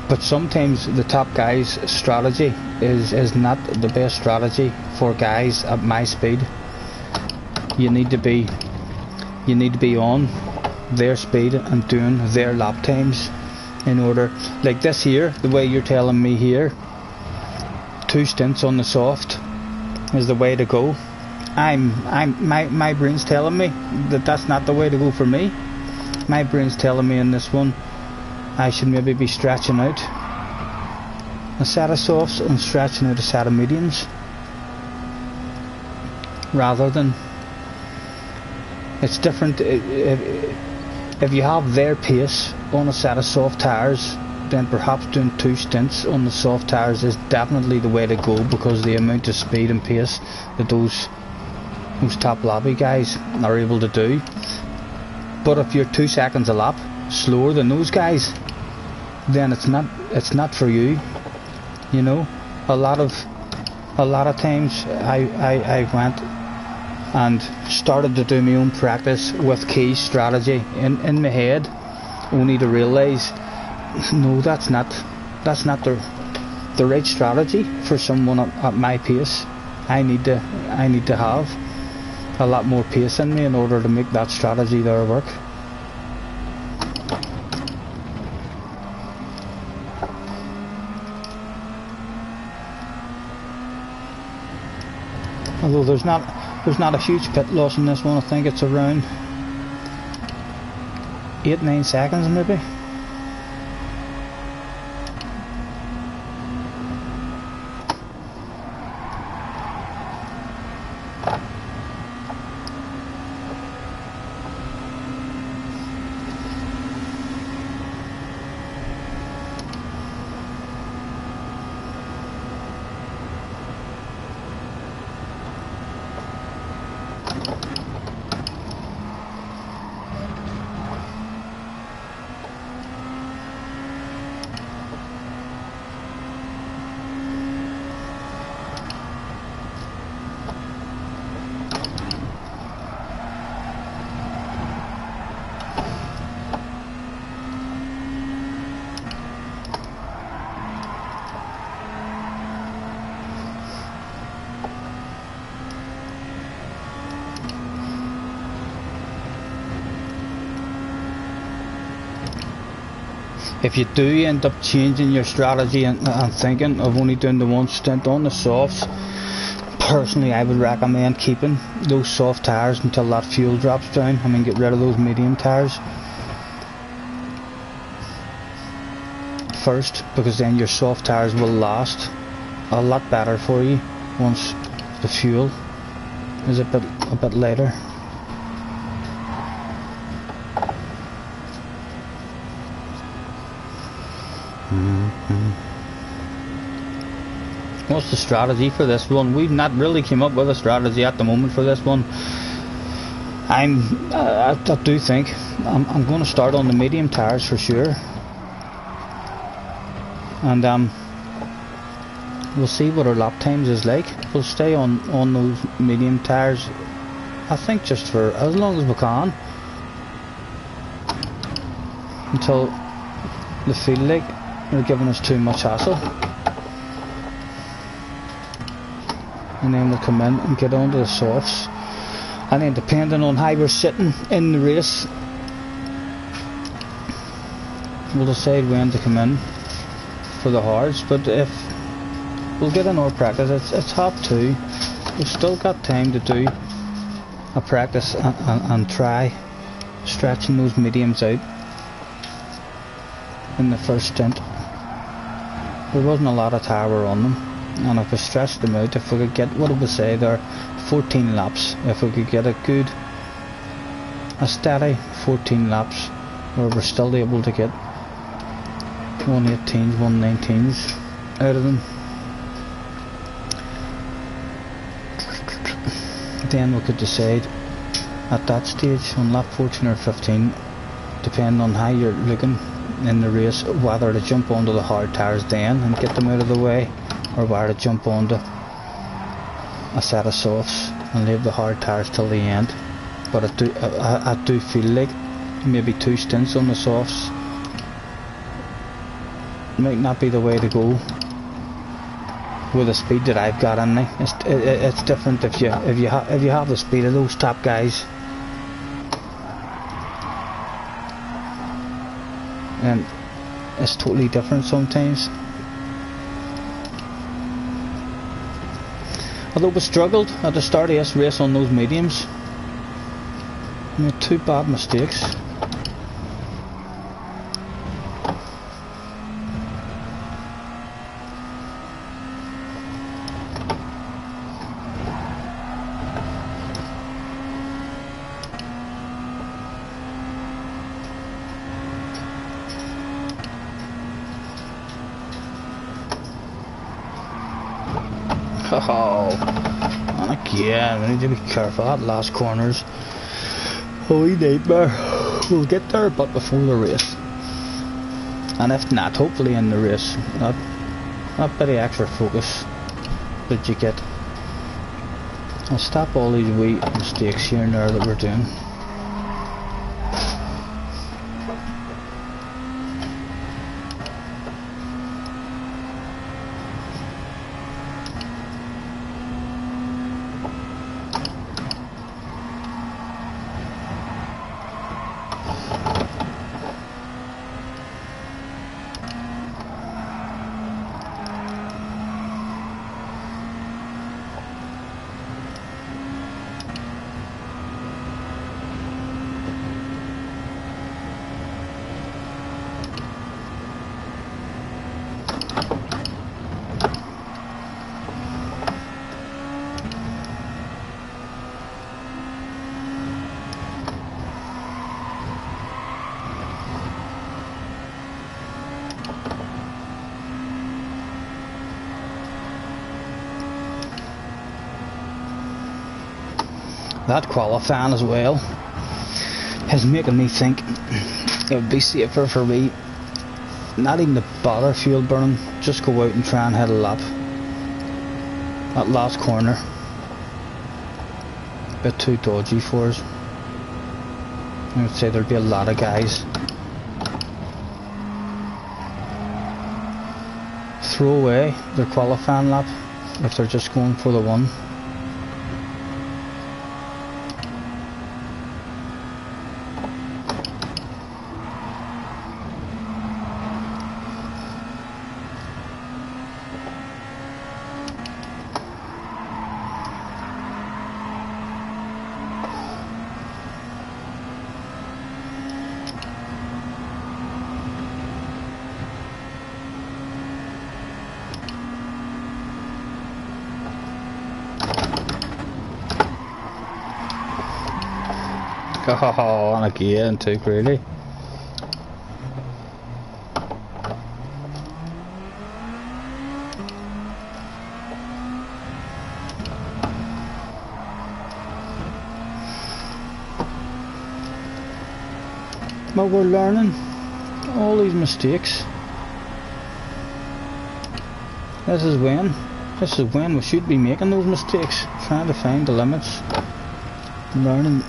But sometimes the top guys' strategy is not the best strategy for guys at my speed. You need to be on their speed and doing their lap times in order, like this here, the way you're telling me here, 2 stints on the soft is the way to go. My brain's telling me that that's not the way to go for me. My brain's telling me in this one I should maybe be stretching out a set of softs and stretching out a set of mediums, rather than, it's different. If you have their pace on a set of soft tires, then perhaps doing 2 stints on the soft tires is definitely the way to go, because the amount of speed and pace that those top lobby guys are able to do. But if you're 2 seconds a lap slower than those guys, then it's not for you. A lot of times I and started to do my own practice with key strategy in my head, only to realise no, that's not the right strategy for someone at my pace. I need to have a lot more pace in me in order to make that strategy there work. Although there's not a huge pit loss in this one. I think it's around 8-9 seconds maybe. If you do end up changing your strategy and thinking of only doing the one stint on the softs, personally I would recommend keeping those soft tyres until that fuel drops down. I mean, get rid of those medium tyres first, because then your soft tyres will last a lot better for you once the fuel is a bit later. What's the strategy for this one? We've not really came up with a strategy at the moment for this one. I do think I'm going to start on the medium tyres for sure, and we'll see what our lap times is like. We'll stay on those medium tyres, I think, just for as long as we can, until they feel like they're giving us too much hassle, and then we'll come in and get onto the softs, and then depending on how we're sitting in the race, we'll decide when to come in for the hards. But if we'll get in our practice, it's 2:30, we've still got time to do a practice and try stretching those mediums out in the first stint. There wasn't a lot of power on them, and if we stretched them out, if we could get, what did we say there, 14 laps, if we could get a steady 14 laps where we're still able to get 118s, 119s out of them, then we could decide at that stage on lap 14 or 15, depending on how you're looking in the race, whether to jump onto the hard tyres then and get them out of the way, or whether to jump onto a set of softs and leave the hard tyres till the end. But I do feel like maybe 2 stints on the softs might not be the way to go with the speed that I've got in me. It's different if you have the speed of those top guys, and it's totally different sometimes. Although we struggled at the start of this race on those mediums, we made 2 bad mistakes. Oh, and again, we need to be careful. That last corner's a wee nightmare. We'll get there, but before the race, and if not, hopefully in the race. That bit of extra focus that you get I'll stop all these wee mistakes here and there that we're doing. That qualifying as well is making me think it would be safer for me not even to bother fuel burning, just go out and try and hit a lap. That last corner, a bit too dodgy for us. I would say there'd be a lot of guys. Throw away their qualifying lap if they're just going for the one. Oh, and again, too greedy. But we're learning all these mistakes. This is when we should be making those mistakes, trying to find the limits, learning.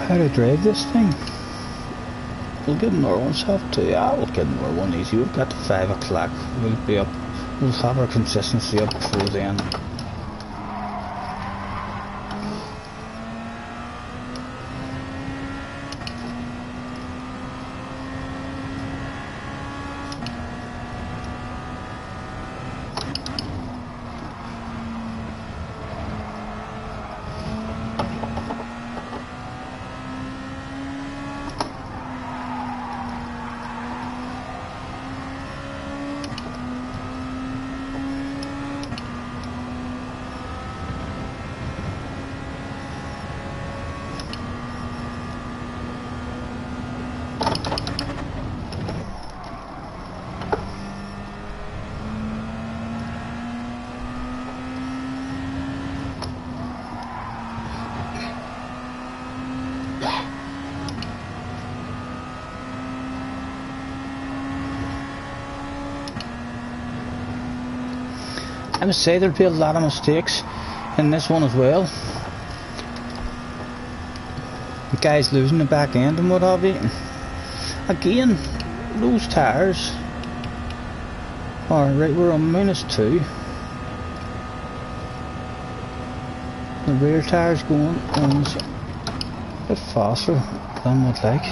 How to drive this thing. We'll get another one soft too. Yeah, we'll get another one easy. We've got to 5 o'clock. We'll be up. We'll have our consistency up before then. I would say there'd be a lot of mistakes in this one as well. The guys losing the back end and what have you. Again, those tyres are right, we're on -2. The rear tyres going on a bit faster than we'd like.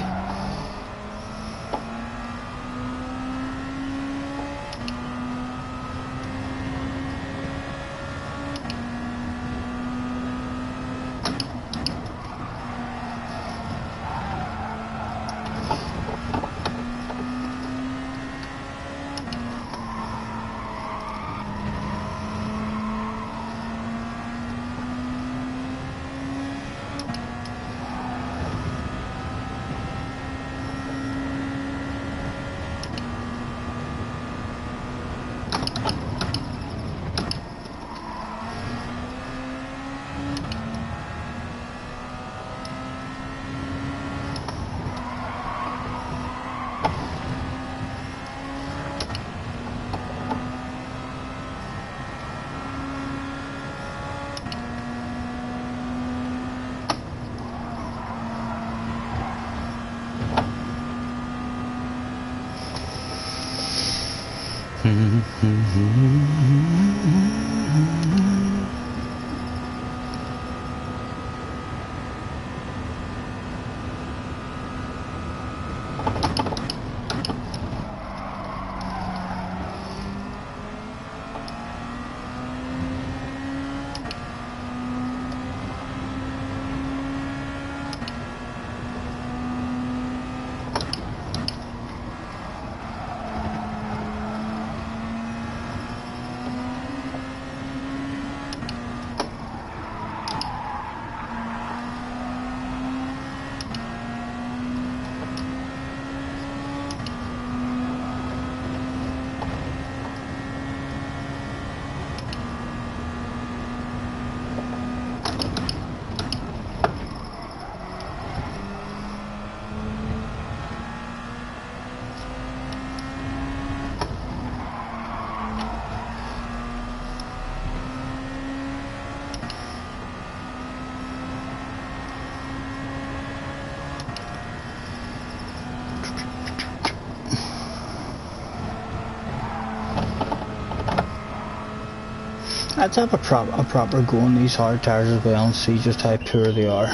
Let's have a proper go on these hard tires as well and see just how poor they are.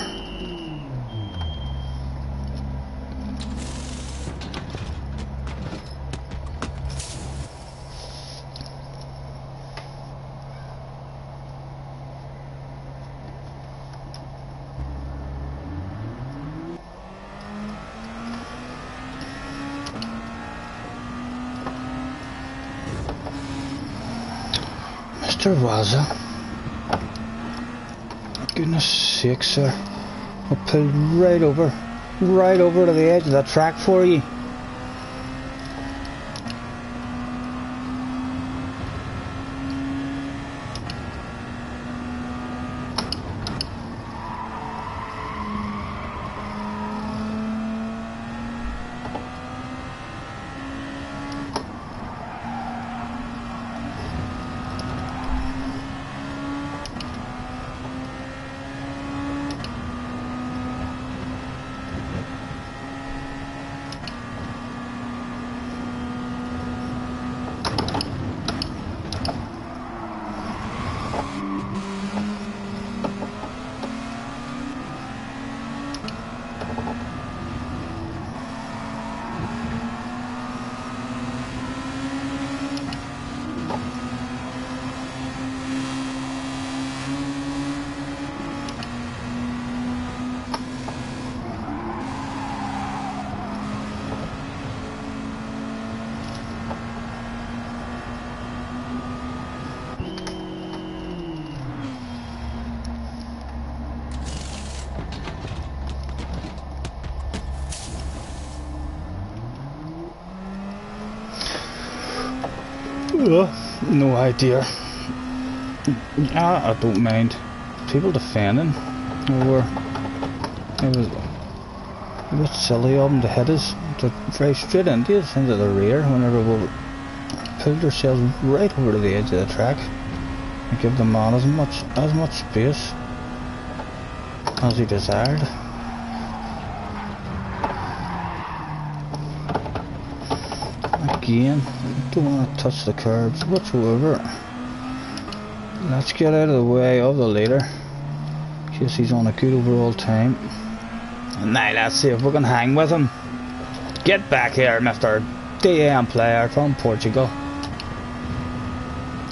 Mr. Waza, goodness sake, sir, I pulled right over to the edge of the track for you. No idea. I don't mind people defending. It was a bit silly of them to hit us, to drive straight into us, into the rear, whenever we pulled ourselves right over to the edge of the track and give the man as much space as he desired. Again, don't want to touch the curbs whatsoever. Let's get out of the way of the leader in case he's on a good overall time. And now let's see if we can hang with him. Get back here, Mr. DM player from Portugal.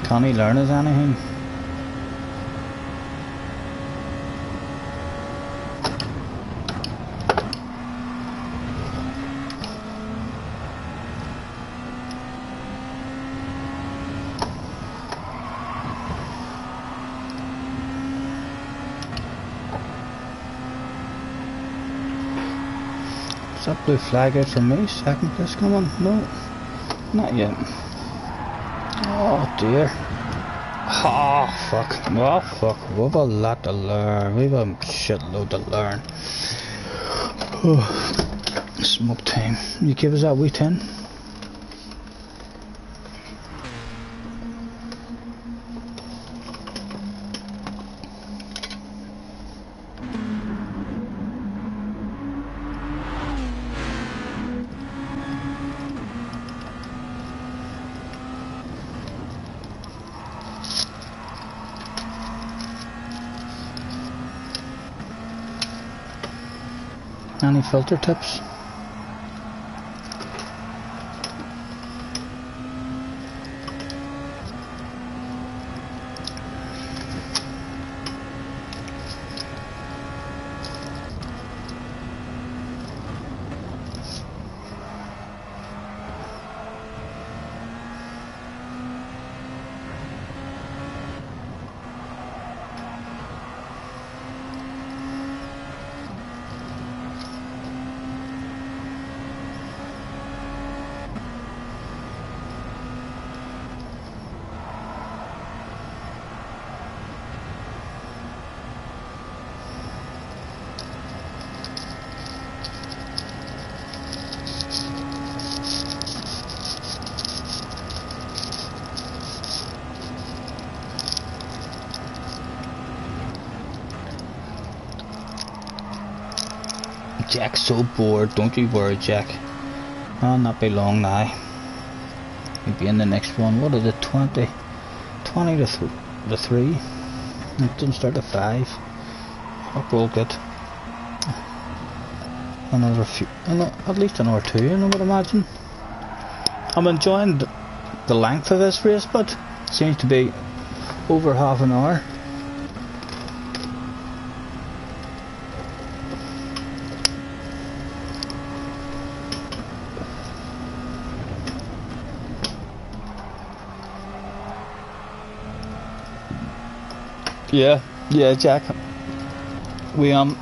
Can he learn us anything? Is that blue flag out for me? Second place coming? No, not yet. Oh dear. Oh fuck. Oh fuck. We've a lot to learn. We've a shitload to learn. Oh, smoke time. You give us that wee 10? Any filter tips? Jack's so bored, don't you worry, Jack. I'll not be long now. He'll be in the next one. What is it, 20 to starting at 3. It doesn't start at 5. Hope we'll get another few, at least an hour or 2, I would imagine. I'm enjoying the length of this race, but it seems to be over half an hour. Yeah, Jack. We're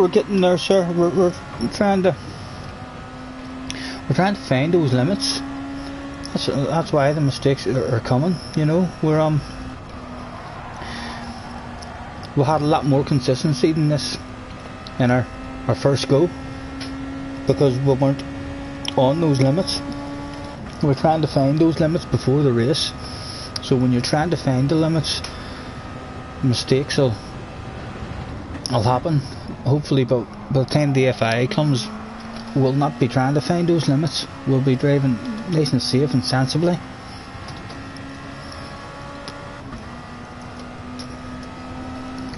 getting there, sir. We're trying to find those limits. That's why the mistakes are coming. You know, we had a lot more consistency than this in our first go, because we weren't on those limits. We're trying to find those limits before the race. So when you're trying to find the limits, mistakes will happen. Hopefully, by the time the FIA comes, we'll not be trying to find those limits. We'll be driving nice and safe and sensibly.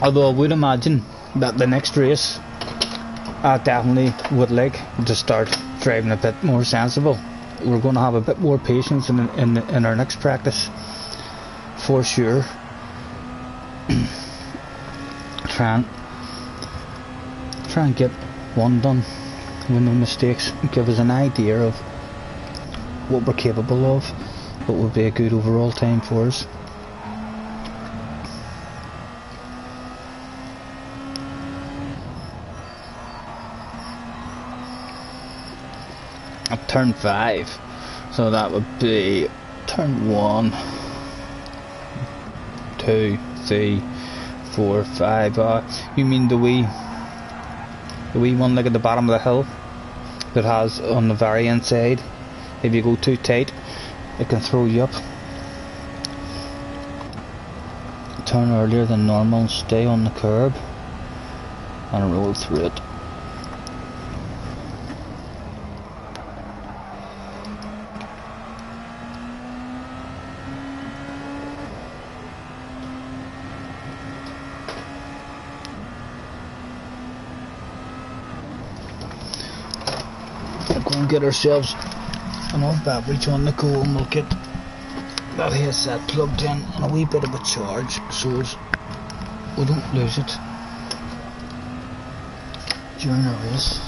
Although I would imagine that the next race, I definitely would like to start driving a bit more sensible. We're going to have a bit more patience in our next practice, for sure. Try and get one done with no mistakes, give us an idea of what we're capable of, what would be a good overall time for us. At turn 5, so that would be turn 1, 2, 3, 4, 5. You mean the wee one like at the bottom of the hill that has on the very inside, if you go too tight it can throw you up. Turn earlier than normal, stay on the curb and roll through it. Go and get ourselves enough beverage on the go, and we'll get that headset plugged in and a wee bit of a charge so we don't lose it during our race.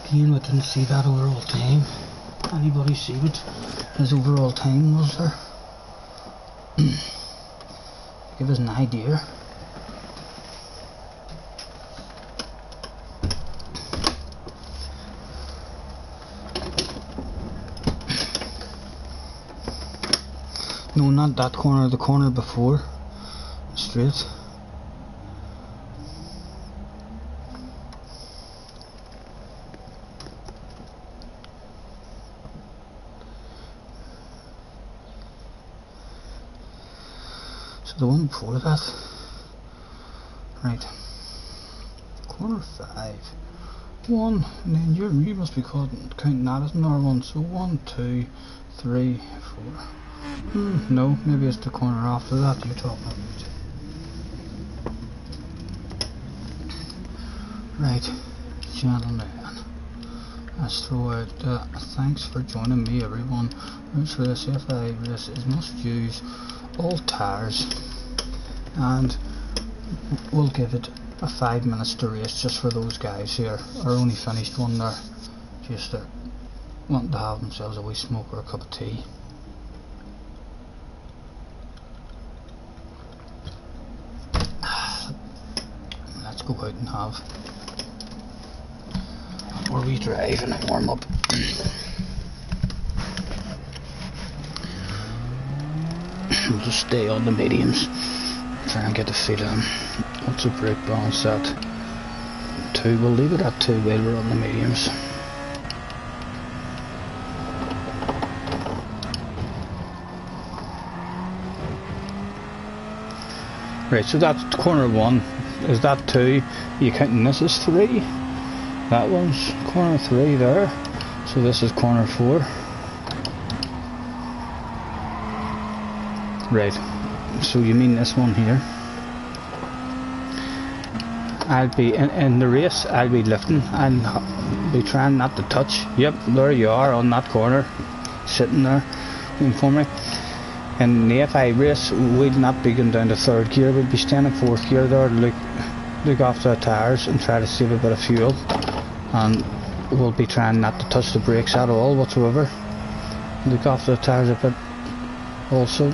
Again, I didn't see that overall time. Anybody see what his overall time was there? Give us an idea. No, not that corner, the corner before. Straight. So the one before that. Right. Corner 5. 1, and then you must be counting that as another one. So 1, 2, 3, 4. No, maybe it's the corner after that you're talking about. Right, gentlemen, let's throw out thanks for joining me, everyone. Race race, FI race is must use all tires, and we'll give it a 5 minutes to race just for those guys here. Are only finished one there, just wanting to have themselves a wee smoke or a cup of tea. Let's go out and have where we drive and warm up. We'll just stay on the mediums, try and get the feel of them. What's the brake balance at? 2, we'll leave it at 2 while we're on the mediums. Right, so that's corner 1. Is that 2? Are you counting this as 3? That one's corner 3 there. So this is corner 4. Right, so you mean this one here. I'll be in the race, I'll be lifting and be trying not to touch. Yep, there you are on that corner, sitting there waiting for me. In the FI race, we'll not be going down to 3rd gear, we'll be staying in 4th gear there to look after the tyres and try to save a bit of fuel. And we'll be trying not to touch the brakes at all whatsoever. Look after the tyres a bit also.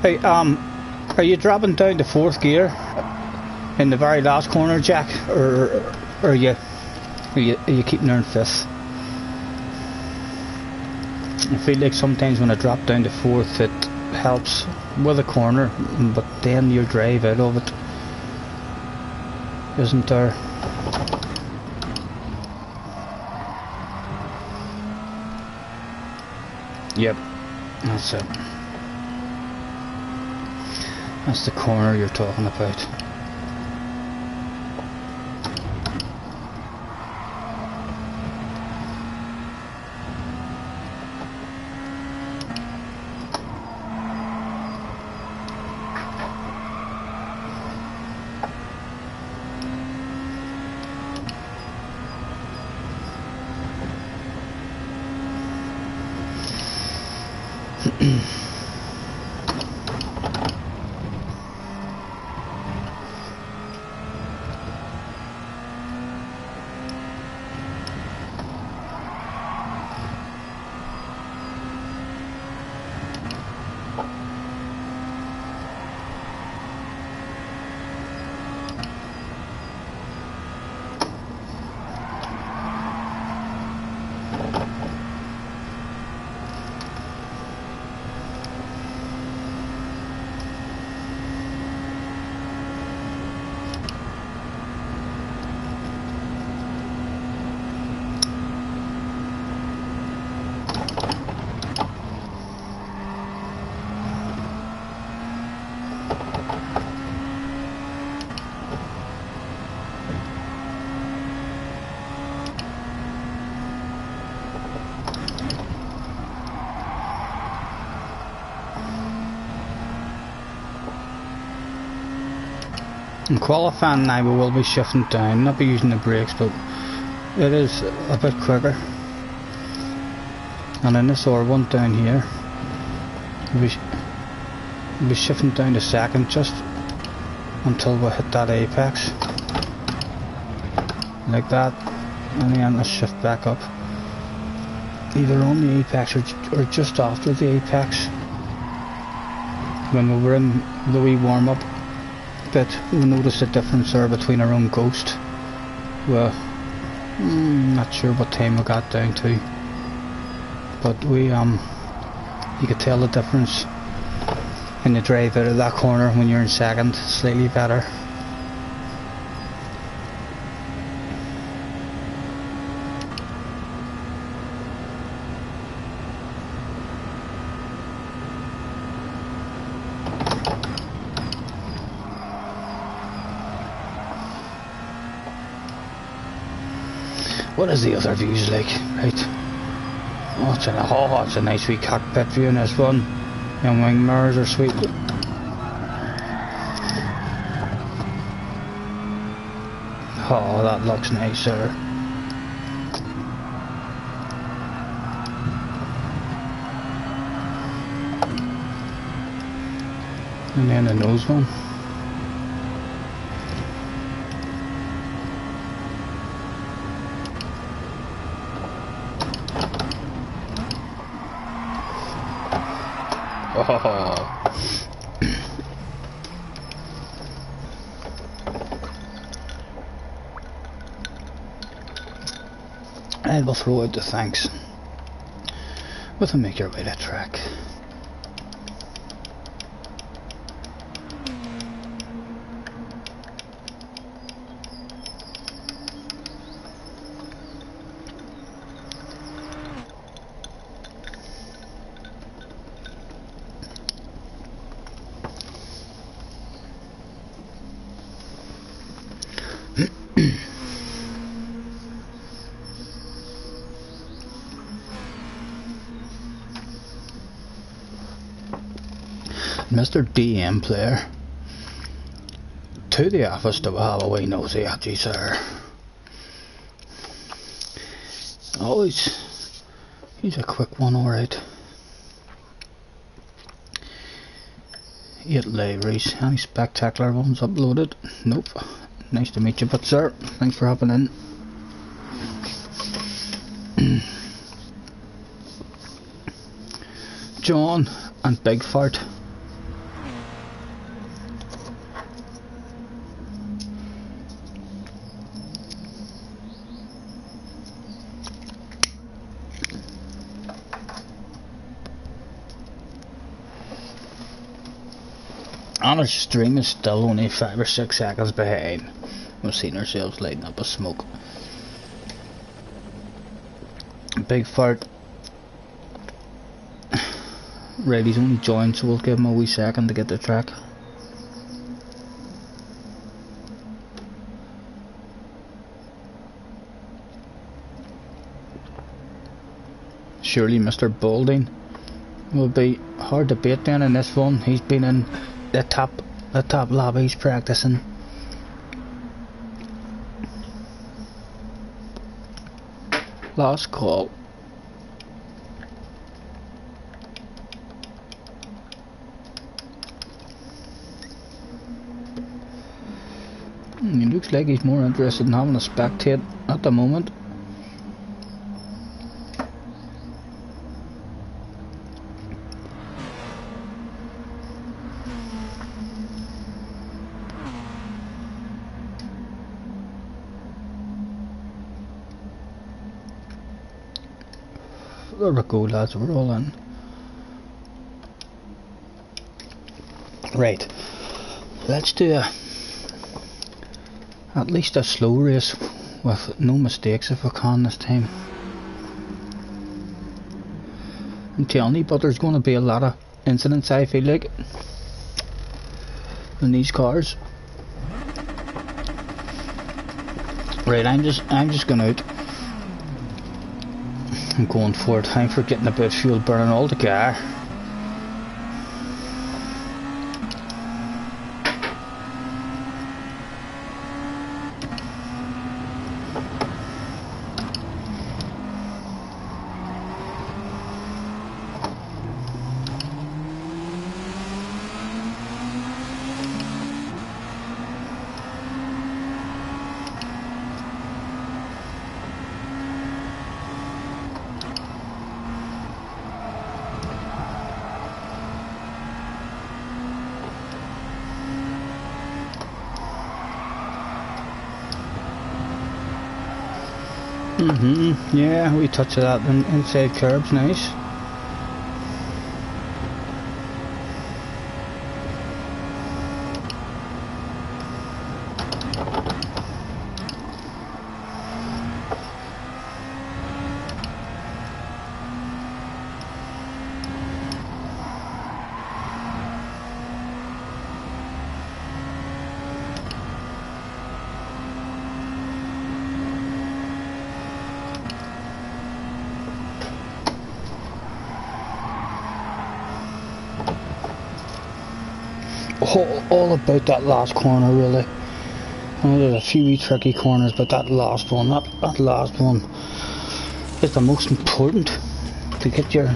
Hey, are you dropping down to 4th gear in the very last corner, Jack, or are you keeping her in 5th? I feel like sometimes when I drop down to 4th it helps with a corner, but then you drive out of it, isn't there? Yep, that's it. That's the corner you're talking about. In qualifying now we will be shifting down, not be using the brakes, but it is a bit quicker. And in this R1 down here, we'll be shifting down to second just until we hit that apex. Like that, and then let's shift back up. Either on the apex or just after the apex. When we were in the wee warm up bit, we noticed a difference there between our own Ghost. Well, not sure what time we got down to, but we you could tell the difference in the drive out of that corner when you're in second, slightly better. What is the other views like? Right. Oh, it's a nice wee cockpit view in this one. And wing mirrors are sweet. Oh, that looks nice there. And then the nose one. And we'll throw out the thanks with a make your way to track. Mr. DM player, to the office to have a wee nosy at you, sir. Always, he's a quick one, alright. 8 libraries, any spectacular ones uploaded? Nope. Nice to meet you, but sir, thanks for hopping in. John and Big Fart. And our stream is still only 5 or 6 seconds behind. We've seen ourselves lighting up a smoke. Big Fart. Right, he's only joined, so we'll give him a wee second to get the track. Surely Mr. Balding will be hard to beat then in this one. He's been in the top lobbies practicing. Last call. It looks like he's more interested in having a spectate at the moment. There we go, lads, we're all in. Right, let's do at least a slow race with no mistakes if we can this time. I'm telling you, but there's going to be a lot of incidents, I feel like, in these cars. Right, I'm just going out. I'm going for it. I'm forgetting about fuel burning all the car. Yeah, we touch of that inside curb's nice. All about that last corner really. I know there's a few wee tricky corners, but that last one is the most important to get your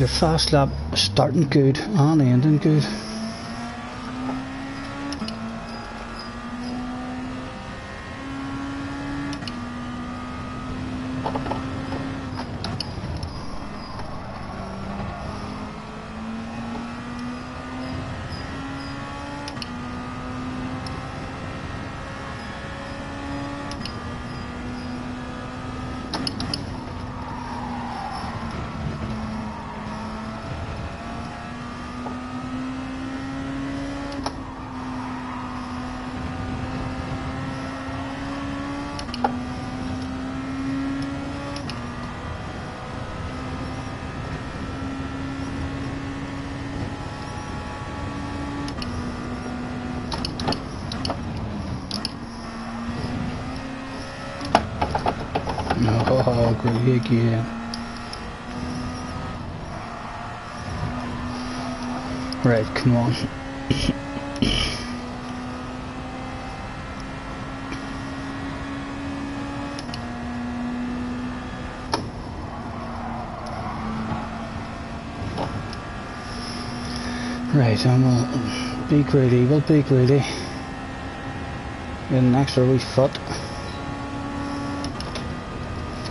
fast lap starting good and ending good. Oh, great again. Right, come on. Right, we'll be greedy, we'll be greedy. Get an extra wee foot.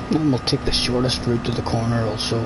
And we'll take the shortest route to the corner also.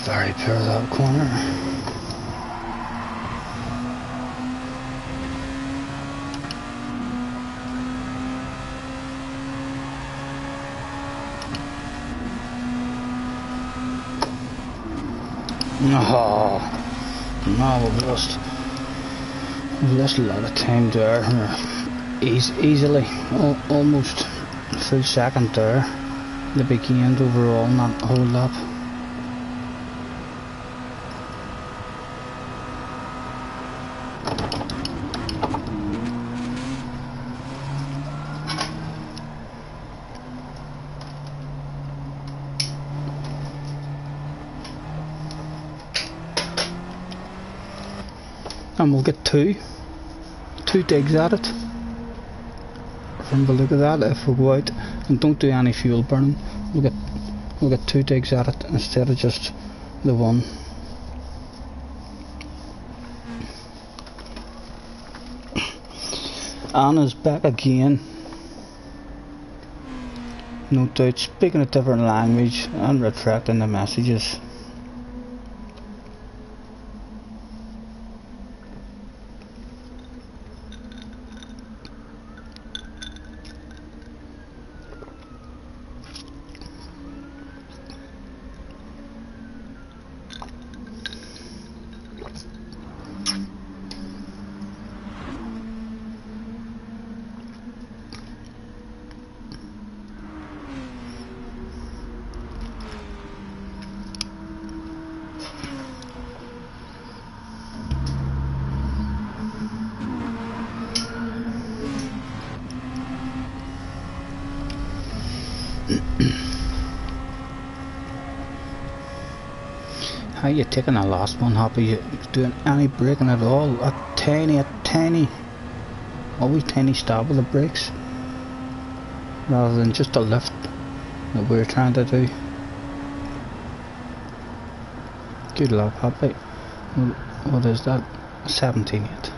Very poor that corner. No, we've lost a lot of time there. Easily, almost full second there. The big end overall, not a whole lap. And we'll get two digs at it from the look of that. If we go out and don't do any fuel burning, we'll get 2 digs at it instead of just the one. Anna's back again, no doubt, speaking a different language and retracting the messages. How you taking a last one, Happy? You doing any braking at all? A tiny, always tiny stab with the brakes, rather than just a lift that we're trying to do. Good luck, Happy. What is that? 17 yet.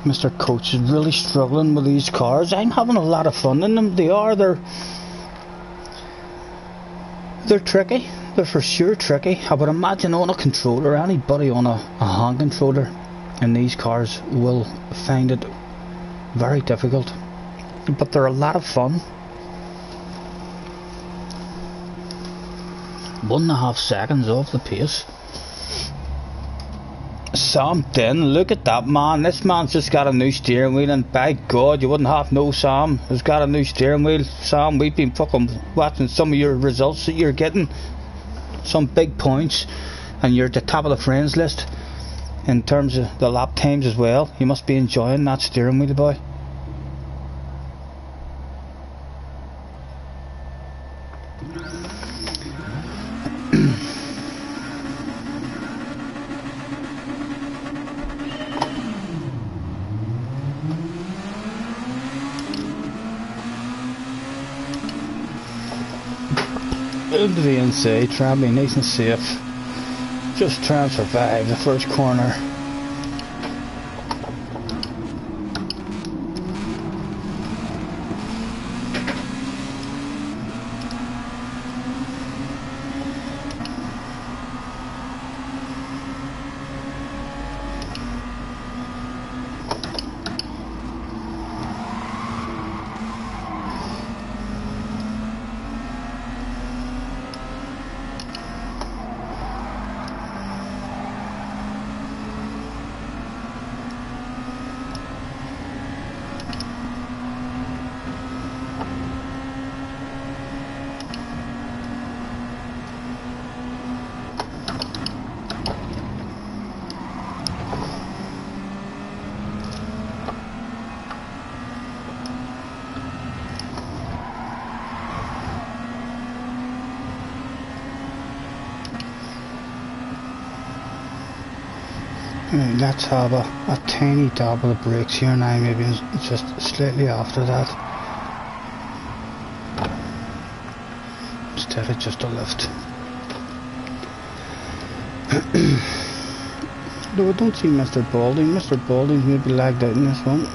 Mr. Coach is really struggling with these cars. I'm having a lot of fun in them. They're tricky. They're for sure tricky. I would imagine on a controller, anybody on a hand controller in these cars will find it very difficult. But they're a lot of fun. 1.5 seconds off the pace. Sam Den, look at that man. This man's just got a new steering wheel, and by God, you wouldn't have no Sam has got a new steering wheel. Sam, we've been fucking watching some of your results that you're getting. Some big points, and you're at the top of the friends list in terms of the lap times as well. You must be enjoying that steering wheel, boy. Into the inside, try and be nice and safe. Just try and survive the first corner. Let's have a tiny dab of the brakes here now, maybe just slightly after that, instead of just a lift. No, I don't see Mr. Balding. Mr. Balding's maybe lagged out in this one.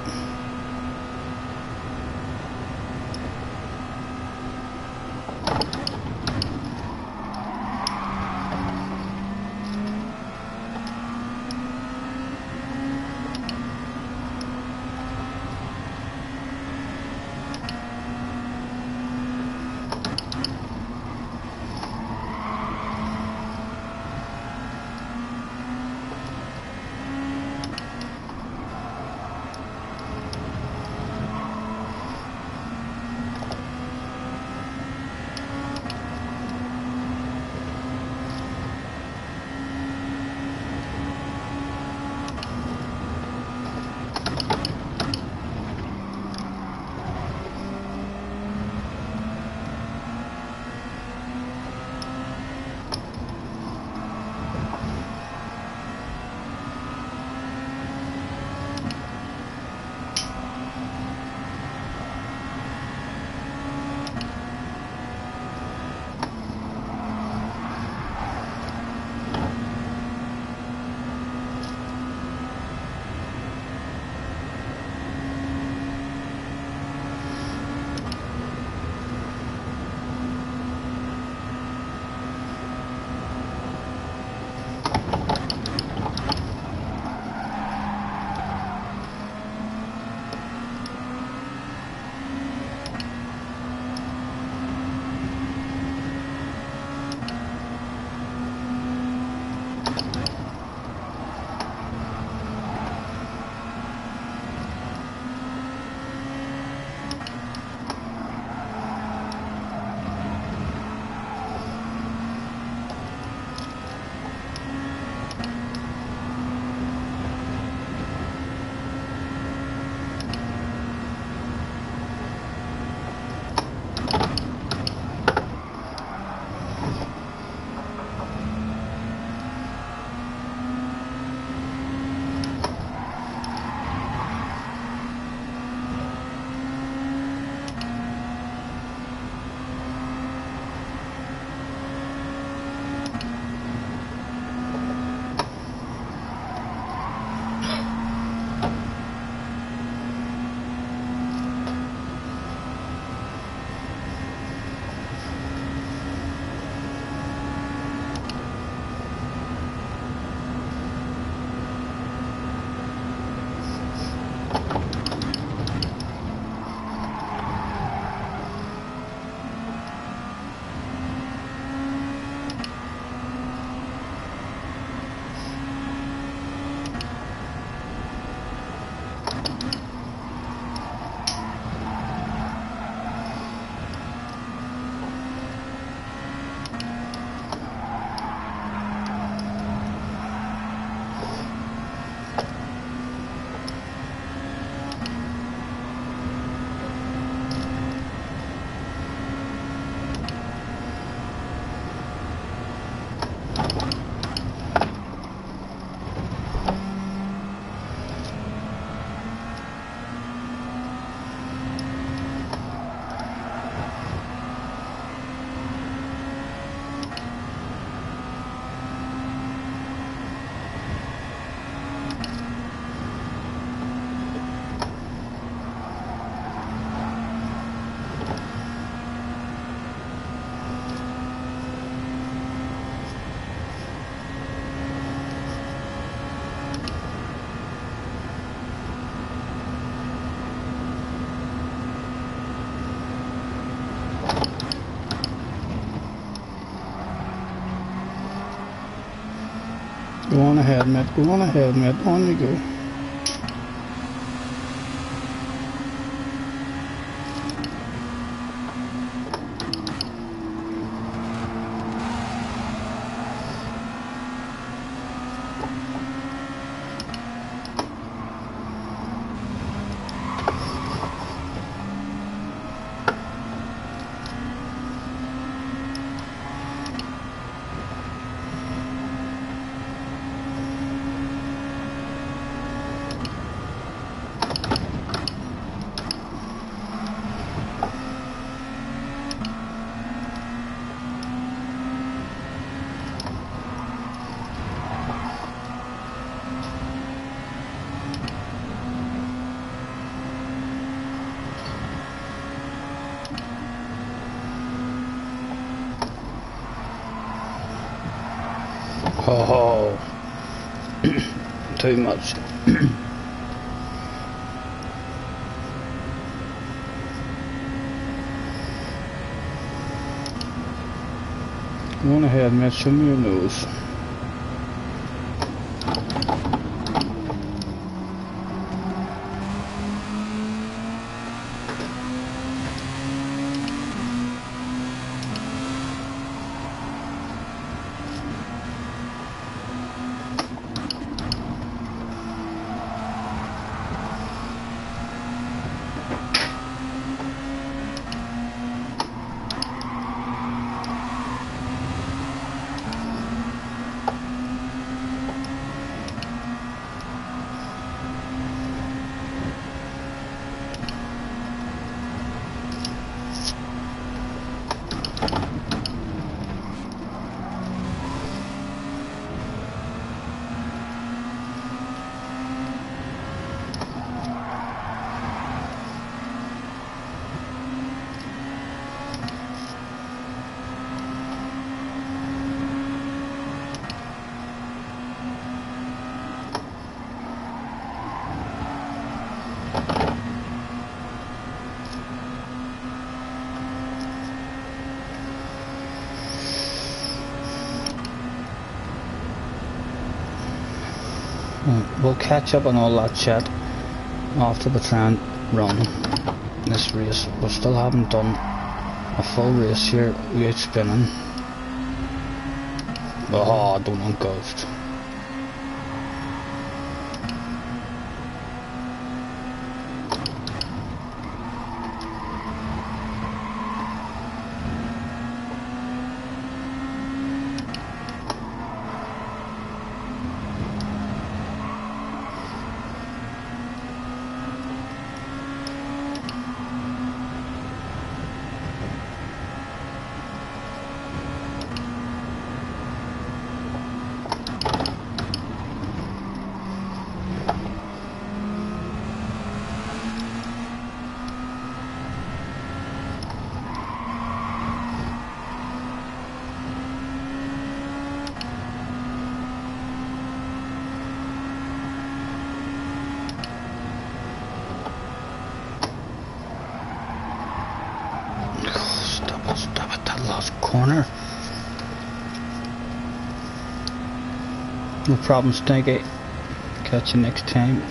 Go on ahead, mate. Go on ahead, mate. On you go. Oh, too much. Go on ahead, mate. Show me your nose. We'll catch up on all that shit after we try and run this race. We still haven't done a full race here without spinning. Oh, don't want ghost. Stop at that last corner. No problem, Snaggy. Catch you next time.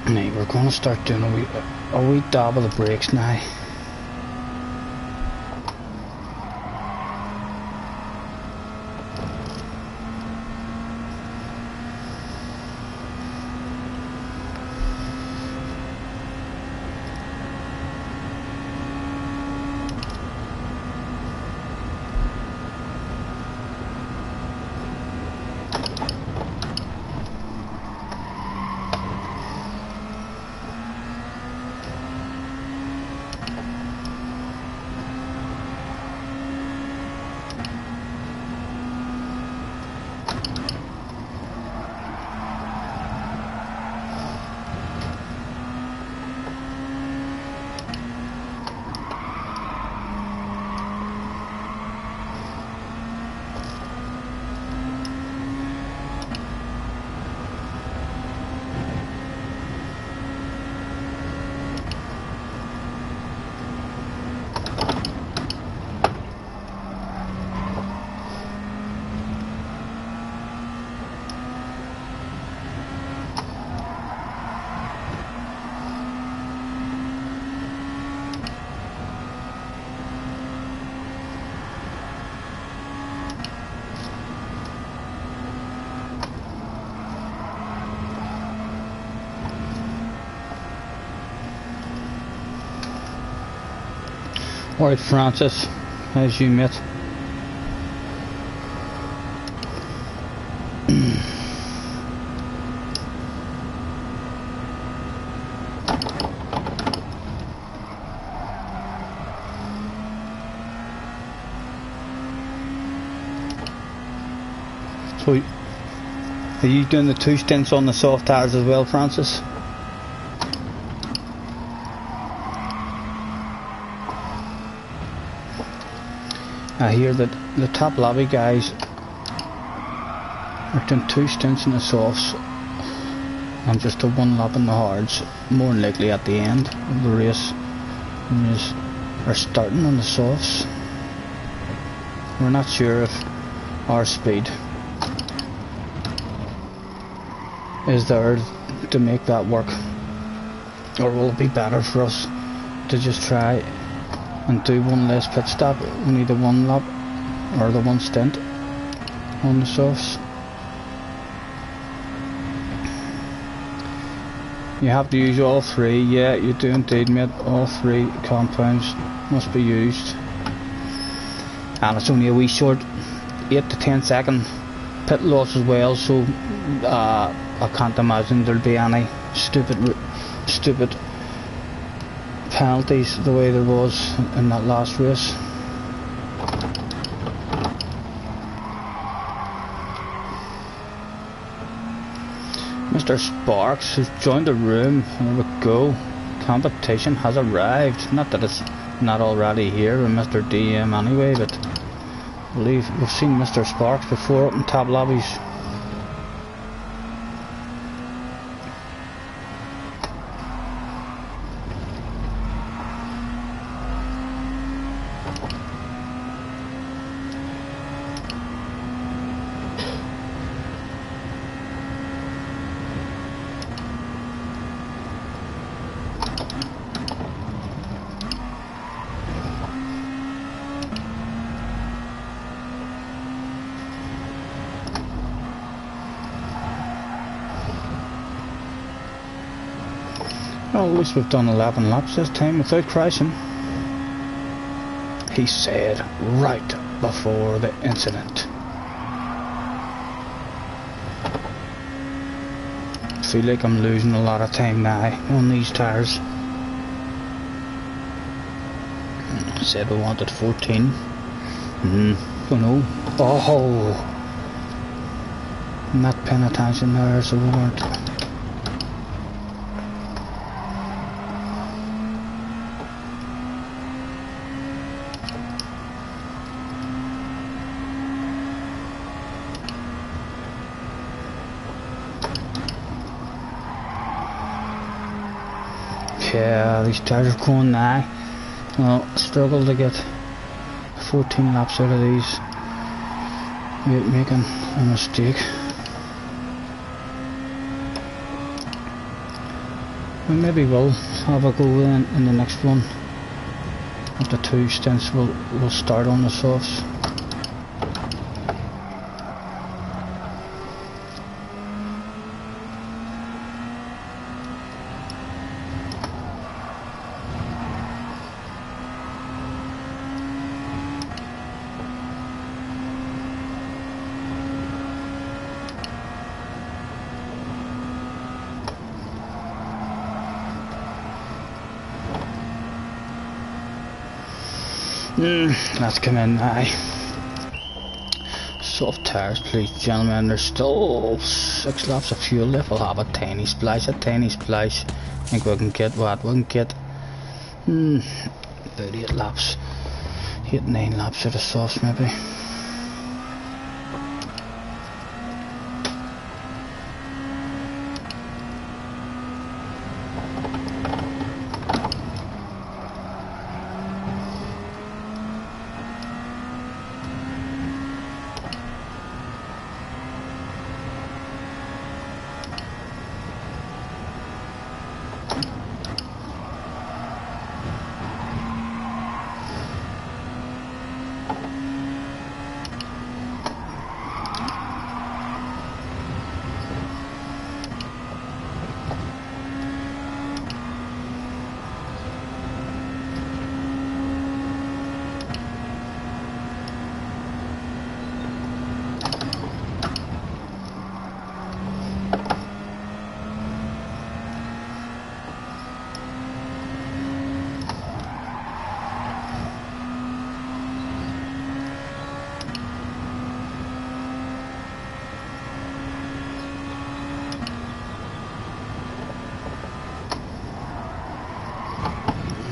Now we're going to start doing a wee dab of the brakes now. Alright, Francis, how's you, mate? So, are you doing the 2 stints on the soft tires as well, Francis? I hear that the top lobby guys are doing 2 stints in the softs and just a 1 lap in the hards, more than likely at the end of the race. Are starting on the softs. We're not sure if our speed is there to make that work, or will it be better for us to just try and do 1 less pit stop, only the 1 lap or the 1 stint on the softs. You have to use all 3, yeah, you do indeed, mate. All 3 compounds must be used, and it's only a wee short 8 to 10 second pit loss as well, so I can't imagine there'll be any stupid penalties the way there was in that last race. Mr. Sparks has joined the room. There we go. Competition has arrived. Not that it's not already here with Mr. DM anyway, but I believe we've seen Mr. Sparks before up in top lobbies. Well, at least we've done 11 laps this time without crashing, he said right before the incident. I feel like I'm losing a lot of time now on these tyres. Said we wanted 14. Oh no. Oh! Not paying attention there, so we weren't. Yeah, these tyres are going now. Well, struggle to get 14 laps out of these without making a mistake. We maybe will have a go in the next one. After 2 stints we'll start on the softs. Let's come in now. Soft tyres, please, gentlemen. There's still 6 laps of fuel left. We'll have a tiny splash. I think we can get what? We can get 38 laps. 8-9 laps of the softs, maybe.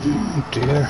Oh dear.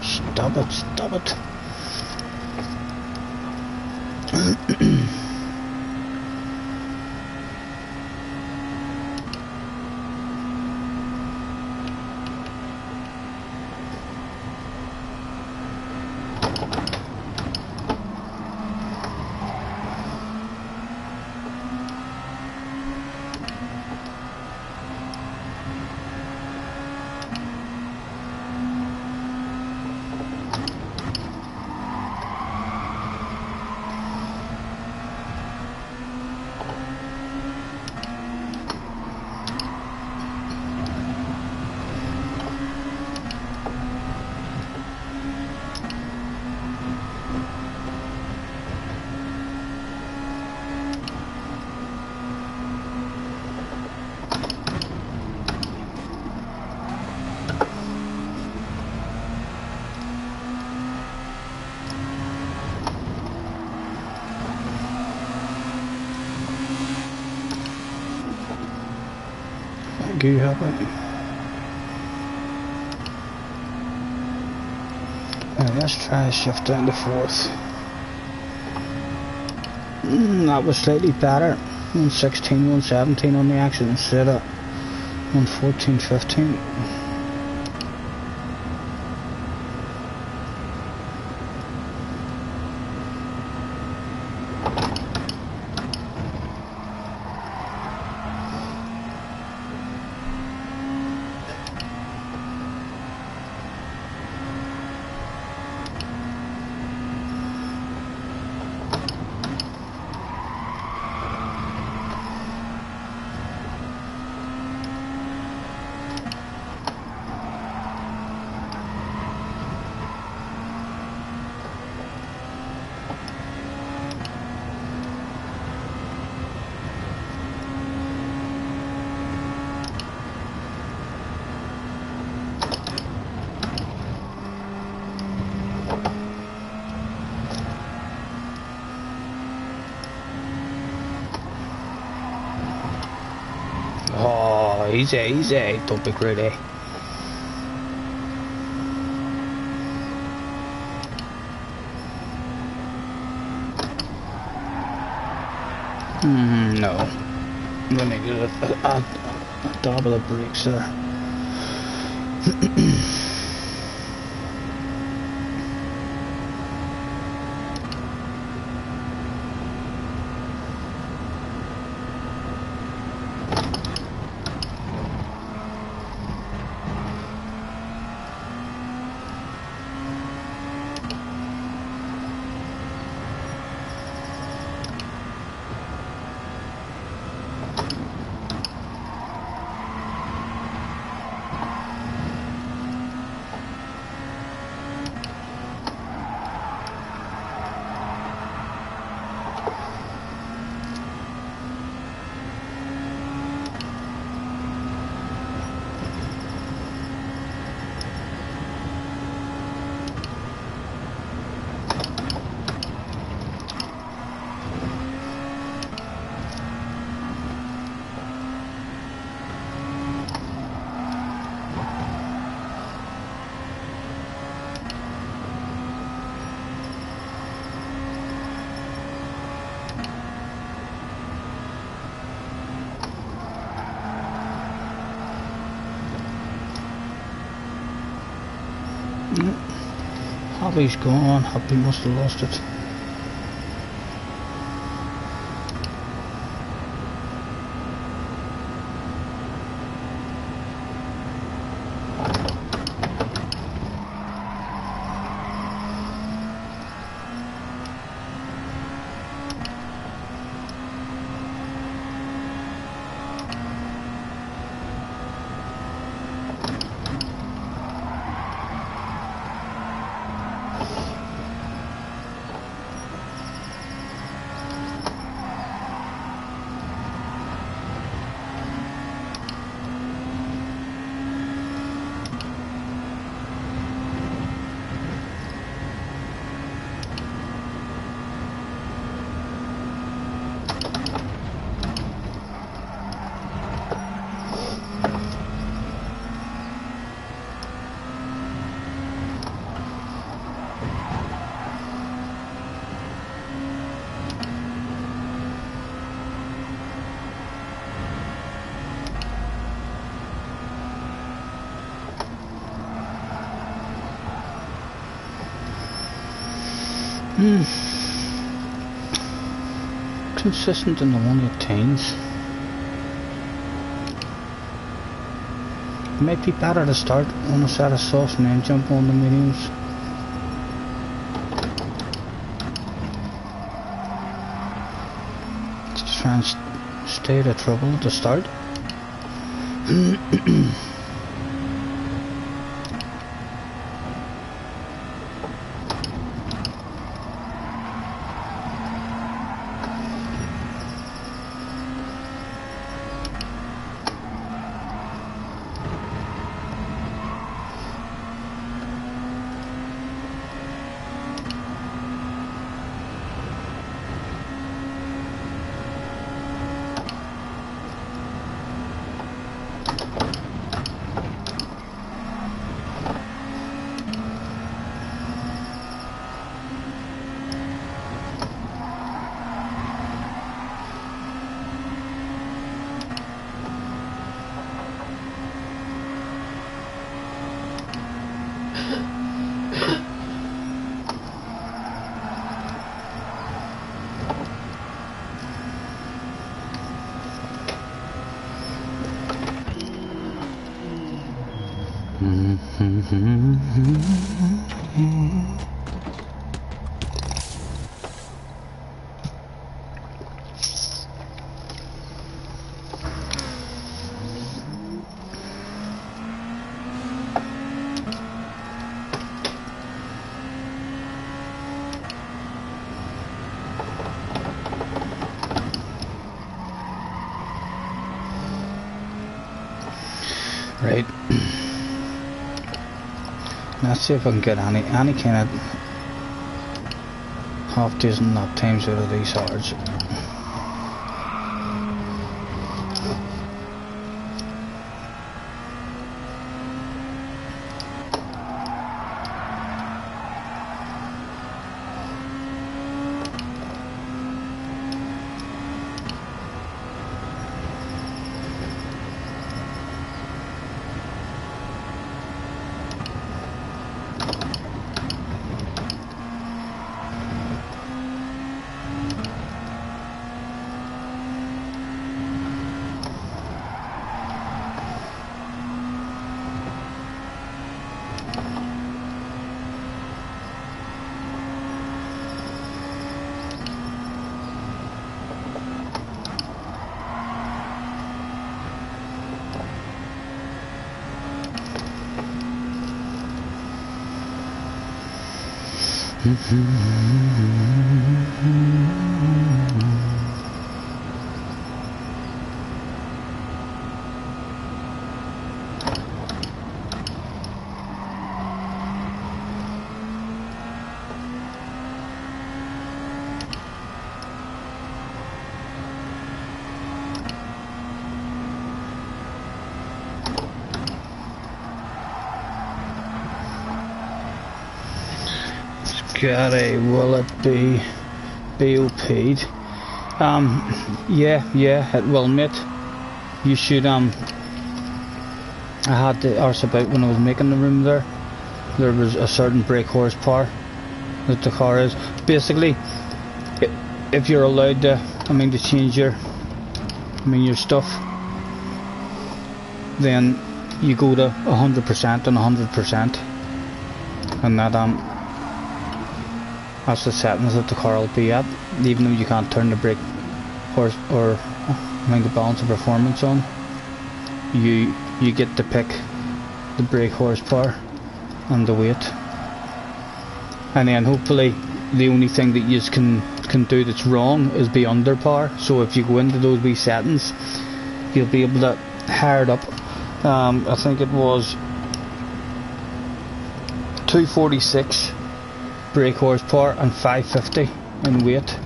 Stop it, stop it. think you have it. Let's try a shift down to 4th. That was slightly better. 116, 117 on the exit instead of 114, 15. Oh, easy, don't be greedy. No. I'm gonna get a double of brakes there. Hobby's gone. Hobby must have lost it. Consistent in the 118s. It might be better to start on a set of softs and then jump on the mediums. Just try and stay out of trouble at the start. Right. Let's see if I can get any kind of half decent lap times out of these hards. Scottie, will it be BOP'd? Yeah, it will, mate. You should, I had to arse about when I was making the room there. There was a certain brake horsepower that the car is. Basically, if you're allowed to, to change your stuff, then you go to 100% and 100%. And that's the settings that the car will be at, even though you can't turn the brake horse or the balance of performance on. You get to pick the brake horsepower and the weight, and then hopefully the only thing that you can do that's wrong is be under power. So if you go into those wee settings, you'll be able to hire it up. I think it was 246 brake horsepower and 550 in weight.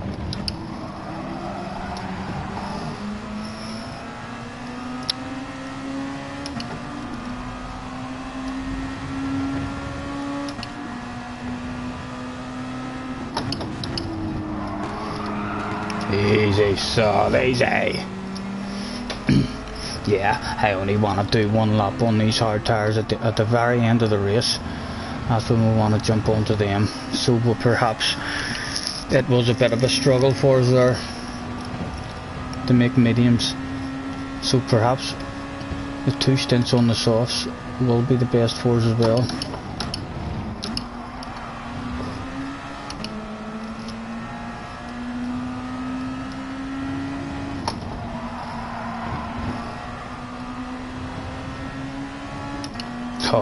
Easy, so easy. Yeah, I only want to do one lap on these hard tires at the very end of the race. That's when we want to jump onto them. So perhaps it was a bit of a struggle for us there to make mediums. So perhaps the 2 stints on the softs will be the best for us as well.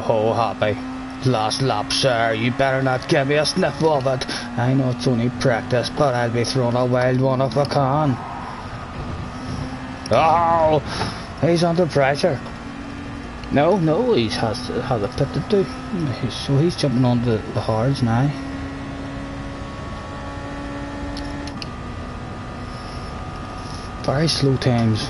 Oh, happy. Last lap, sir. You better not give me a sniff of it. I know it's only practice, but I'll be throwing a wild one if I can. Oh, he's under pressure. No, he has a pit to do. So he's jumping on the hards now. Very slow times.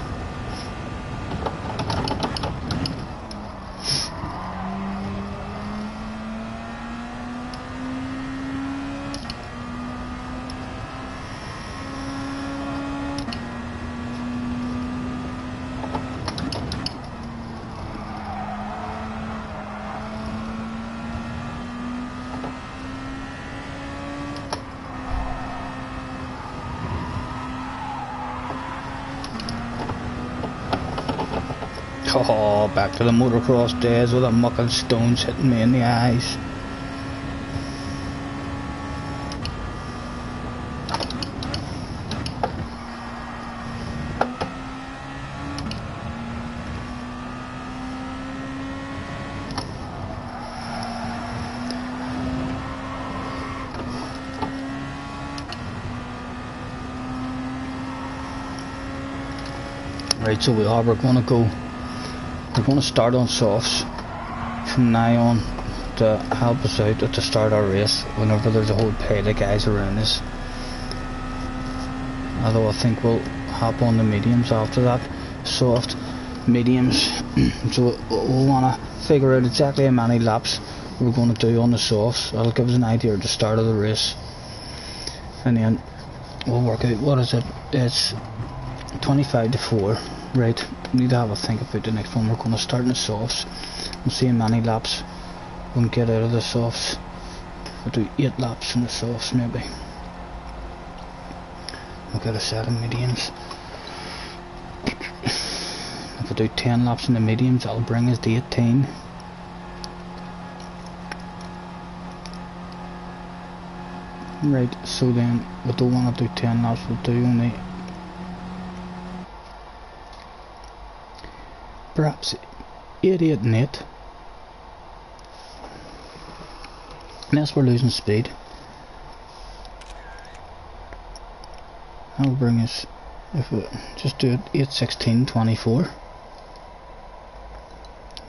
Oh, back to the motocross days with the muck and stones hitting me in the eyes. Right, so we're going to start on softs from now on to help us out at the start of our race whenever there's a whole pile of guys around us. Although I think we'll hop on the mediums after that. Soft, mediums. So we'll want to figure out exactly how many laps we're going to do on the softs. That'll give us an idea at the start of the race. And then we'll work out, what is it? It's 25 to 4. Right, we need to have a think about the next one. We're going to start in the softs. We'll see how many laps we can get out of the softs. We'll do 8 laps in the softs maybe. We'll get a set of mediums. If we do 10 laps in the mediums, that'll bring us to 18. Right, so then we don't want to do 10 laps, we'll do only perhaps 8, 8 and 8. Unless we're losing speed. That'll bring us, if we just do it, 8, 16, 24.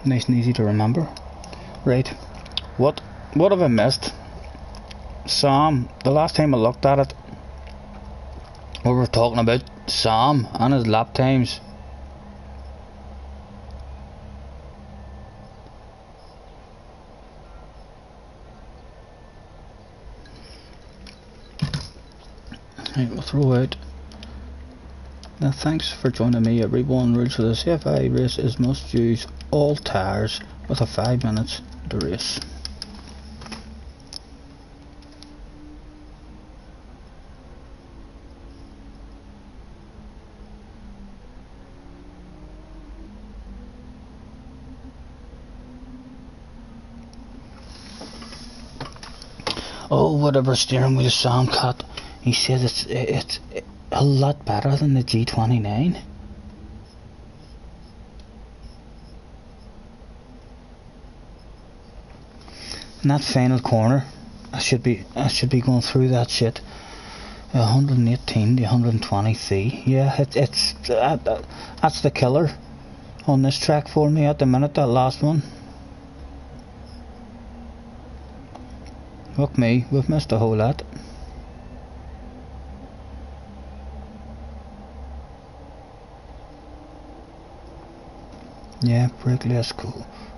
Nice and easy to remember. Right, what have I missed? Sam, the last time I looked at it, we were talking about Sam and his lap times. Right, we'll throw out. Now thanks for joining me everyone. Rules for the CFI race is must use all tyres with a 5 minutes to race. Oh, whatever steering wheel Sam cut. He says it's a lot better than the G29. In that final corner, I should be going through that shit. 118 to 120C. Yeah, that's the killer on this track for me at the minute. That last one. Look me, we've missed a whole lot. Yeah, brake less,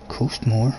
coast more.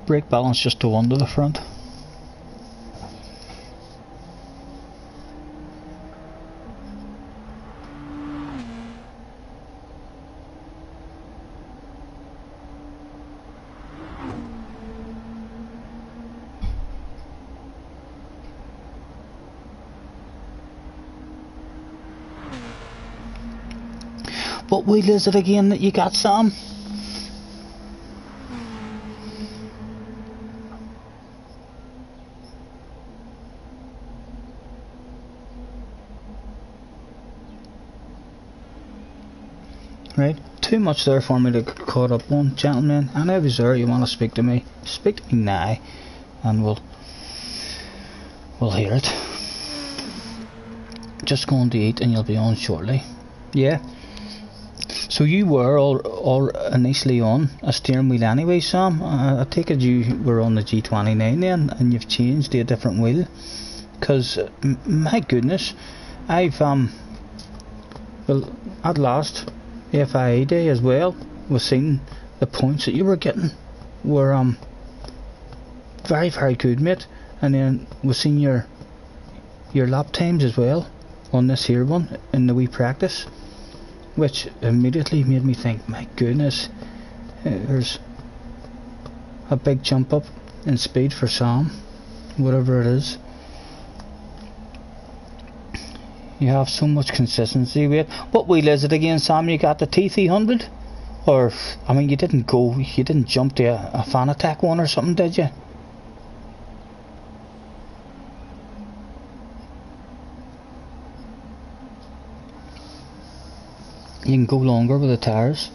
Brake balance just to 1 to the front. What wheel is it again that you got, Sam? Right, too much there for me to get caught up on, gentlemen. And if you're there, you want to speak to me now, and we'll hear it. Just going to eat, and you'll be on shortly. Yeah. So you were all initially on a steering wheel anyway, Sam. I take it you were on the G29 then, and you've changed to a different wheel. Because my goodness, I've well, at last FIA day as well, was seeing the points that you were getting were very, very good, mate. And then we've seen your lap times as well on this here one in the wee practice, which immediately made me think, my goodness, there's a big jump up in speed for Sam, whatever it is. You have so much consistency with it. What wheel is it again, Sam? You got the T300? Or, I mean, you didn't jump to a Fanatec one or something, did you? You can go longer with the tires.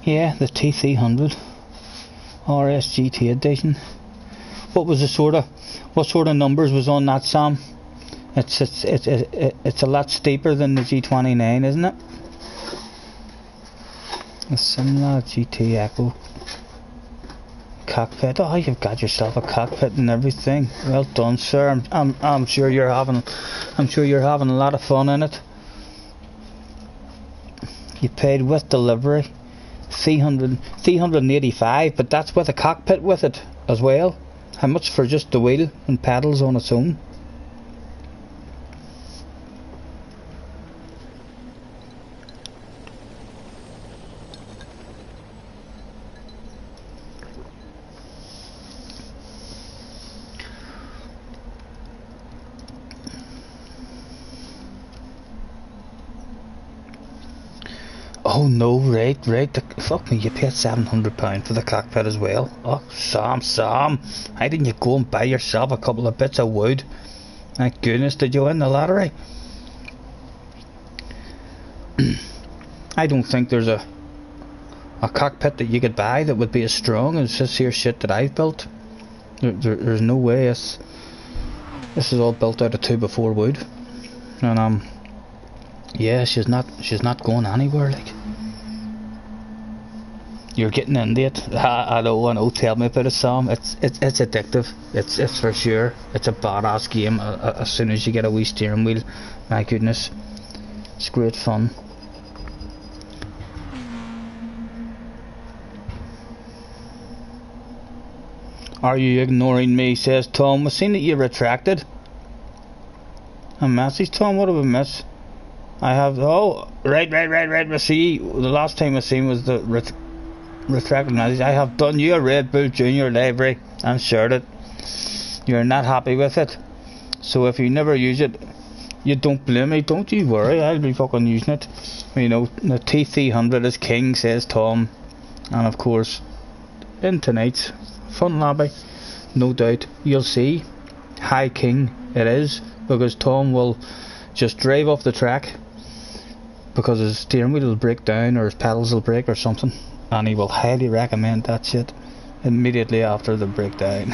Yeah, the T300 RSGT edition. What sort of numbers was on that, Sam? It's a lot steeper than the G29, isn't it? A similar GT Echo cockpit. Oh, you've got yourself a cockpit and everything. Well done, sir. I'm sure you're having a lot of fun in it. You paid with delivery 385, but that's with a cockpit with it as well. How much for just the wheel and pedals on its own? Oh no, right, fuck me, you paid £700 for the cockpit as well. Oh, Sam, why didn't you go and buy yourself a couple of bits of wood? Thank goodness, did you win the lottery? I don't think there's a cockpit that you could buy that would be as strong as this here shit that I've built. There's no way. This is all built out of 2x4 wood. And yeah, she's not going anywhere, like. You're getting into it. I know, tell me about it, Sam. It's addictive. It's for sure. It's a badass game as soon as you get a wee steering wheel. My goodness. It's great fun. Are you ignoring me, says Tom. We've seen that you retracted. A message, Tom, what have we missed? I have, oh, right, we see, the last time I seen was the retracted message. I have done you a Red Bull Junior livery and shared it. You're not happy with it, so if you never use it, you don't blame me, don't you worry, I'll be fucking using it. You know, the T300 is king, says Tom. And of course, in tonight's fun lobby, no doubt you'll see high king it is, because Tom will just drive off the track because his steering wheel will break down or his pedals will break or something, and he will highly recommend that shit immediately after the breakdown.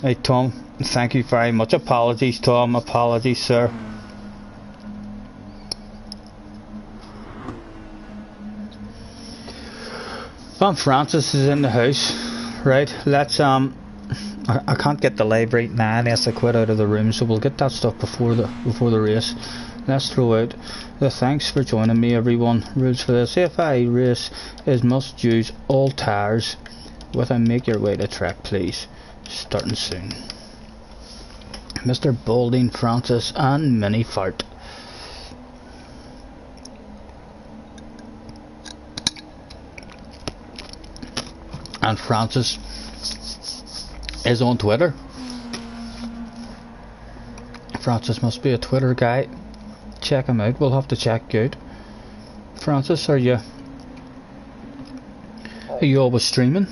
Hey Tom, thank you very much. Apologies, Tom, apologies, sir. Francis is in the house, right? Let's I can't get the library now unless I quit out of the room, so we'll get that stuff before the race. Let's throw out the thanks for joining me, everyone. Rules for this FIA race is must use all tires with a make your way to track, please. Starting soon. Mr. Balding, Francis and Mini Fart. And Francis is on Twitter. Francis must be a Twitter guy. Check him out. We'll have to check out. Francis, are you always streaming?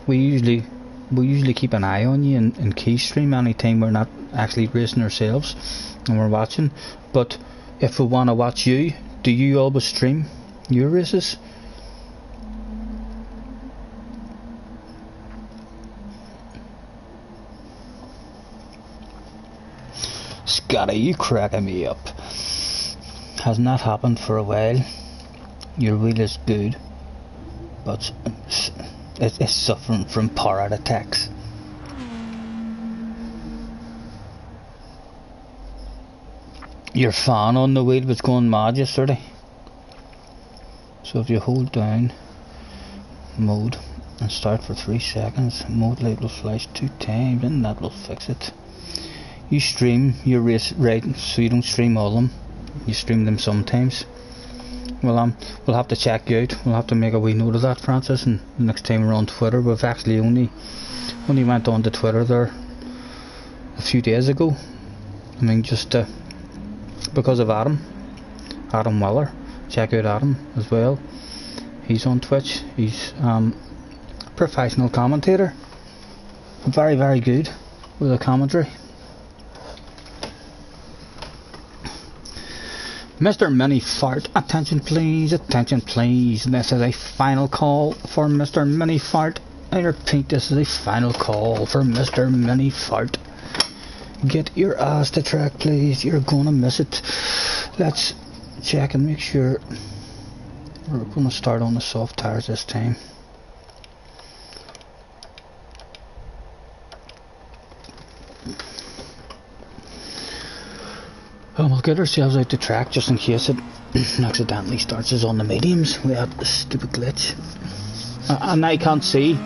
We usually keep an eye on you and key stream anytime we're not actually racing ourselves and we're watching. But if we want to watch you, do you always stream your races? Scottie, you cracking me up. Has not happened for a while. Your wheel is good. but it's suffering from power attacks. Your fan on the wheel was going mad yesterday. So if you hold down mode and start for 3 seconds, mode light will flash 2 times and that will fix it. You stream your race right, so you don't stream all of them. You stream them sometimes. Well, we'll have to check you out. We'll have to make a wee note of that, Francis, and the next time we're on Twitter. We've actually only went on to Twitter there a few days ago. I mean, just because of Adam Weller. Check out Adam as well. He's on Twitch. He's professional commentator. Very, very good with the commentary. Mr. Mini Fart, attention please, attention please. This is a final call for Mr. Mini Fart. I repeat, this is a final call for Mr. Mini Fart. Get your ass to track please, you're gonna miss it. Let's check and make sure. We're gonna start on the soft tires this time. And we'll get ourselves out the track just in case it accidentally starts us on the mediums. We had this stupid glitch. And I can't see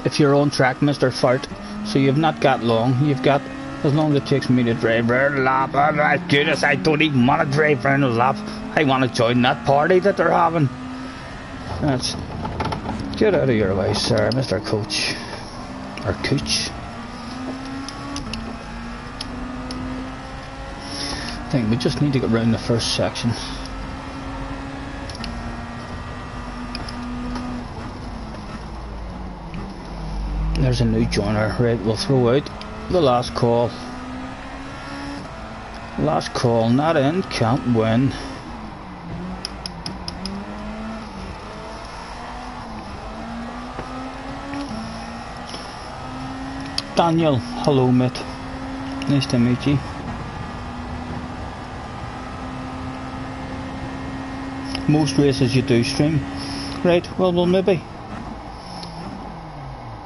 if you're on track, Mr. Fart. So you've not got long. You've got as long as it takes me to drive around a lap. Oh my goodness, I don't even want to drive around a lap. I want to join that party that they're having. Let's get out of your way, sir, Mr. Coach. Or Cooch. I think we just need to get round the first section. There's a new joiner. Right, we'll throw out the last call. Last call, not in, can't win. Daniel, hello mate. Nice to meet you. Most races you do stream. Right, well maybe.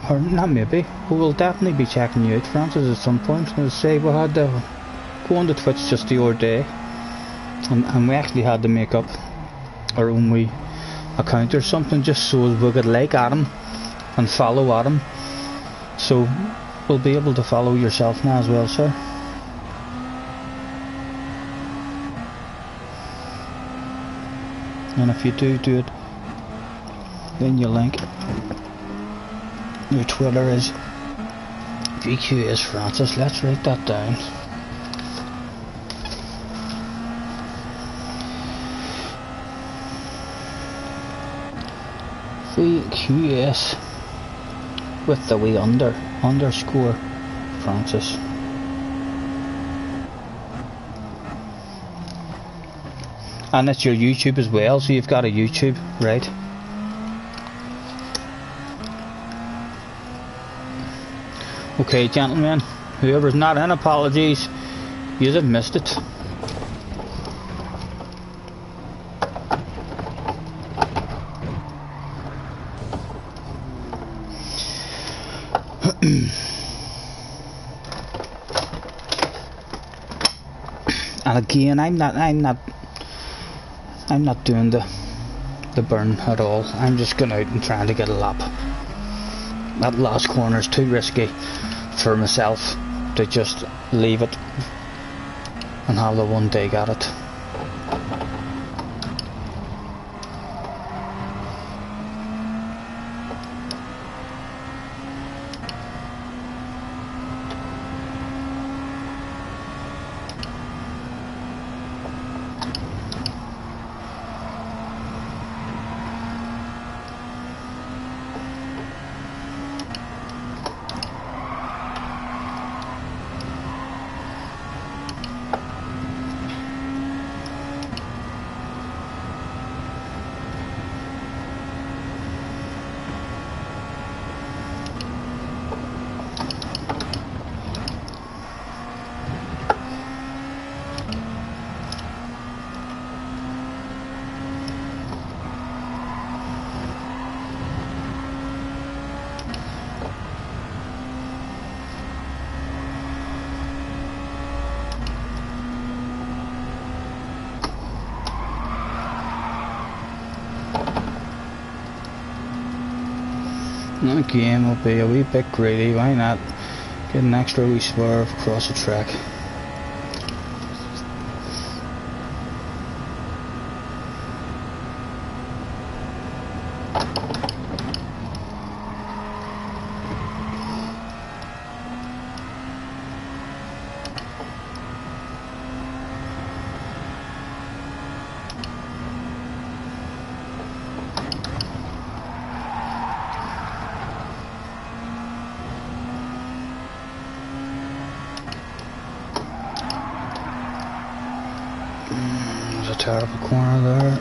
Or not maybe. We will definitely be checking you out, Francis, at some point. I'll say we had to go on to Twitch just the other day. And we actually had to make up our own wee account or something just so we could like Adam and follow Adam. So we'll be able to follow yourself now as well, sir. And if you do it, then your link, your Twitter is VQS Francis. Let's write that down. VQS with the wee underscore Francis. And it's your YouTube as well, so you've got a YouTube, right? Okay, gentlemen, whoever's not in, apologies, you have missed it. And again, I'm not doing the burn at all. I'm just going out and trying to get a lap. That last corner is too risky for myself to just leave it and have the one dig at it. And again, we'll be a wee bit greedy. Why not get an extra wee swerve across the track? There's a terrible corner there.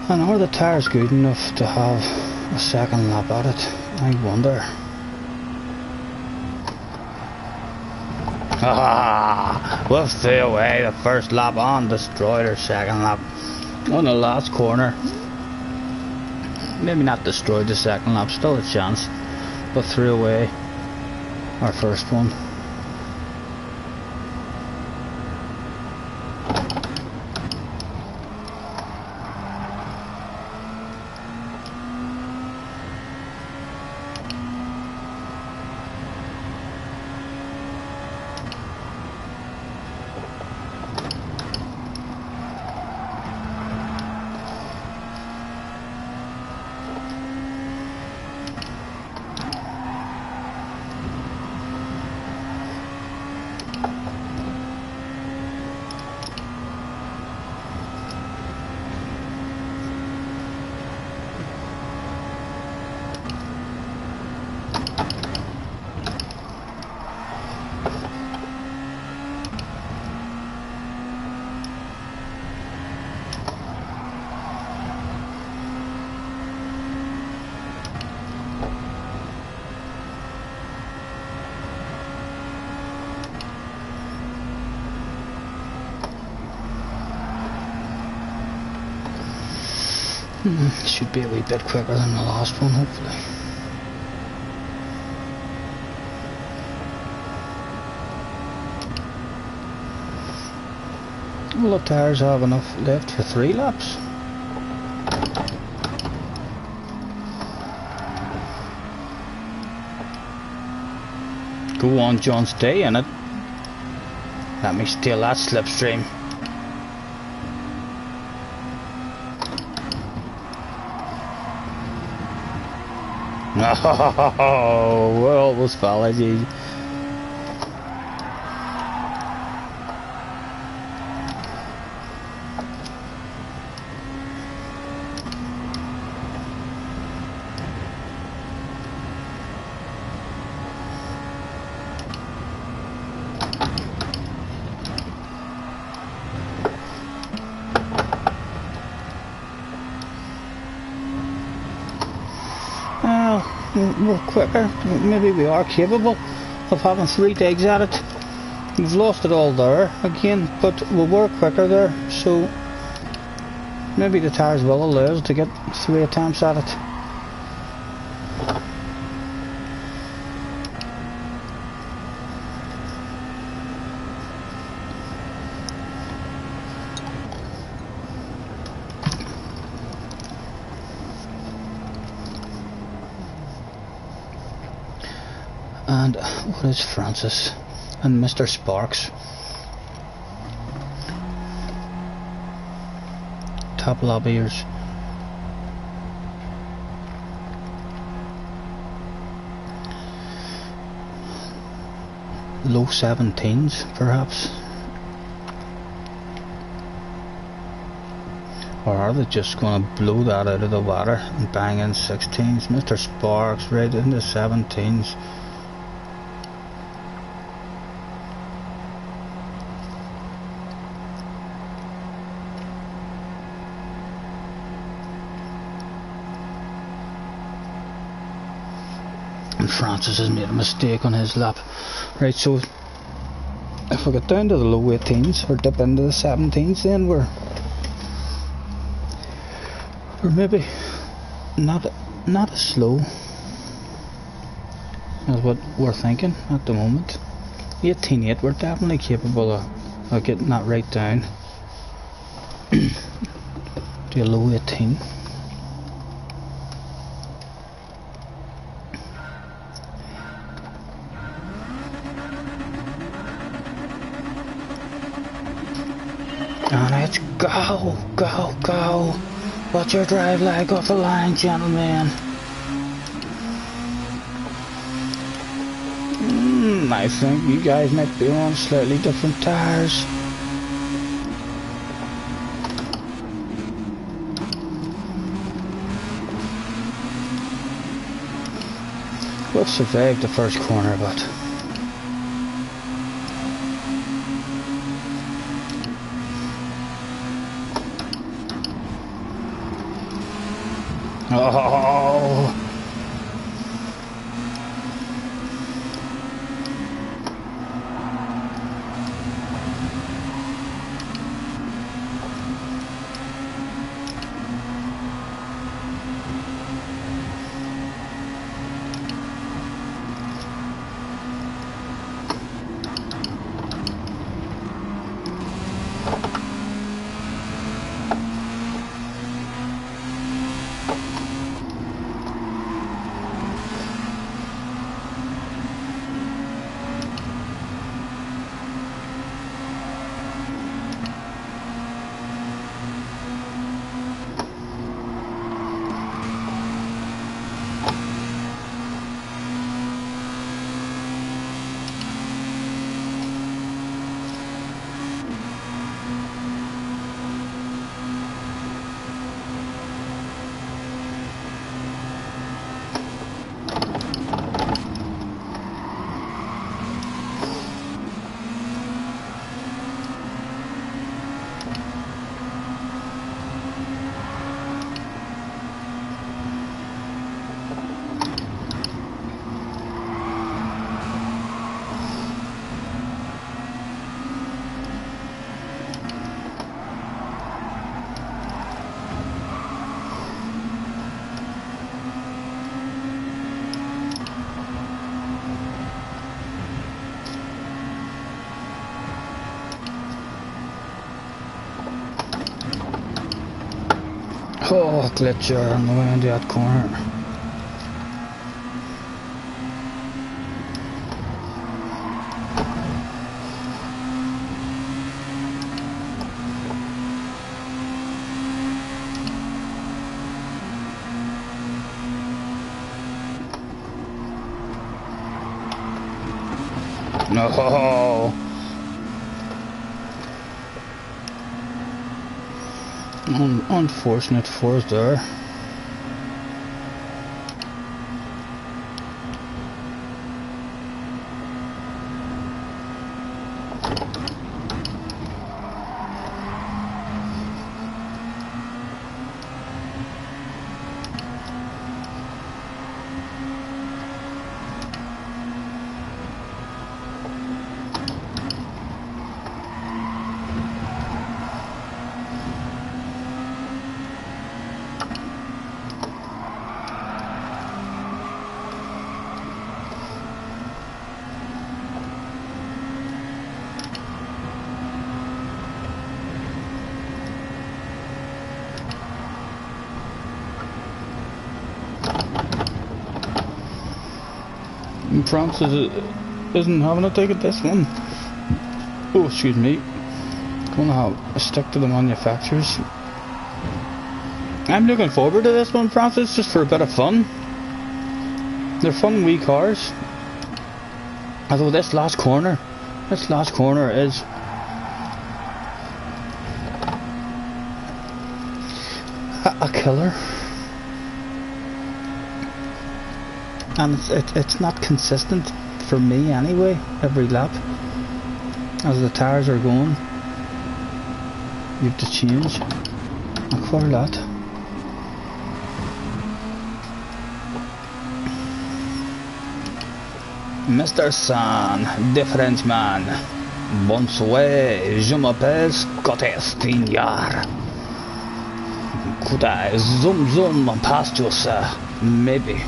And are the tyres good enough to have a second lap at it? I wonder. Ah, we'll stay away the first lap on, destroyed our second lap on the last corner. Maybe not destroyed the second lap, still a chance, but threw away our first one. Should be a wee bit quicker than the last one, hopefully. Will the tyres have enough left for 3 laps? Go on, John, stay in it. Let me steal that slipstream. Oh, we almost fell, as you. We're quicker. Maybe we are capable of having 3 digs at it. We've lost it all there again, but we were quicker there, so maybe the tyres will allow us to get 3 attempts at it. And what is Francis and Mr. Sparks? Top lobbyers. Low 17s, perhaps. Or are they just going to blow that out of the water and bang in 16s? Mr. Sparks right into 17s. And Francis has made a mistake on his lap. Right, so if we get down to the low 18s or dip into the 17s, then we're maybe not as slow as what we're thinking at the moment. 18.8, we're definitely capable of getting that right down to a low 18. And it's go, go, go. What's your drive like off the line, gentlemen? I think you guys might be on slightly different tires. We've survived the first corner, but oh. Oh, glitcher on the way into that corner. No. Unfortunate force there. Francis isn't having a take at this one. Oh, excuse me. Gonna have a stick to the manufacturers. I'm looking forward to this one, Francis, just for a bit of fun. They're fun wee cars. Although this last corner is a killer. And it's not consistent for me anyway, every lap. As the tires are going, you have to change quite a lot. Mr. San, different man. Bonsoir, je m'appelle Scottie. Could I zoom past you, sir? Maybe.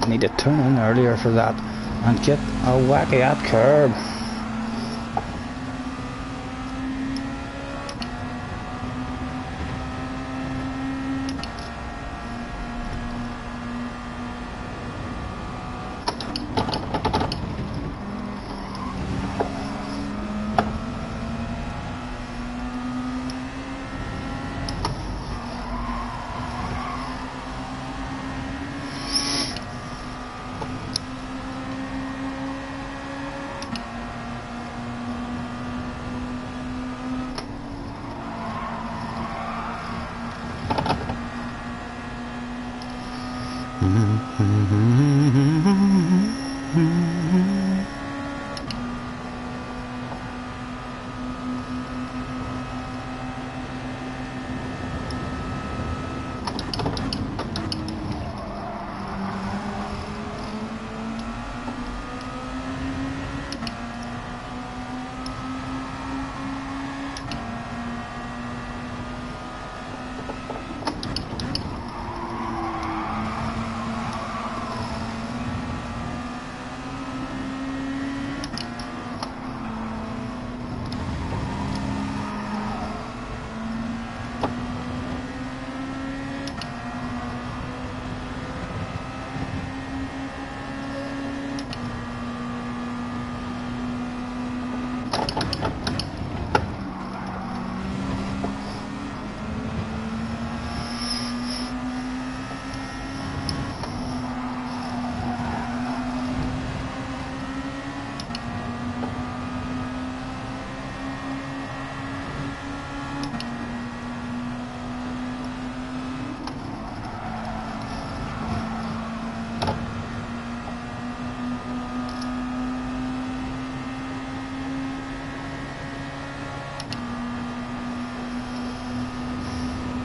I need to turn in earlier for that and get a wacky at curb.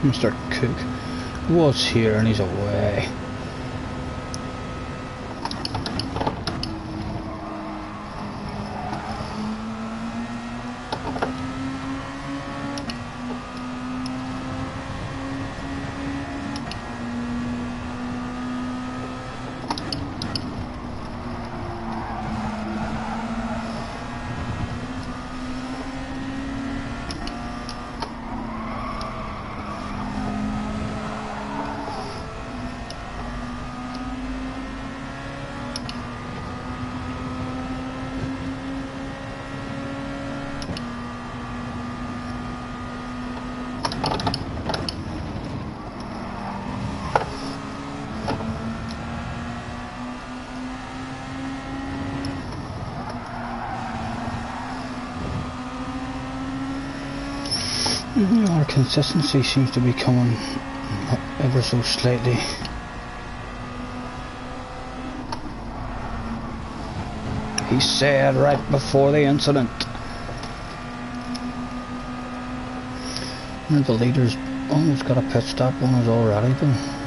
Mr. Cook was here and he's away. Our consistency seems to be coming up ever so slightly. He said right before the incident. And the leader's almost got a pit stop on us already though.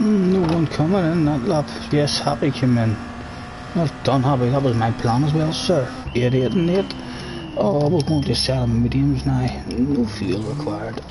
No one coming in that lap. Yes, Happy came in. Well done, Happy. That was my plan as well, sir. 8, 8 and 8. Oh, we're going to sell mediums now. No fuel required.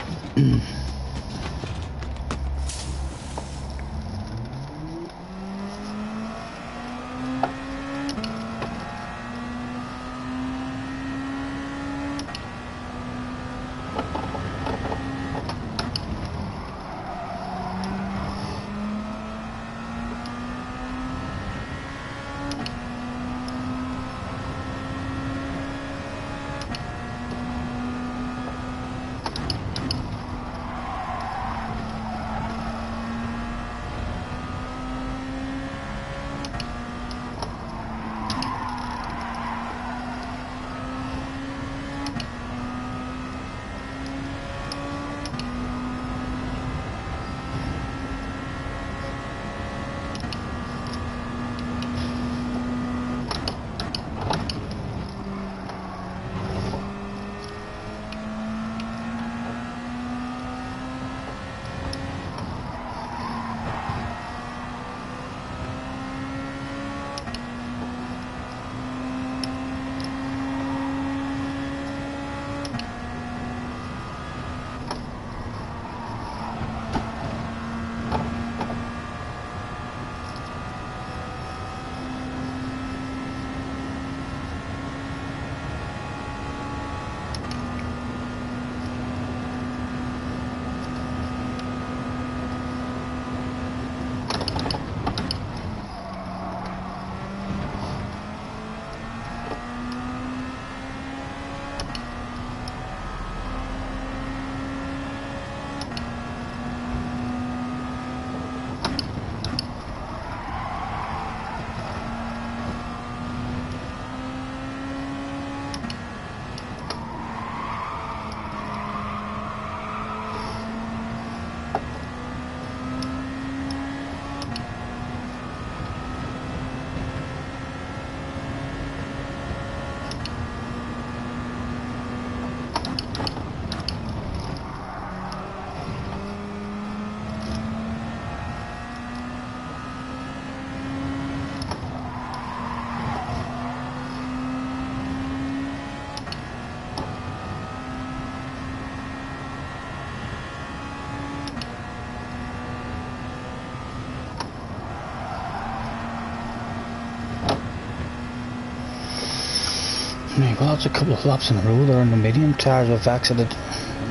Well, that's a couple of laps in a row there on the medium tyres. We've exited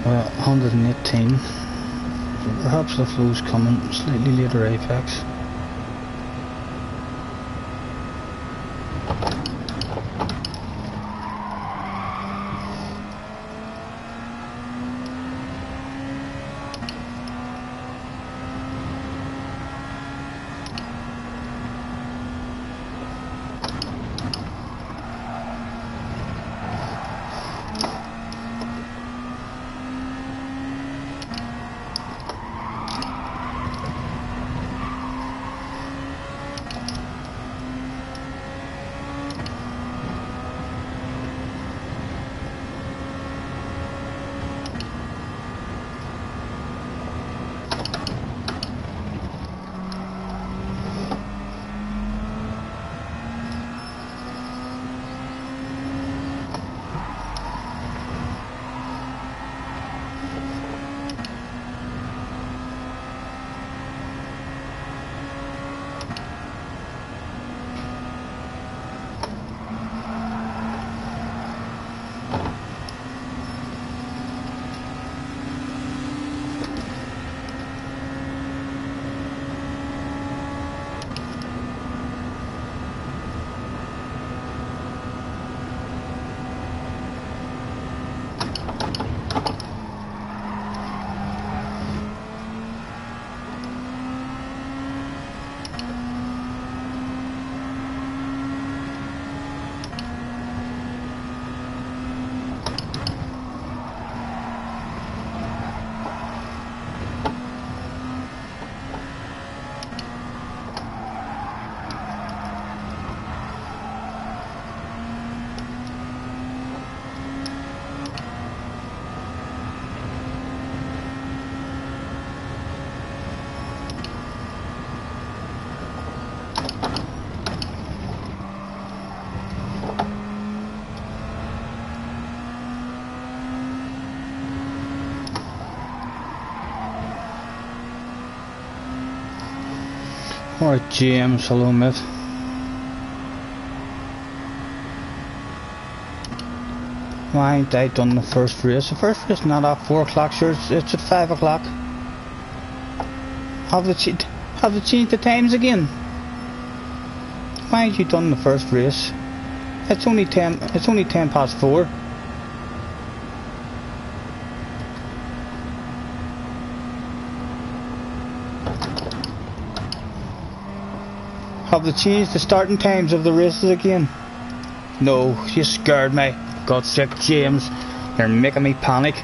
118. So perhaps the flow's coming slightly later apex. Alright, James, hello mate. Why ain't I done the first race? The first race not at 4 o'clock, sure, it's at 5 o'clock. Have they changed the times again? Why ain't you done the first race? It's only 10 past 4. Have they changed the starting times of the races again? No, you scared me. God's sake, James, you're making me panic.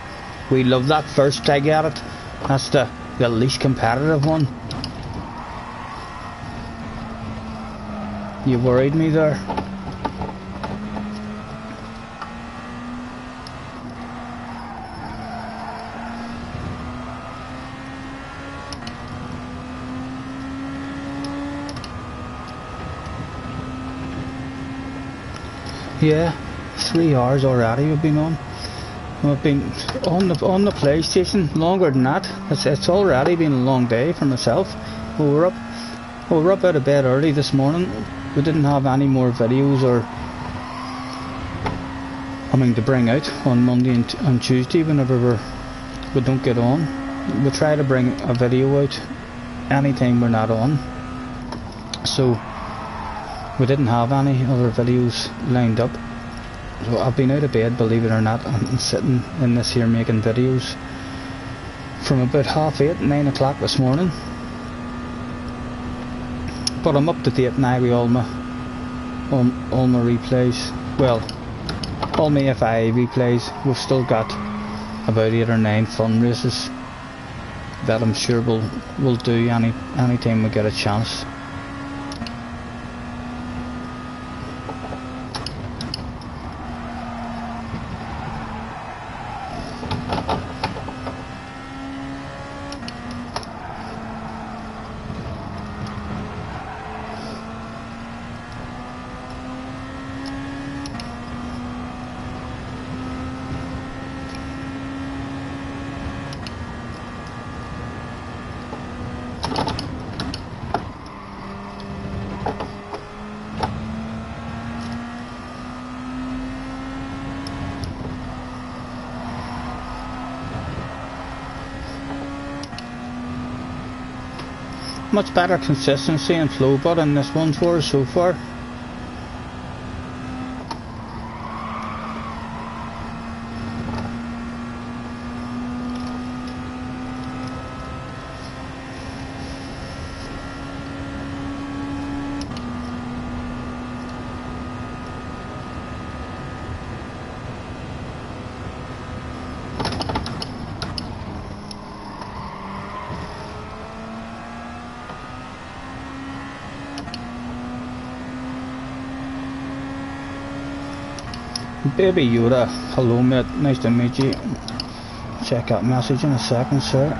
We love that first, I get it. That's the least competitive one. You worried me there. Yeah, 3 hours already we've been on. We've been on the PlayStation longer than that. It's already been a long day for myself. We were up out of bed early this morning. We didn't have any more videos to bring out on Monday and Tuesday whenever we don't get on. We try to bring a video out anytime we're not on. So we didn't have any other videos lined up. So I've been out of bed, believe it or not, and sitting in this here making videos from about 8:30, 9 o'clock this morning. But I'm up to date now with all my replays. Well, all my FIA replays. We've still got about 8 or 9 fun races that I'm sure we'll do anytime we get a chance. Much better consistency and flow but in this one for us so far. Baby Yoda, hello mate, nice to meet you. Check that message in a second, sir.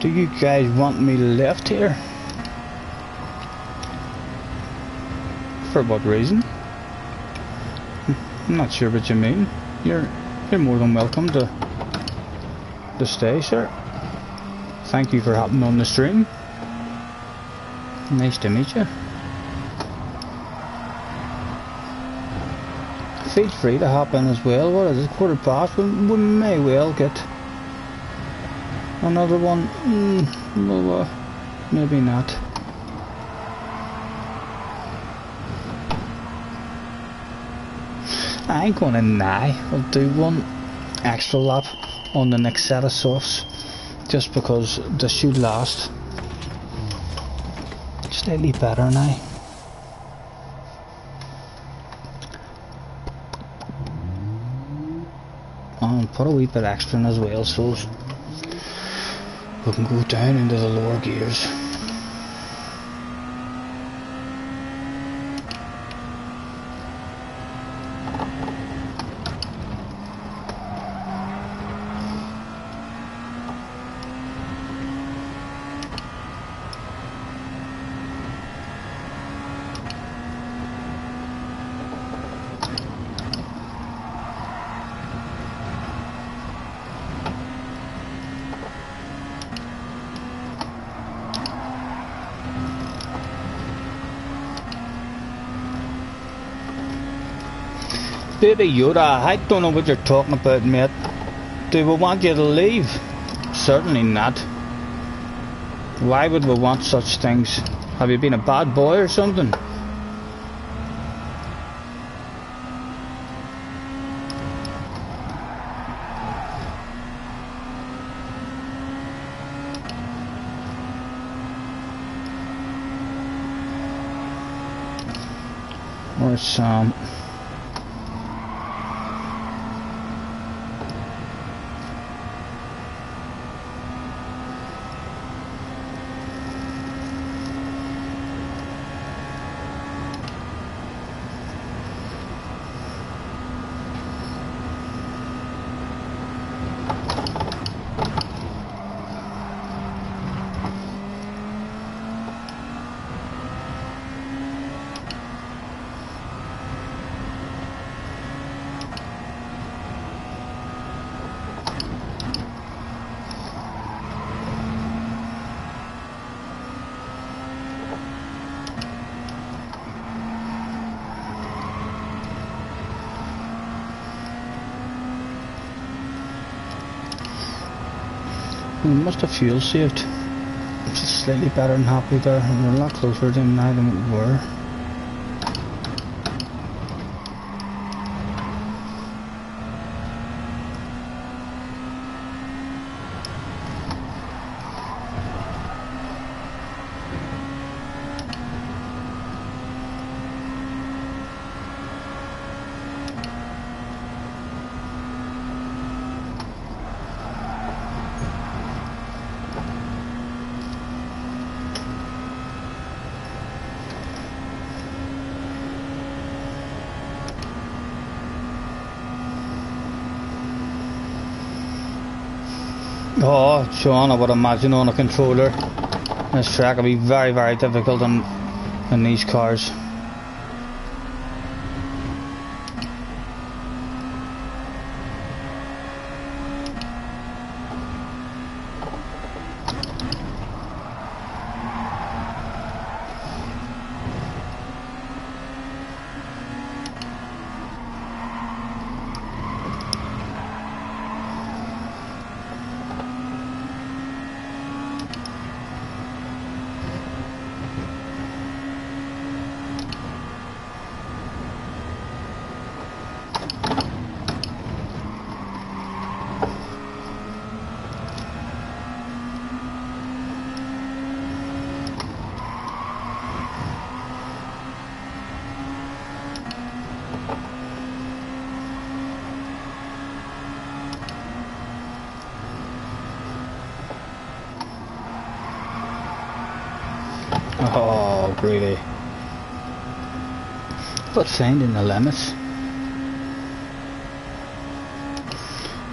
Do you guys want me left here? For what reason? I'm not sure what you mean. You're more than welcome to stay, sir. Thank you for hopping on the stream. Nice to meet you. Feel free to hop in as well. What is it? 15:15? We may well get another one. Well, maybe not. I ain't gonna deny. I'll do one extra lap on the next set of softs. Just because this should last slightly better now. And put a wee bit extra in as well so we can go down into the lower gears. Baby Yoda, I don't know what you're talking about, mate. Do we want you to leave? Certainly not. Why would we want such things? Have you been a bad boy or something? Where's Sam? We must have fuel saved. It's just slightly better than happy there. We're a lot closer to now than we were. Oh, Sean, I would imagine on a controller. This track will be very, very difficult in these cars. Oh, really? But finding the limits.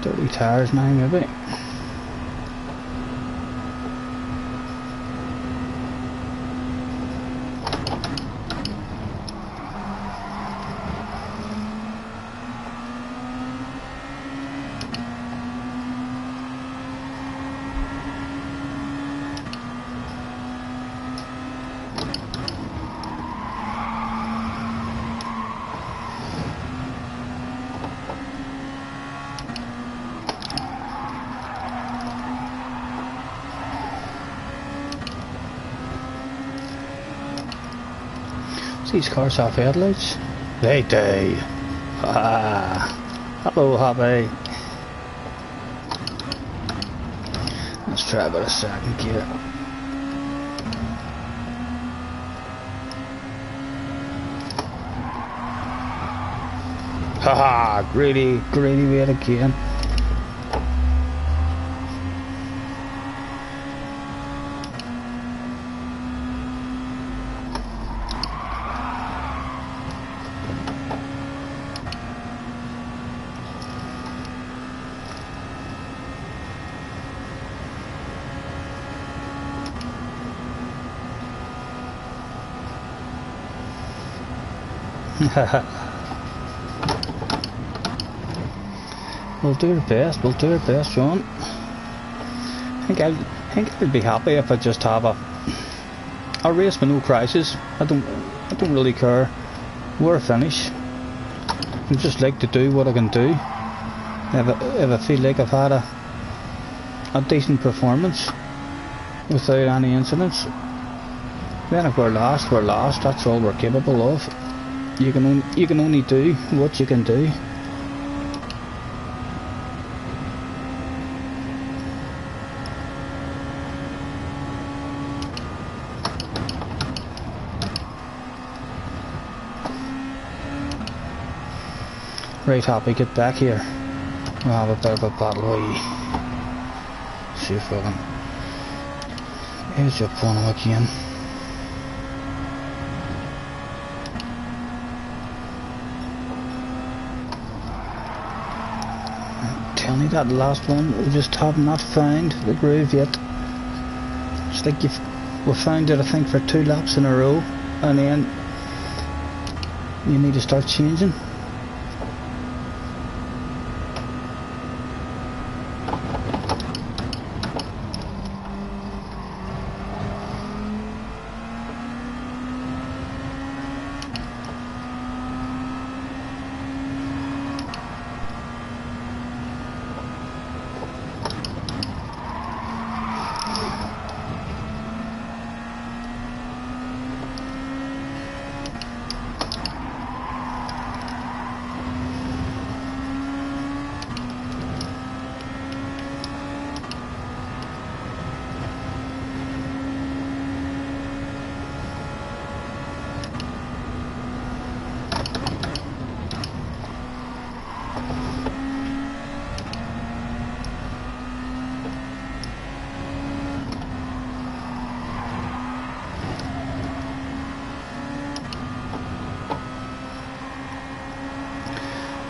Dirty tires now, maybe. These cars have headlights? They do. Ah, hello, Happy. Let's try about a second gear. Haha, greedy way again. We'll do our best, John. I think I'd be happy if I just have a race with no crashes. I don't really care where I finish. I just like to do what I can do. If I feel like I've had a decent performance without any incidents, then if we're lost, we're lost. That's all we're capable of. You can only do what you can do. Right, Happy, get back here. We'll have a bit of a battle. See if we can. Here's your opponent again. Tell me that last one, we just have not found the groove yet. It's like we found it, I think, for 2 laps in a row, and then you need to start changing.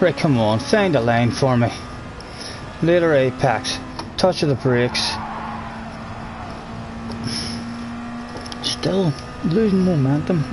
Right, come on, find a line for me. Later apex, touch of the brakes. Still losing momentum.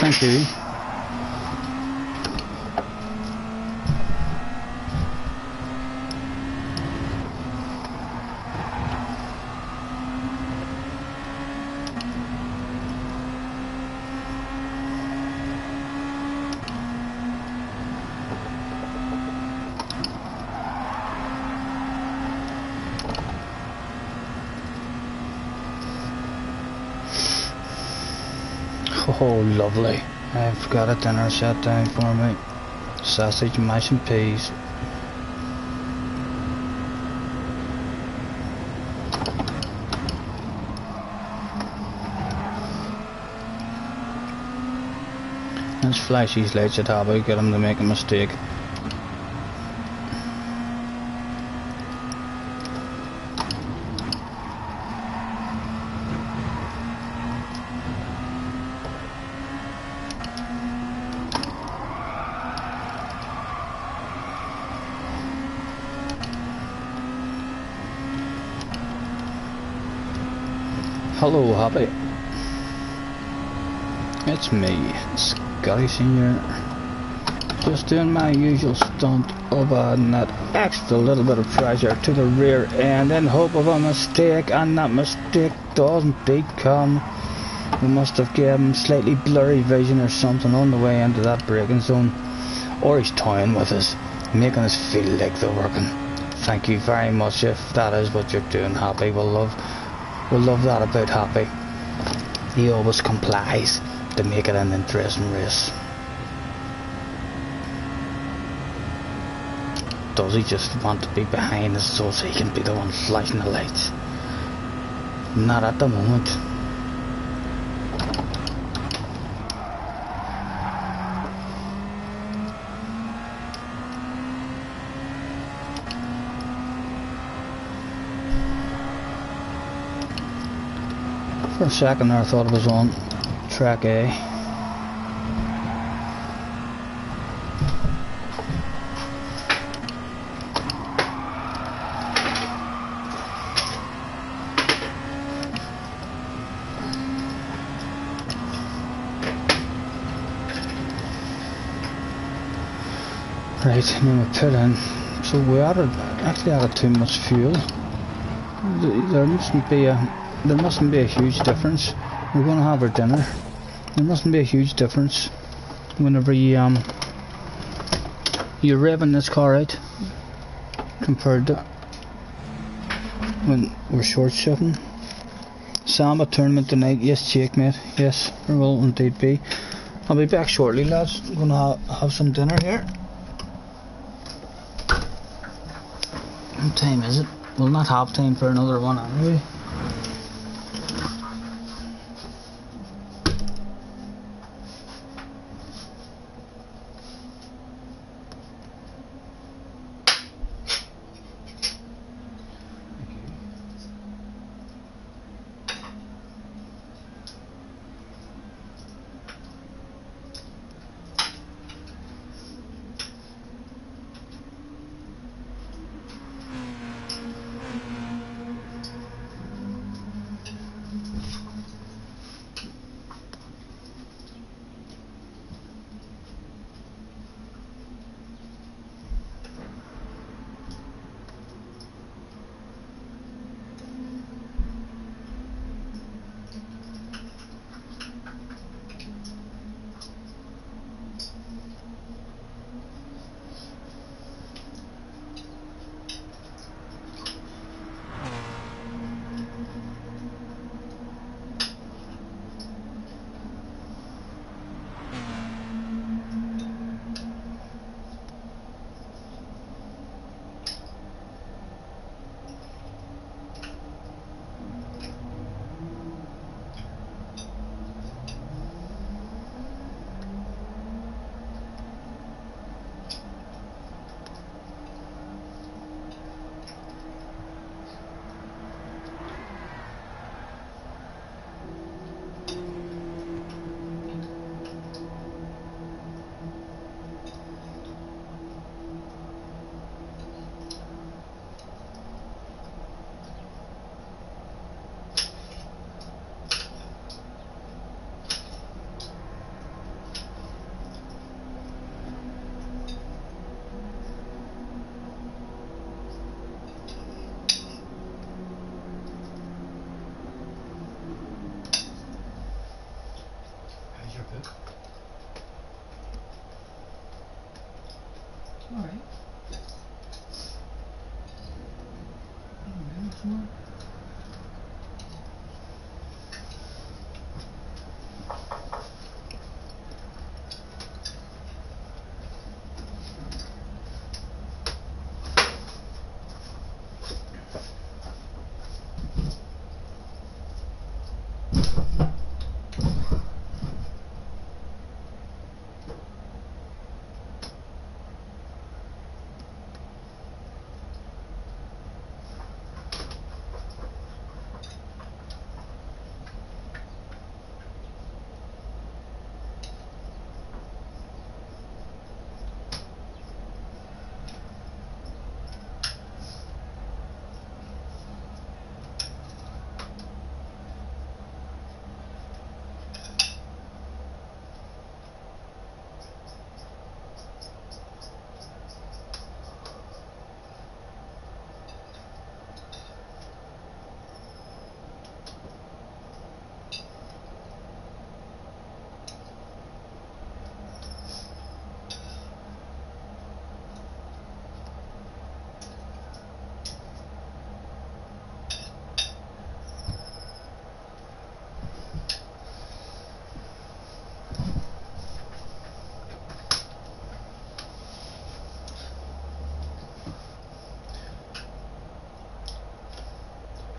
Thank you. Oh, lovely. I've got a dinner set down for me. Sausage, mash and peas. Let's flash these lights at Happy, get him to make a mistake. Hello, Happy. It's me, Scottie Senior. Just doing my usual stunt of adding that extra little bit of pressure to the rear end in hope of a mistake, and that mistake doesn't become. We must have given him slightly blurry vision or something on the way into that braking zone. Or he's toying with us, making us feel like they're working. Thank you very much if that is what you're doing, Happy. We'll love that about Happy. He always complies to make it an interesting race. Does he just want to be behind us so he can be the one flashing the lights? Not at the moment. For a second there I thought it was on track A. Right, now we put in. So we actually added too much fuel. There mustn't be a huge difference. We're going to have our dinner. There mustn't be a huge difference whenever you're revving this car out compared to when we're short shifting. Samba tournament tonight. Yes, Jake, mate. Yes, there will indeed be. I'll be back shortly, lads. I'm going to have some dinner here. What time is it? We'll not have time for another one anyway. Alright.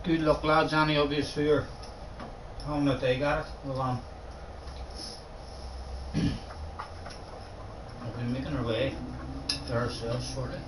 Good luck, lads. Any of you who are having a dig at it, we'll be making our way to ourselves shortly.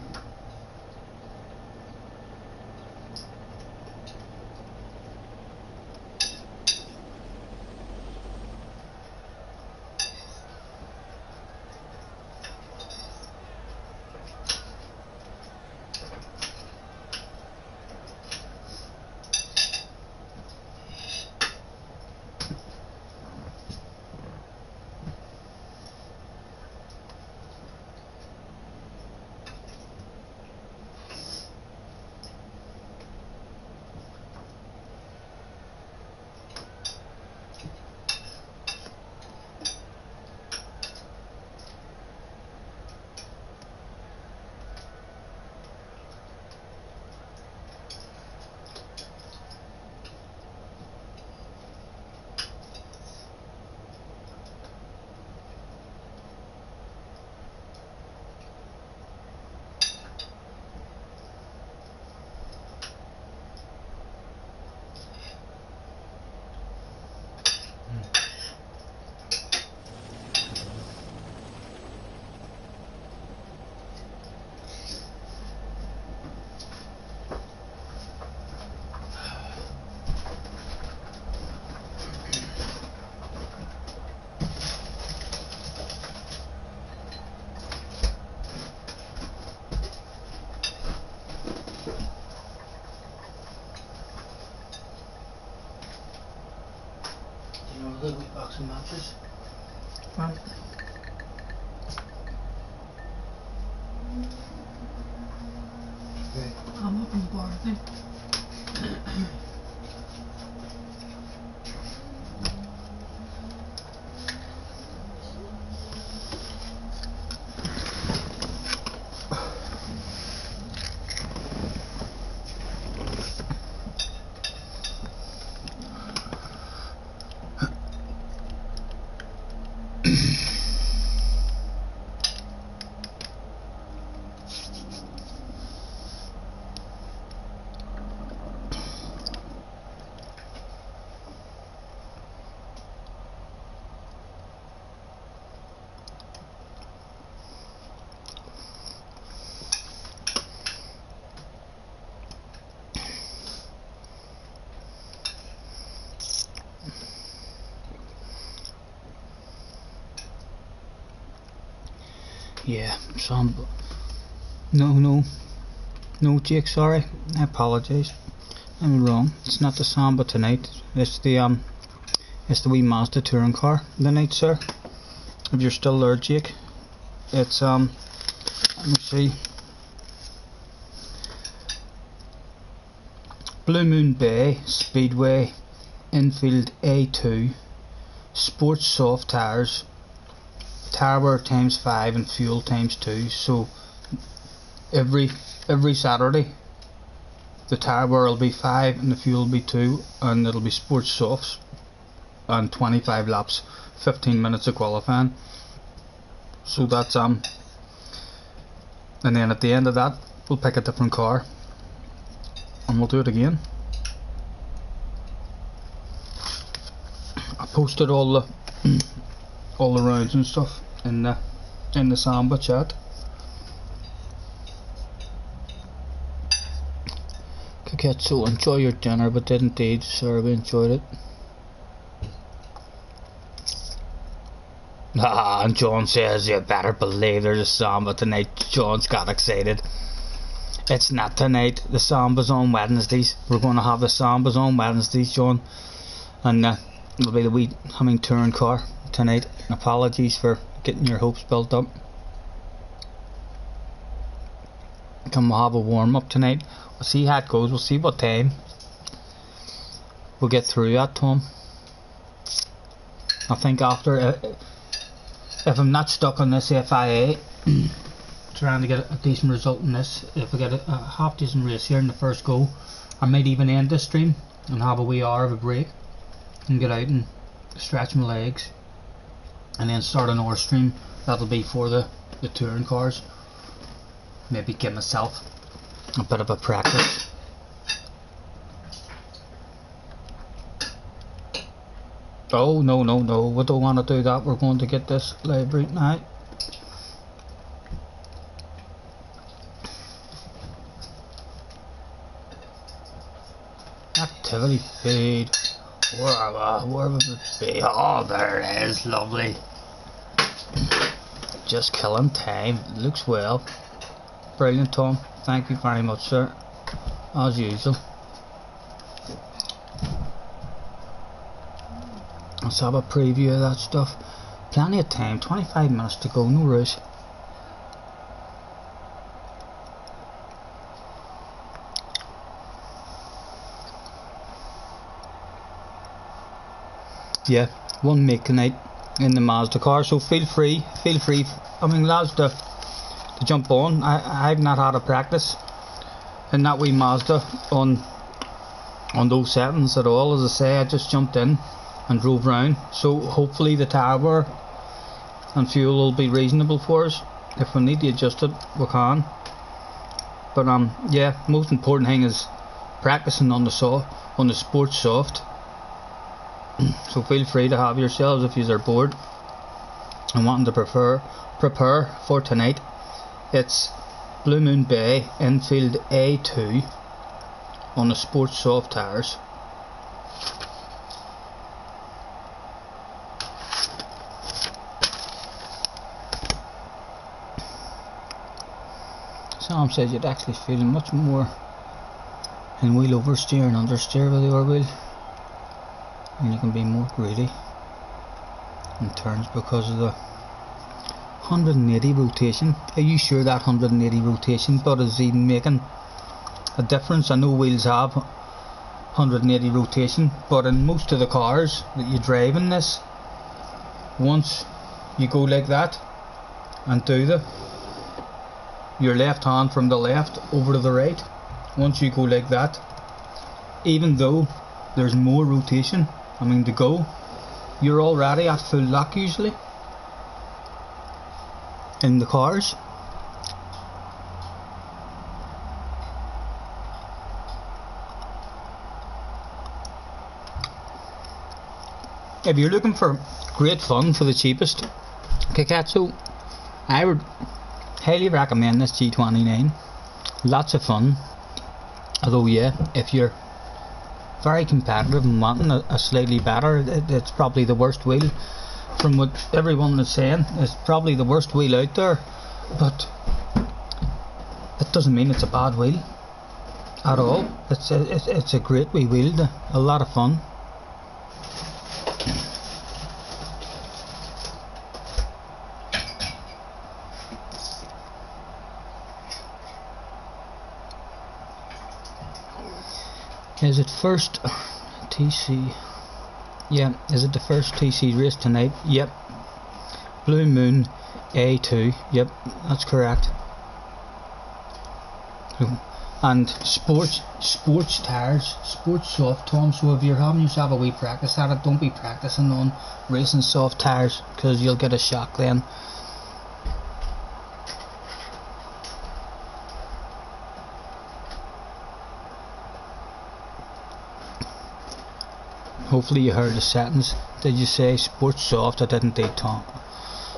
little wee box of matches. Right. Okay. I'm up in the bar, I think. Yeah, some. No, Jake. Sorry, I apologise. I'm wrong. It's not the Samba tonight. It's the wee Mazda touring car tonight, sir. If you're still there, Jake. It's let me see. Blue Moon Bay Speedway Infield A2 Sports Soft Tires, tire wear times 5 and fuel times 2. So every Saturday the tire wear will be 5 and the fuel will be 2, and it'll be sports softs and 25 laps, 15 minutes of qualifying. So that's and then at the end of that we'll pick a different car and we'll do it again. I posted all the rounds and stuff in the Samba chat. So enjoy your dinner, but did indeed, sir. We enjoyed it. And John says you better believe there's a Samba tonight. John's got excited. It's not tonight. The Samba's on Wednesdays. We're going to have the Sambas on Wednesdays, John, and it'll be the wee humming touring car tonight. Apologies for getting your hopes built up. Come, we'll have a warm up tonight. We'll see how it goes. We'll see what time we'll get through that, Tom. I think after, if I'm not stuck on this FIA, trying to get a decent result in this, if I get a half decent race here in the first go, I might even end this stream and have a wee hour of a break and get out and stretch my legs, and then start another stream that'll be for the touring cars. Maybe give myself a bit of a practice. Oh no, we don't want to do that. We're going to get this live right now. Activity feed. Where would it be? Oh, there it is. Lovely. Just killing time. Looks well. Brilliant, Tom. Thank you very much, sir. As usual. Let's have a preview of that stuff. Plenty of time. 25 minutes to go. No rush. Yeah, one make tonight in the Mazda car, so feel free, I mean, lads, to jump on. I've not had a practice in that wee Mazda on those settings at all. As I say, I just jumped in and drove round, so hopefully the tire wear and fuel will be reasonable for us. If we need to adjust it, we can. But yeah, most important thing is practicing on the sports soft. So feel free to have yourselves if you are bored and wanting to prepare for tonight. It's Blue Moon Bay Infield A2 on the sports soft tires. Sam says you'd actually feel much more in wheel oversteer and understeer with the R wheel, and you can be more greedy. in turns because of the 180 rotation. Are you sure that 180 rotation but is even making a difference? I know wheels have 180 rotation, but in most of the cars that you drive in this, once you go like that and do your left hand from the left over to the right, once you go like that, even though there's more rotation, I mean to go, you're already at full lock usually in the cars. If you're looking for great fun for the cheapest Kikatsu, I would highly recommend this G29. Lots of fun. Although yeah, if you're very competitive and wanting a slightly better, it's probably the worst wheel. From what everyone is saying, it's probably the worst wheel out there, but it doesn't mean it's a bad wheel at all. It's a great wee wheel, a lot of fun. Is it first TC? Yeah, is it the first TC race tonight? Yep. Blue Moon A2. Yep, that's correct. And sports tires, sports soft, Tom. So if you're having yourself a wee practice at it, don't be practicing on racing soft tires because you'll get a shock then. Hopefully you heard the settings. Did you say sports soft? I didn't take Tom.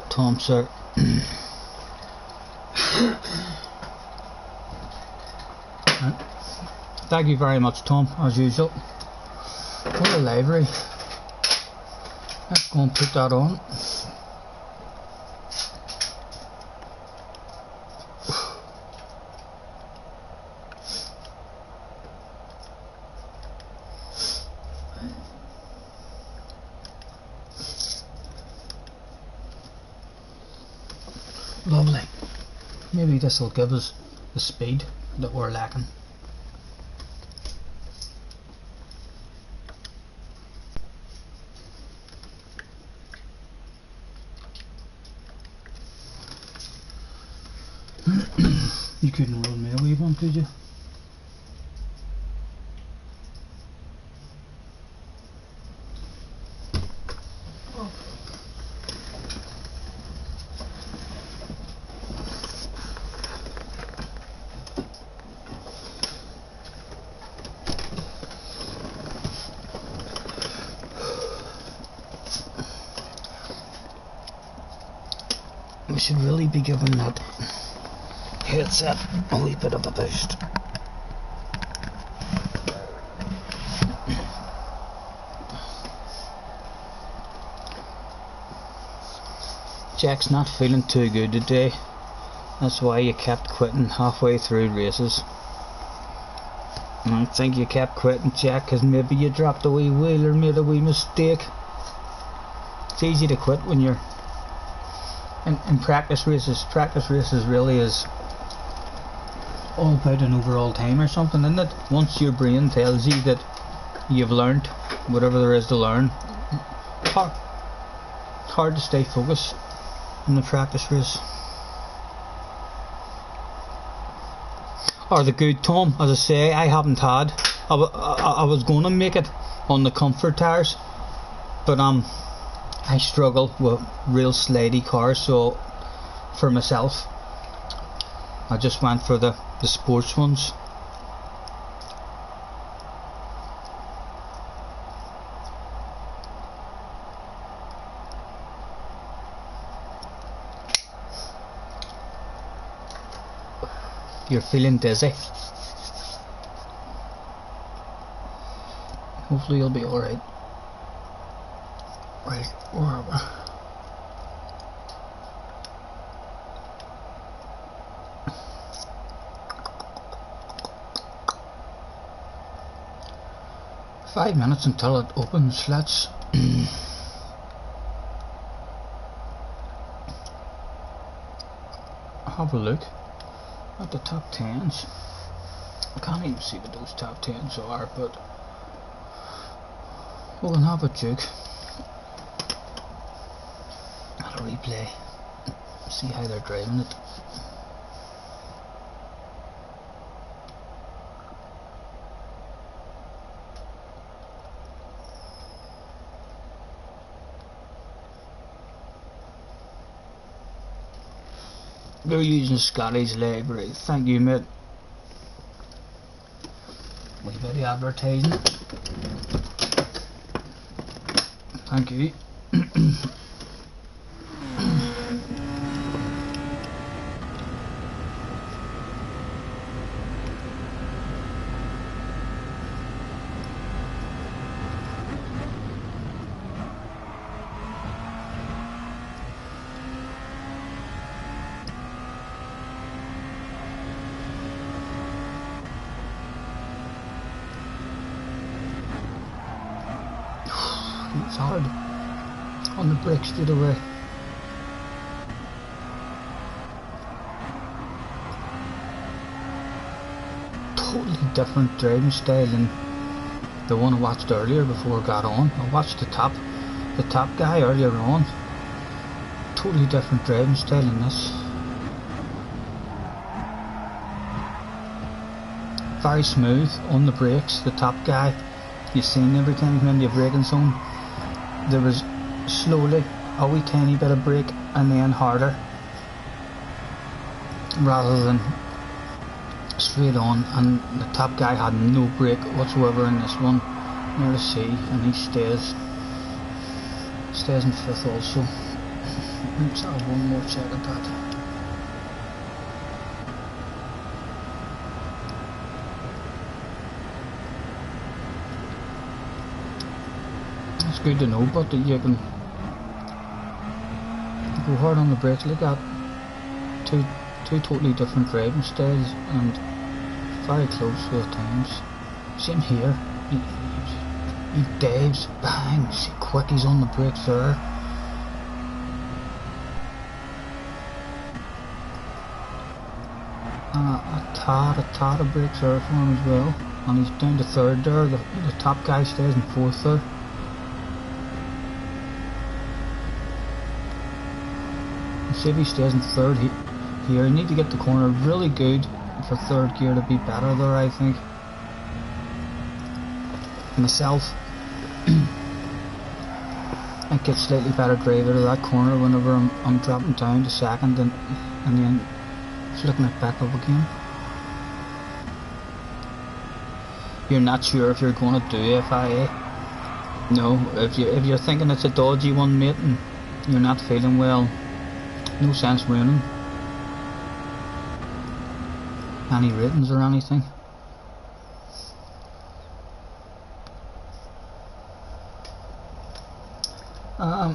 Tom, sir. Thank you very much, Tom, as usual. What a library. Let's go and put that on. Lovely. Maybe this will give us the speed that we're lacking. You couldn't roll me a wee one, could you? We should really be giving that headset a wee bit of a boost. Jack's not feeling too good today. That's why you kept quitting halfway through races. I think you kept quitting, Jack, because maybe you dropped a wee wheel or made a wee mistake. It's easy to quit when you're in practice races. Practice races really is all about an overall time or something, isn't it? Once your brain tells you that you've learned whatever there is to learn, hard to stay focused in the practice race. Or the good, Tom, as I say, I haven't had. I was going to make it on the comfort tires, but I struggle with real slidey cars, so for myself I just went for the sports ones. You're feeling dizzy. Hopefully you'll be alright. Right, where are we? "5 minutes until it opens, let's have a look at the top 10s. I can't even see what those top 10s are, but we can have a jig at a replay, see how they're driving it. They're using Scottie's library. Thank you, mate. Wee bit of advertising. Thank you. It's hard on the brakes straight away. Totally different driving style than the one I watched earlier before I got on. I watched the top guy earlier on. Totally different driving style than this. Very smooth on the brakes. The top guy, you've seen every time you come into your braking zone, there was slowly a wee tiny bit of brake and then harder, rather than straight on. And the top guy had no brake whatsoever in this one, near the sea, and he stays in fifth also. Let's have one more check at that. It's good to know, but you can go hard on the brakes like that. Two totally different driving styles and very close to the times. Same here. He dives, bang, see quick he's on the brakes there. And a tad of brakes there for him as well. And he's down to third there. The top guy stays in fourth there. See if he stays in third here. You need to get the corner really good for third gear to be better there, I think. Myself, I get slightly better drive out of that corner whenever I'm dropping down to second and then flicking it back up again. You're not sure if you're going to do FIA. No, if you're thinking it's a dodgy one, mate, and you're not feeling well, no sense ruining any ratings or anything. How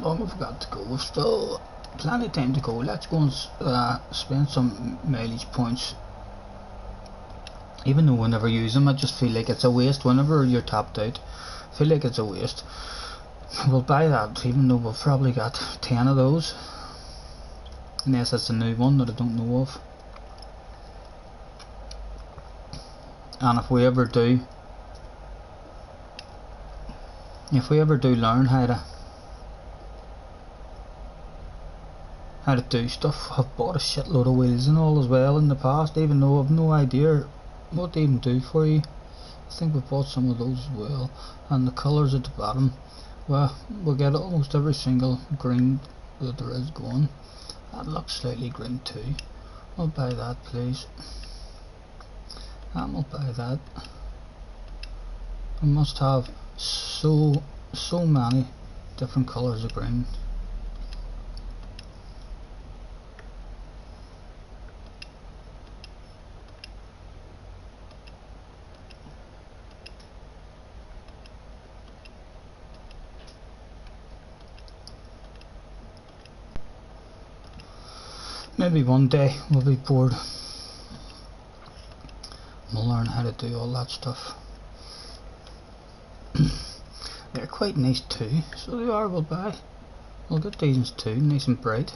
long have we got to go? We've still plenty of time to go. Let's go and spend some mileage points. Even though I never use them, I just feel like it's a waste whenever you're tapped out. I feel like it's a waste. We'll buy that, even though we've probably got 10 of those. Unless it's a new one that I don't know of. And if we ever do learn how to do stuff, I've bought a shitload of wheels and all as well in the past, even though I've no idea what they even do for you. I think we've bought some of those as well. And the colours at the bottom, well, we'll get almost every single green that there is going. That looks slightly green too. I'll buy that, please. And we'll buy that. We must have so many different colours of green. Maybe one day we'll be bored. We'll learn how to do all that stuff. They're quite nice too, so they are. We'll buy. We'll get these too, nice and bright.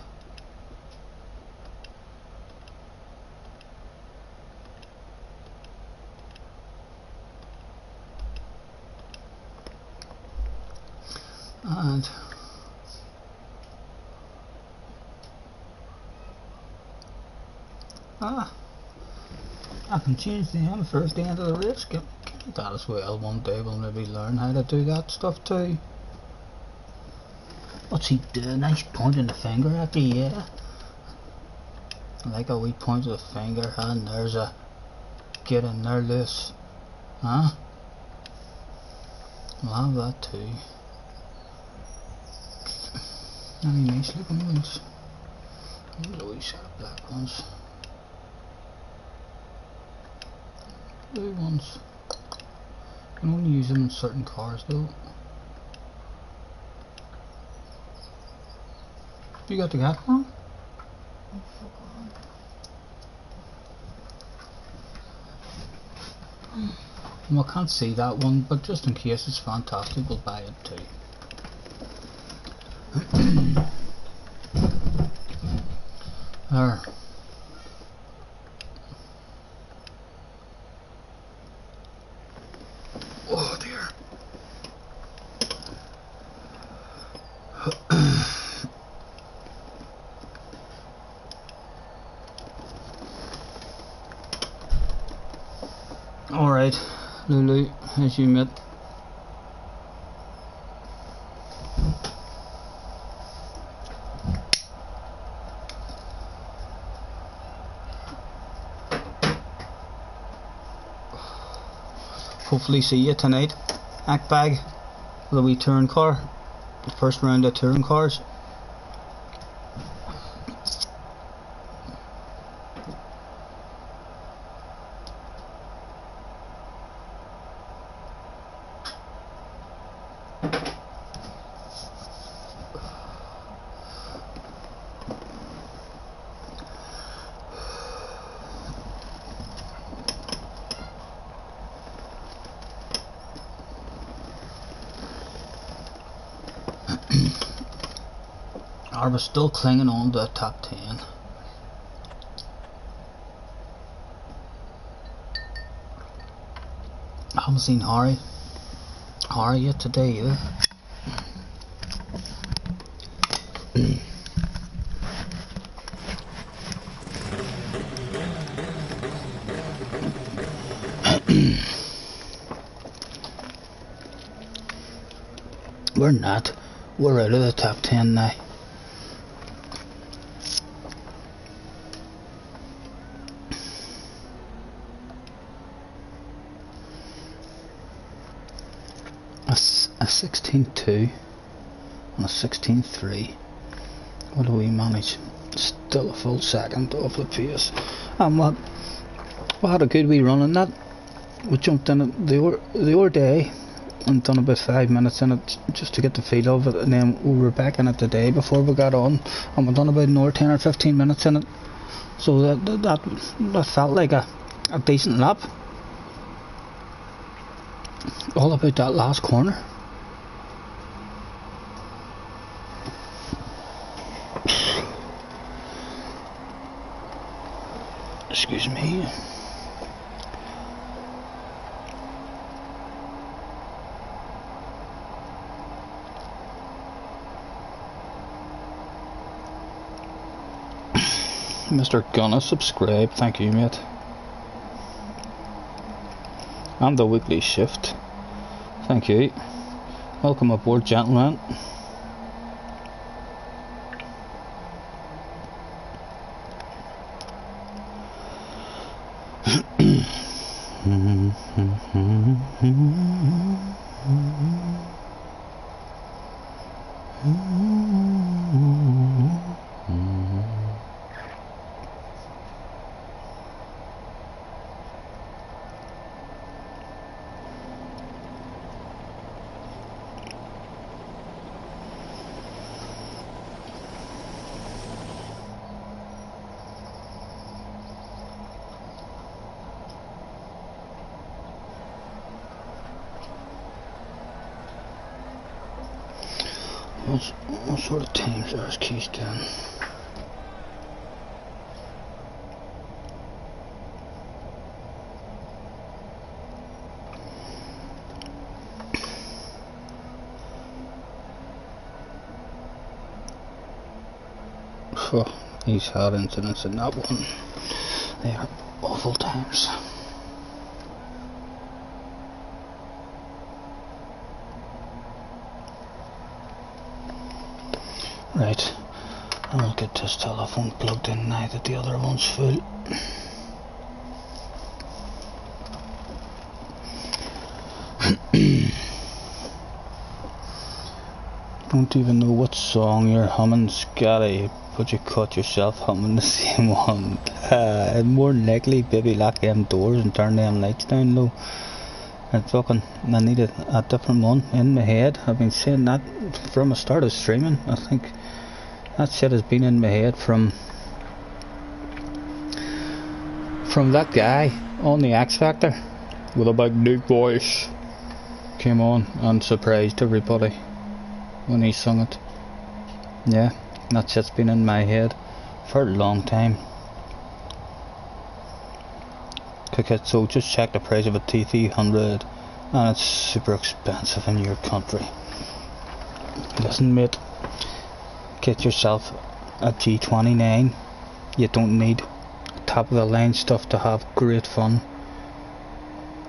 Ah, I can change them first the end of the race. Get that as well. One day we'll maybe learn how to do that stuff too. What's he doing? Nice pointing the finger at you, yeah. I like a wee point of the finger, and there's a get in there loose. Huh? We'll have that too. Any nice looking ones? There's a wee set of black ones. Blue ones. Can only use them in certain cars though. You got the cat one? Well, I can't see that one, but just in case it's fantastic, we'll buy it too. There. Oh dear. Alright, Lulu, as you met. Hopefully see you tonight, Ackbag, with a wee touring car. The first round of touring cars. I was still clinging on to the top 10. I haven't seen Harry yet today either. We're not. We're out of the top 10 now. A 16.2 and a 16.3. What do we manage? Still a full second off the pace. And we had a good wee run in that. We jumped in it the other day and done about 5 minutes in it just to get the feel of it, and then we were back in it the day before we got on, and we done about another 10 or 15 minutes in it. So that felt like a decent lap. All about that last corner. Excuse me. Mr. Gunna, subscribe, thank you mate. And the weekly shift, thank you. Welcome aboard, gentlemen. What sort of times are his keys doing? Oh, he's had incidents in that one. They are awful times. Right, I'll get this telephone plugged in now that the other one's full. Don't even know what song you're humming, Scottie, but you caught yourself humming the same one. More than likely, baby, lock them doors and turn them lights down low. And fucking, I need a different one in my head. I've been saying that from the start of streaming. I think that shit has been in my head from that guy on the X Factor with a big deep voice. Came on and surprised everybody when he sung it. Yeah, that shit's been in my head for a long time. Okay, so just check the price of a T300 and it's super expensive in your country. Listen mate, get yourself a G29. You don't need top of the line stuff to have great fun.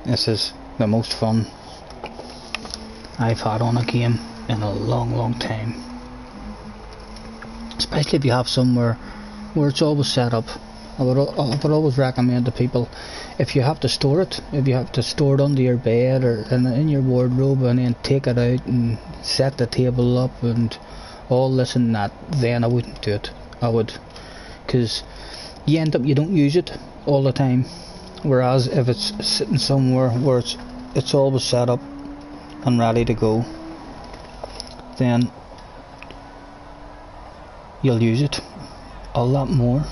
This is the most fun I've had on a game in a long time, especially if you have somewhere where it's always set up. I would always recommend to people, if you have to store it, under your bed or in your wardrobe and then take it out and set the table up and all this and that, then I wouldn't do it. I would, because you end up, you don't use it all the time, whereas if it's sitting somewhere where it's always set up and ready to go, then you'll use it a lot more.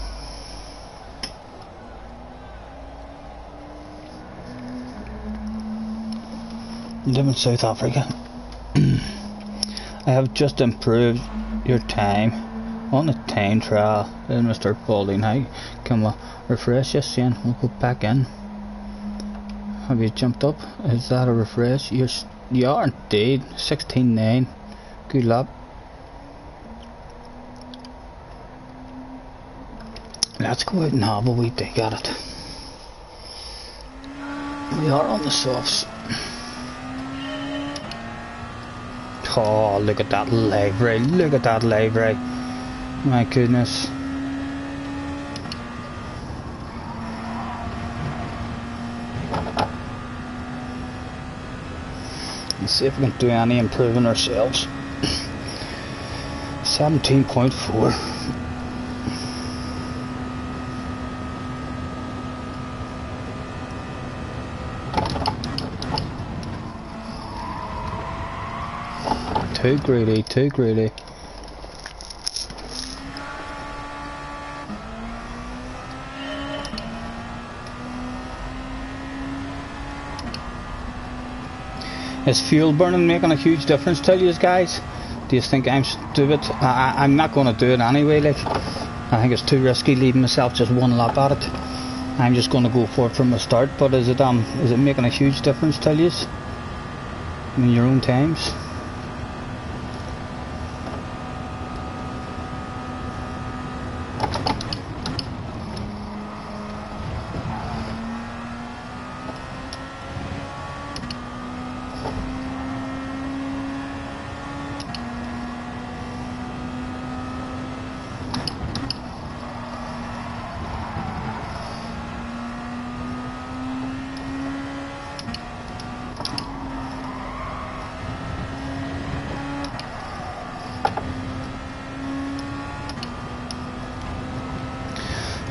Live in South Africa. I have just improved your time on the time trial in Mr. Balding. How can we refresh this then? We'll go back in. Have you jumped up? Is that a refresh? You are indeed. 16.9. Good luck. Let's go out and have a wee dig at it. We are on the softs. Oh, look at that library. Look at that library. My goodness. Let's see if we can do any improving ourselves. 17.4. Too greedy, too greedy. Is fuel burning making a huge difference to you guys? Do you think I'm stupid? I'm not going to do it anyway. Like, I think it's too risky leaving myself just one lap at it. I'm just going to go for it from the start. But is it making a huge difference to you in your own times?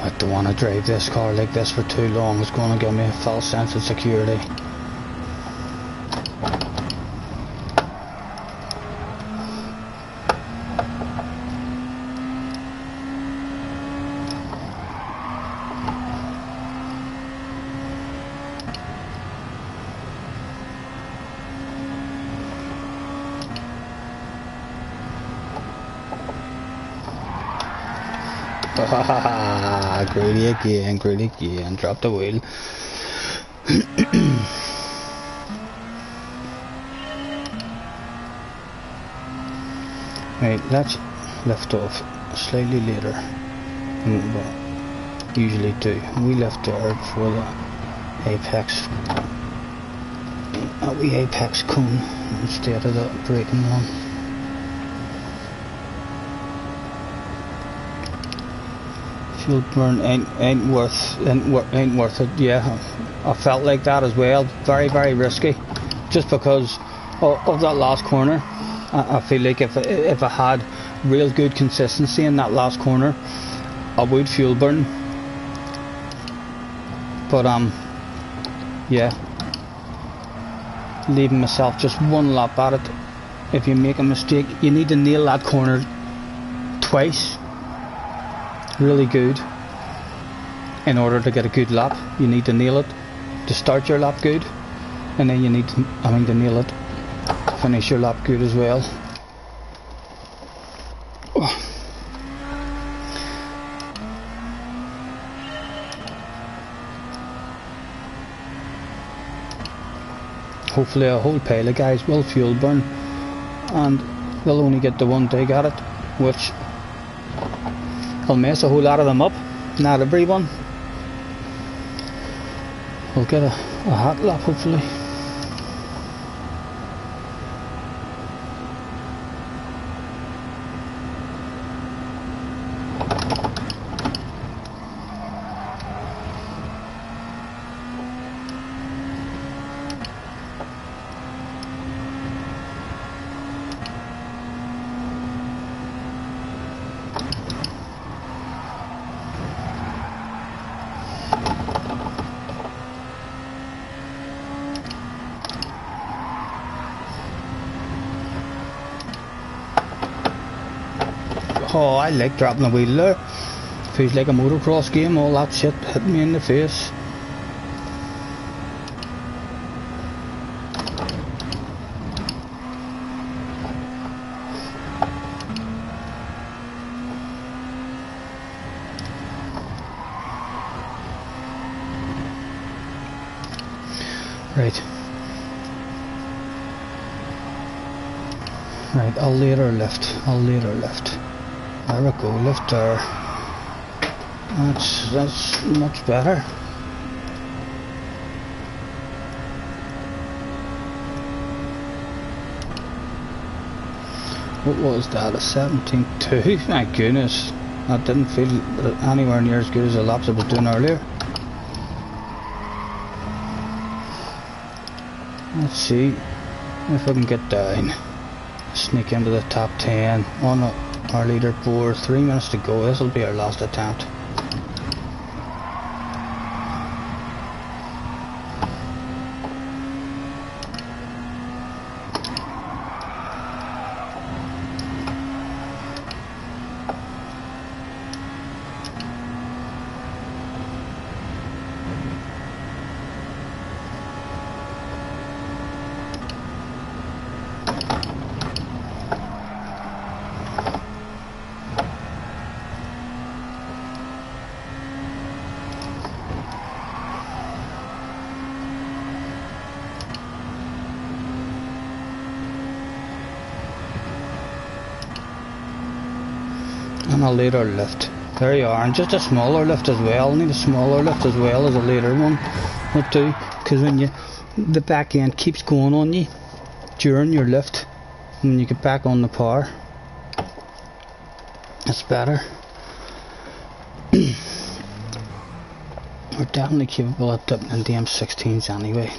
I don't want to drive this car like this for too long. It's going to give me a false sense of security. Greedy again, drop the wheel. Right, let's lift off slightly later. usually do. We left there before the apex, a wee apex cone instead of the braking one. Fuel burn ain't worth it. Yeah, I felt like that as well. Very, very risky, just because of that last corner. I feel like if I had real good consistency in that last corner, I would fuel burn. But yeah, leaving myself just one lap at it. If you make a mistake, you need to nail that corner twice, really good, in order to get a good lap. You need to nail it to start your lap good, and then you need to, to nail it to finish your lap good as well. Hopefully a whole pile of guys will fuel burn, and they'll only get the one dig at it, which will mess a whole lot of them up. Not everyone. We'll get a hot lap hopefully. Oh, I like dropping the wheel there. Feels like a motocross game, all that shit hitting me in the face. Right. Right, I'll later lift. There we go, lift there. That's much better. What was that? A 17.2? My goodness, that didn't feel anywhere near as good as the laps I was doing earlier. Let's see if I can get down. Sneak into the top 10 on our leaderboard. 3 minutes to go. This will be our last attempt. And a later lift. There you are, and just a smaller lift as well. Need a smaller lift as well as a later one will do, because when the back end keeps going on you during your lift, and when you get back on the power, it's better. We're definitely capable of dipping into M16s anyway.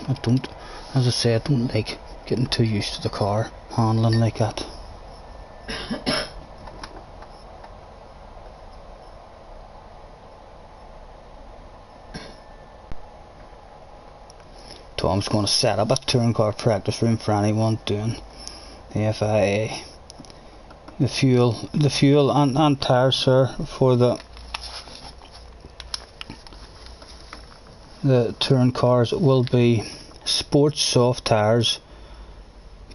As I say, I don't like getting too used to the car handling like that. Tom's going to set up a touring car practice room for anyone doing the FIA. The fuel and tires, sir, for the touring cars will be sports soft tires,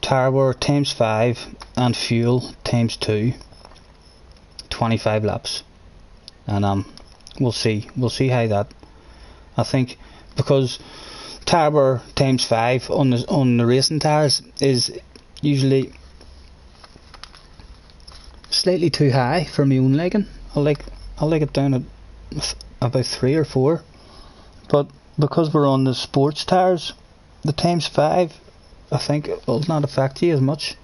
tire wear times 5 and fuel times 2, 25 laps, and we'll see how that. I think because tire wear times 5 on the racing tires is usually slightly too high for my own liking. I like it down at about 3 or 4, but because we're on the sports tires, the times 5, I think it will not affect you as much.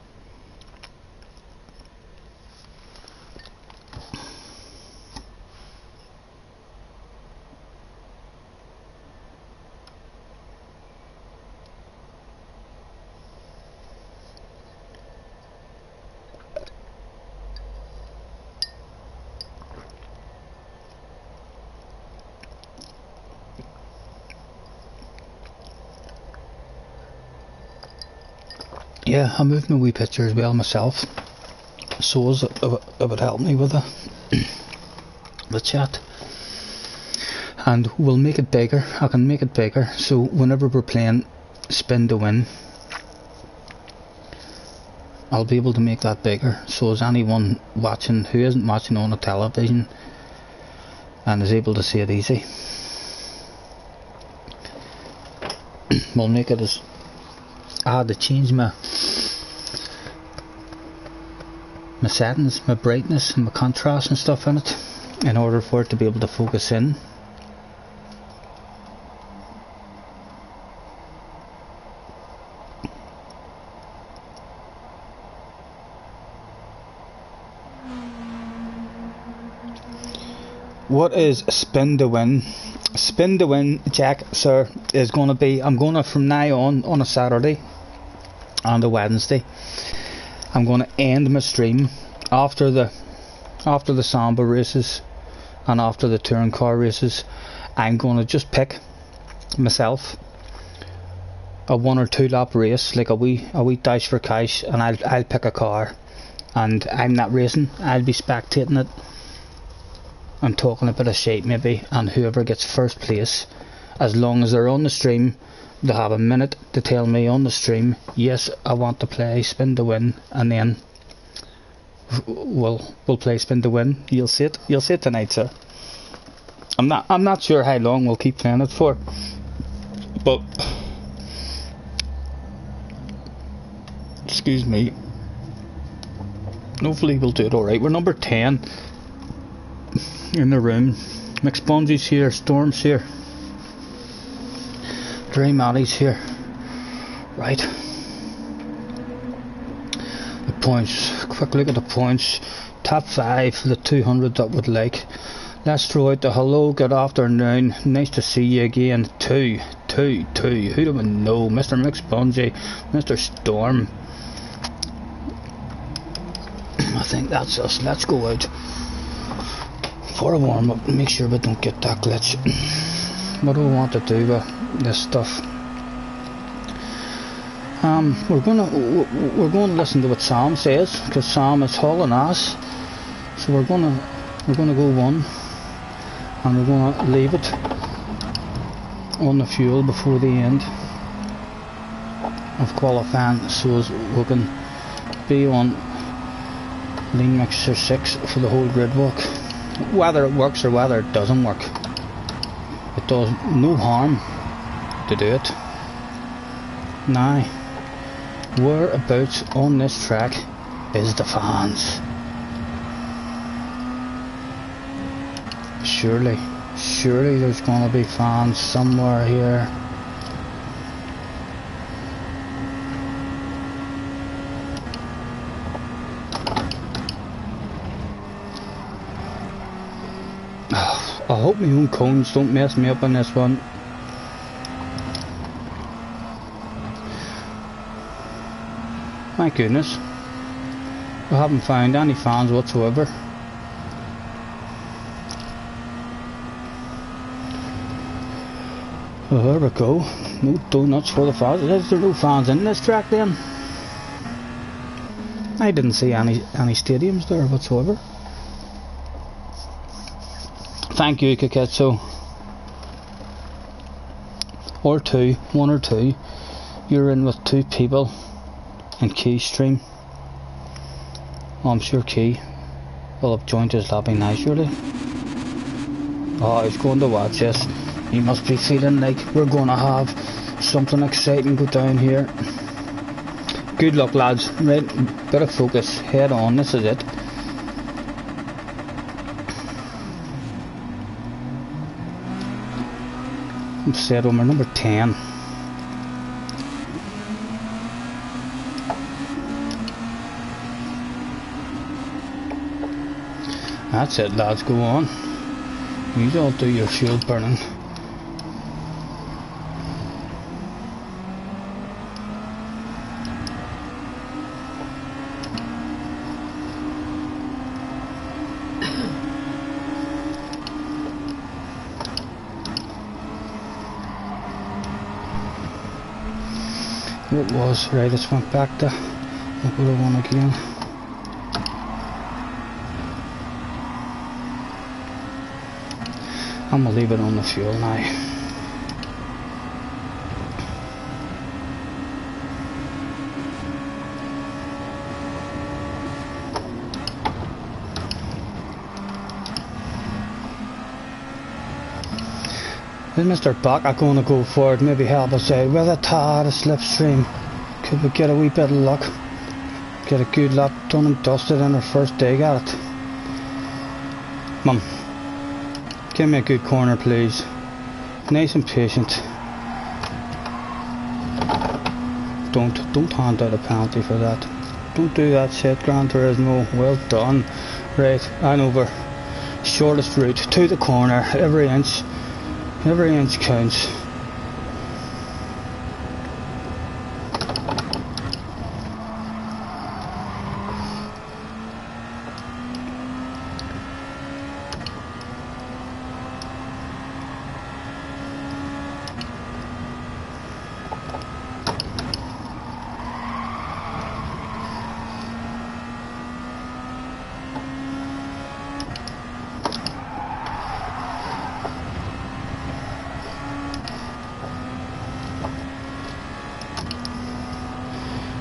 Yeah, I moved my wee picture as well myself, so as it would help me with the chat. And we'll make it bigger. I can make it bigger, so whenever we're playing spin to win, I'll be able to make that bigger, so as anyone watching who isn't watching on a television and is able to see it easy. We'll make it as... I had to change my settings, my brightness and my contrast and stuff in it, in order for it to be able to focus in. What is spin to win? Spin to win, Jack, sir, is going to be, I'm going to from now on a Saturday and a Wednesday, I'm going to end my stream after the Samba races and after the touring car races. I'm going to just pick myself a 1 or 2 lap race, like a wee dash for cash, and I'll pick a car, and I'm not racing, I'll be spectating it and talking a bit of shit maybe, and whoever gets first place, as long as they're on the stream, they have a minute to tell me on the stream, yes, I want to play spin to win, and then we'll play spin to win. You'll see it tonight, sir. I'm not sure how long we'll keep playing it for, but excuse me, hopefully we'll do it alright. We're number 10 in the room. McSpongy's here, Storm's here, Dre Matty's here. Right. The points, quick look at the points. Top 5 for the 200 that would like. Let's throw out the hello, good afternoon, nice to see you again. 2, who do we know? Mr. McSpongy, Mr. Storm. I think that's us. Let's go out for a warm up and make sure we don't get that glitch. What do we want to do with this stuff? We're going to listen to what Sam says, because Sam is hauling ass. So we're going to go 1, and we're going to leave it on the fuel before the end of qualifying, so as we can be on lean mixture 6 for the whole grid walk. Whether it works or whether it doesn't work, it does no harm to do it. Now, whereabouts on this track is the fans? Surely there's going to be fans somewhere here. I hope my own cones don't mess me up on this one. Thank goodness. We haven't found any fans whatsoever. Well, there we go. No donuts for the fans. Is there no fans in this track then? I didn't see any stadiums there whatsoever. Thank you, Kaketsu. Or 2, 1 or 2. You're in with 2 people in Key stream. Oh, I'm sure Key will have joined us. That'll be nice, surely. Oh, he's going to watch this. He must be feeling like we're going to have something exciting go down here. Good luck, lads. Right, bit of focus. Head on. This is it. Instead we're number 10. That's it, lads, go on. You all do your fuel burning. It was right, it's went back to number 1 again. I'm gonna leave it on the fuel now. Is Mr. Baca going to go for it? Maybe help us out with a tad of slipstream. Could we get a wee bit of luck? Get a good lap done and dusted in our first dig at it. Mum, give me a good corner, please. Nice and patient. Don't hand out a penalty for that. Don't do that shit, Gran Turismo. Well done. Right, and over. Shortest route to the corner. Every inch counts.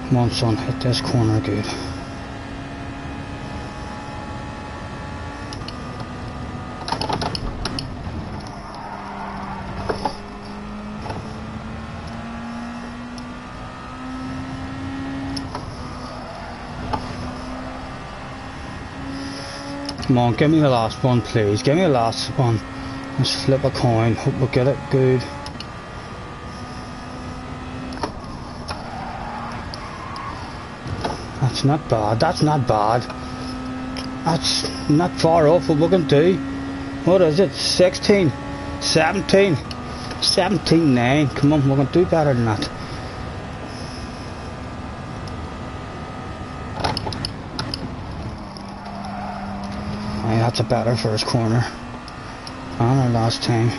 Come on, son, hit this corner good. Come on, give me the last one, please. Give me the last one. Let's flip a coin. Hope we'll get it good. That's not bad. That's not bad. That's not far off what we can do. What is it? 16? 17? 17-9. Come on, we can do better than that. Aye, that's a better first corner. And our last time.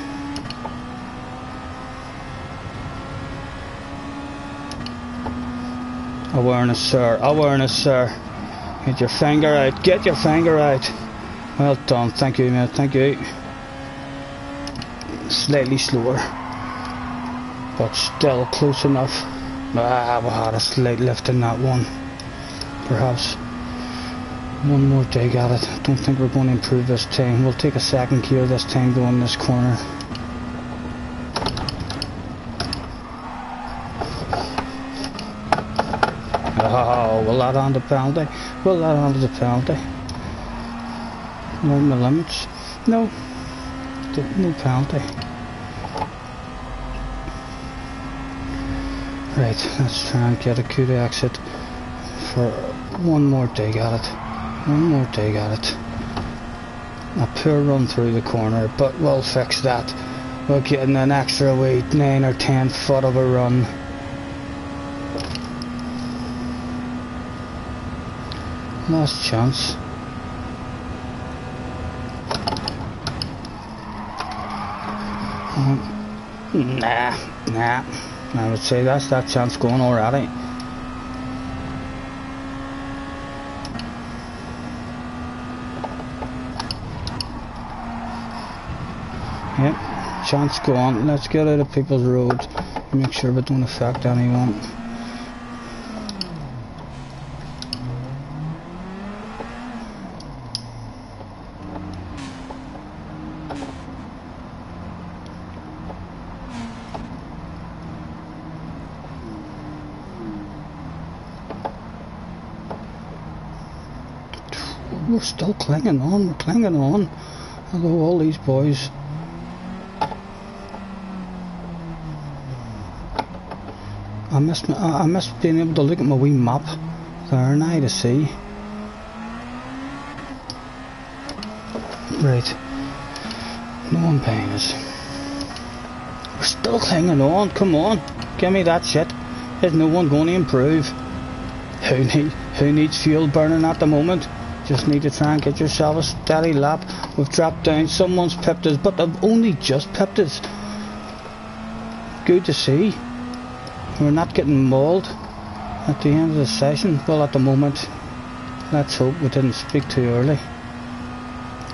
Awareness, sir. Awareness, sir. Get your finger out. Get your finger out. Well done. Thank you, mate. Thank you. Slightly slower, but still close enough. Ah, we had a slight lift in that one. Perhaps one more dig at it. Don't think we're going to improve this time. We'll take a second gear this time going this corner. Oh, will that on the penalty? Will that on the penalty? No limits? No. No penalty. Right, let's try and get a good exit for one more dig at it. One more dig at it. A poor run through the corner, but we'll fix that. We're getting an extra weight, 9 or 10 foot of a run. Last chance. Nah. I would say that's that chance gone already. Yep, chance gone. Let's get out of people's road. Make sure we don't affect anyone. We're still clinging on, we're clinging on. Although all these boys I miss being able to look at my wee map there now to see. Right. No one paying us. We're still clinging on. Come on. Give me that shit. Is no one going to improve? Who needs fuel burning at the moment? Just need to try and get yourself a steady lap. We've dropped down. Someone's pipped us, but they've only just pipped us. Good to see. We're not getting mauled at the end of the session. Well, at the moment, let's hope we didn't speak too early.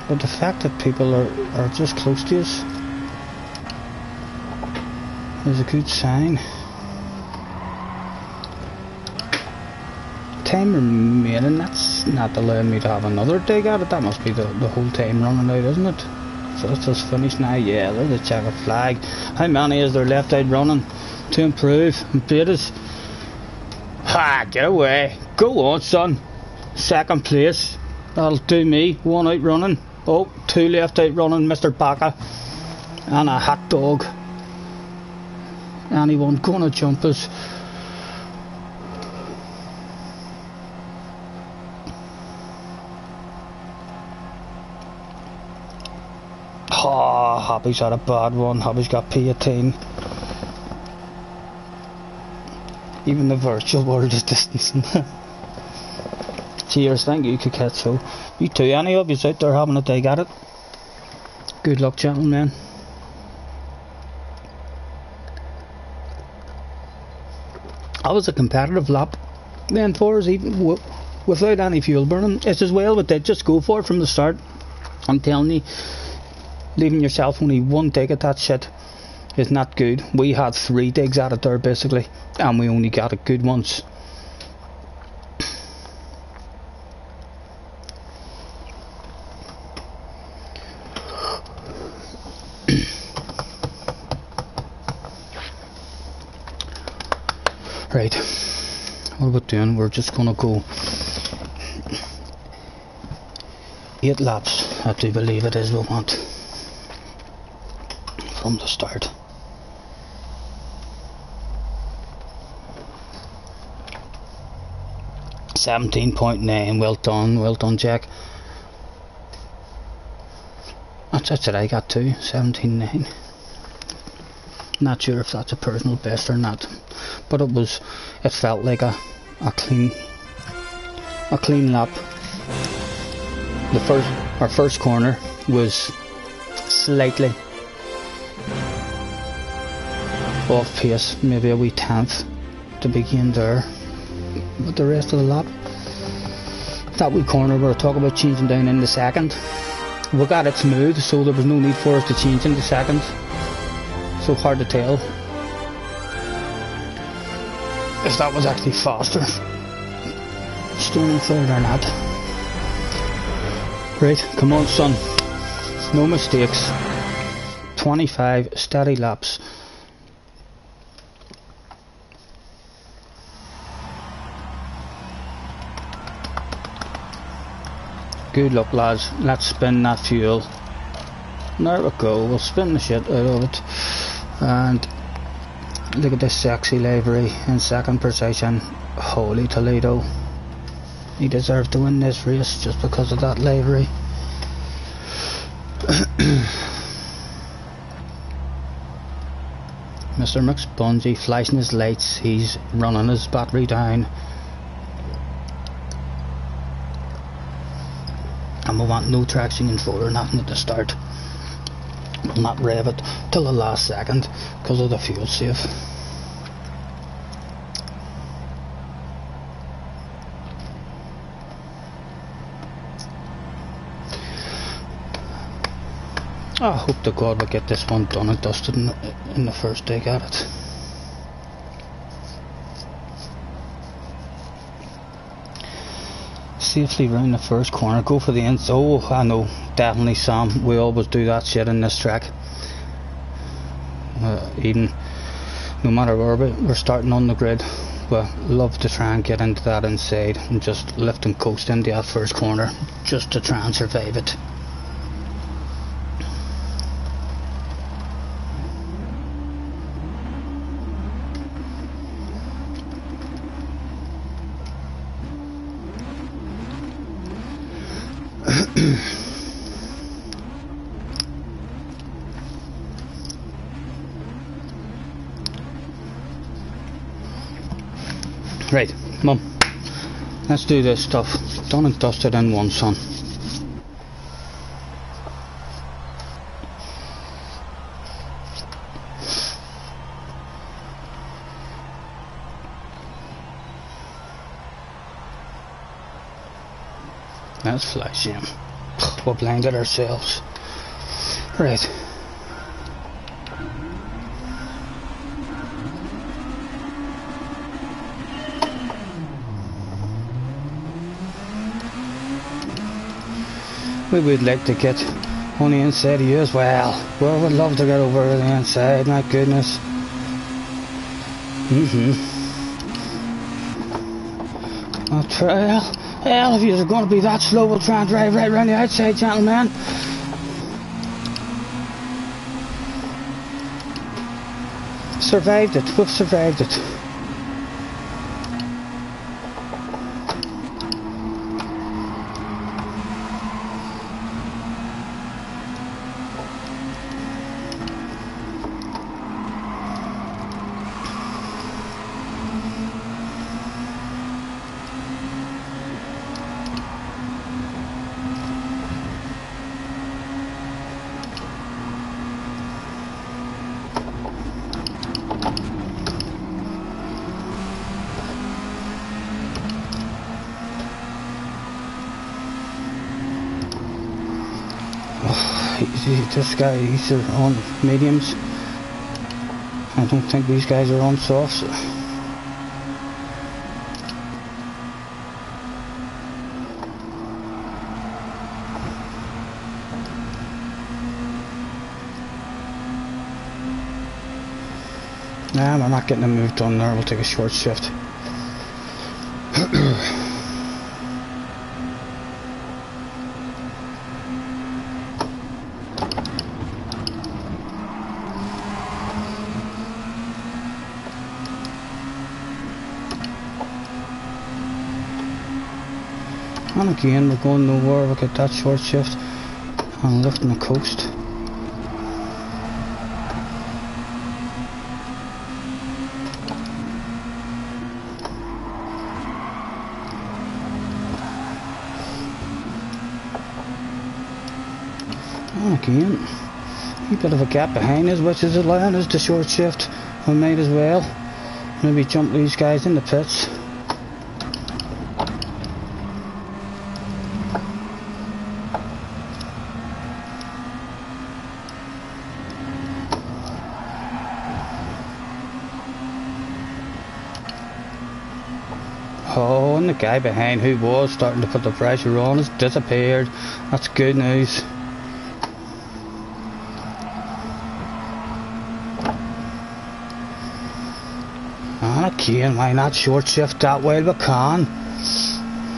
But the fact that people are just close to us is a good sign. Time remaining, that's not allowing me to have another dig at it. That must be the whole time running out, isn't it? So it's just finished now. Yeah, there's a checkered flag. How many is there left out running to improve and beat us? Ha, get away. Go on, son. Second place. That'll do me. One out running. Oh, two left out running, Mr. Baka. And a hot dog. Anyone gonna jump us? Oh, Happy's had a bad one. Happy's got P18. Even the virtual world is distancing. Cheers, thank you, Kaketsu. You too, any of you out there having a dig at it? Good luck, gentlemen. That was a competitive lap. Then for us, even without any fuel burning, it's as well with it. Just go for it from the start. I'm telling you, leaving yourself only one dig at that shit is not good. We had 3 digs at it there basically, and we only got it good once. Right, what we're doing, we're just gonna go 8 laps, I do believe it is we want, from the start. $17.9, well done Jack. That's it, I got 2, 17.9. Not sure if that's a personal best or not, but it felt like a clean lap. Our first corner was slightly off pace, maybe a wee tenth to begin there, but the rest of the lap, that wee corner we were talking about changing down in the second, we got it smooth, so there was no need for us to change in the second. So hard to tell if that was actually faster, stone further or not. Right, come on son, no mistakes. 25 steady laps. Good luck lads, let's spin that fuel. There we go, we'll spin the shit out of it. And look at this sexy livery in second position. Holy Toledo, he deserved to win this race just because of that livery. Mr. McSpongy flashing his lights, he's running his battery down, and we want no traction control or nothing at the start. We'll not rev it till the last second because of the fuel safe. I hope to God we get this one done and dusted in the first dig at it. Safely round the first corner, go for the ends. Oh, I know, definitely Sam, we always do that shit in this track. Even no matter where we're starting on the grid, we love to try and get into that inside and just lift and coast into that first corner just to try and survive it. Right, Mum, let's do this stuff. Done and dusted in one, son. Let's flash him. We're blinded ourselves. Right. We would like to get on the inside of you as well. We would love to get over to the inside, my goodness. I'll try. Hell, if you're going to be that slow, we'll try and drive right around the outside, gentlemen. Survived it. We've survived it. This guy, he's on mediums. I don't think these guys are on softs. Nah, we're not getting a move done there. We'll take a short shift. And again, we're going nowhere. We'll get that short shift and lifting the coast. And again, a bit of a gap behind us, which is allowing us to short shift. We might as well maybe jump these guys in the pits. Oh, and the guy behind who was starting to put the pressure on has disappeared. That's good news. And again, why not short shift that way we can?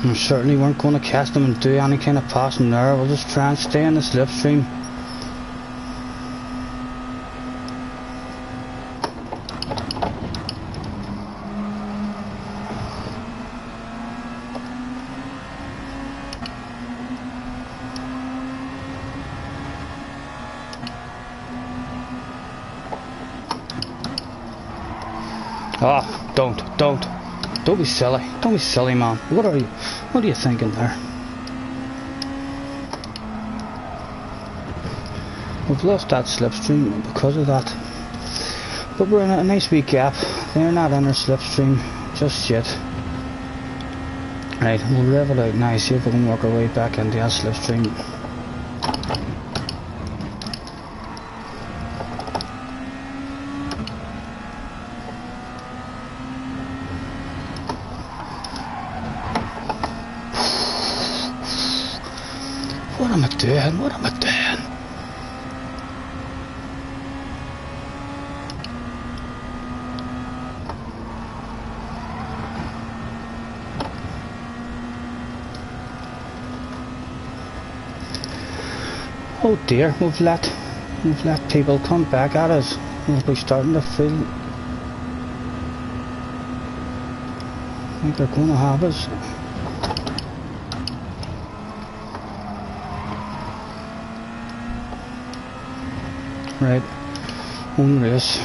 We certainly weren't going to catch them and do any kind of passing there. We'll just try and stay in the slipstream. Oh, don't be silly. Don't be silly, man. What are you thinking there? We've lost that slipstream because of that. But we're in a nice wee gap. They're not in our slipstream just yet. Right, we'll rev it out now, see if we can work our way back into that slipstream. What am I doing? What am I doing? Oh dear, we've let people come back at us. We're starting to feel like they're going to have us. Right, one race.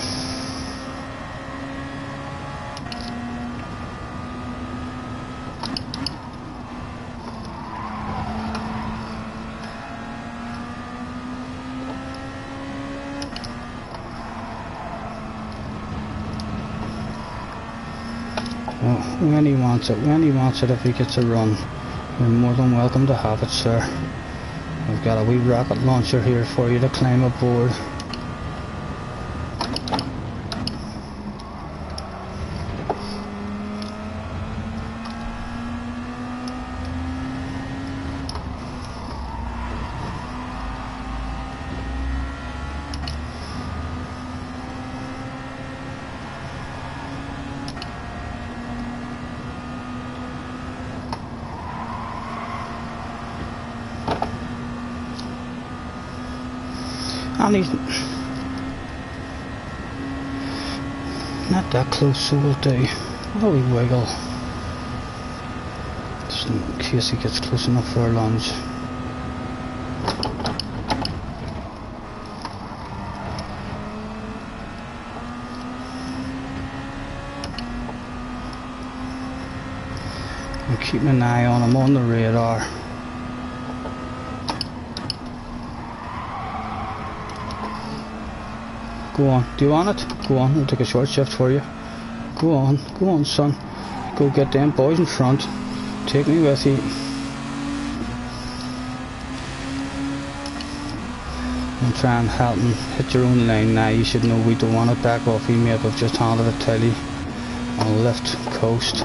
When he wants it, if he gets a run, you're more than welcome to have it, sir. We've got a wee rocket launcher here for you to climb aboard. And he's not that close, so we'll do a wee wiggle, just in case he gets close enough for a lunge. I'm keeping an eye on him on the radar. Go on, do you want it? Go on, I'll take a short shift for you. Go on son. Go get them boys in front. Take me with you. And try and help him hit your own line now. You should know we don't want to back off you, mate. We've just handed a telly on left coast.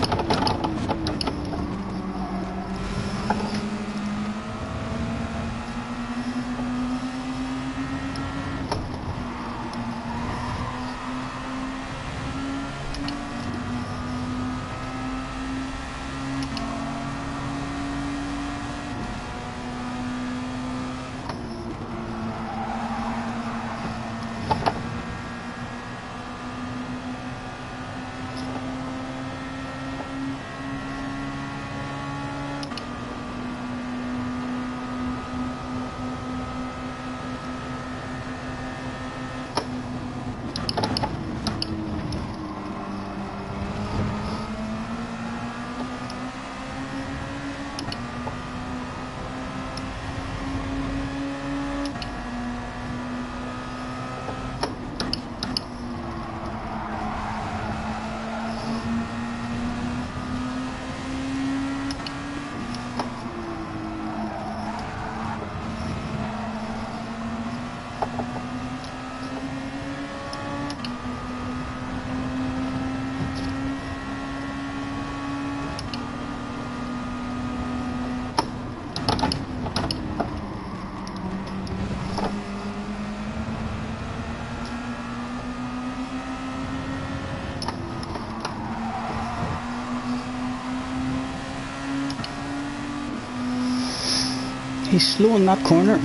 He's slow in that corner.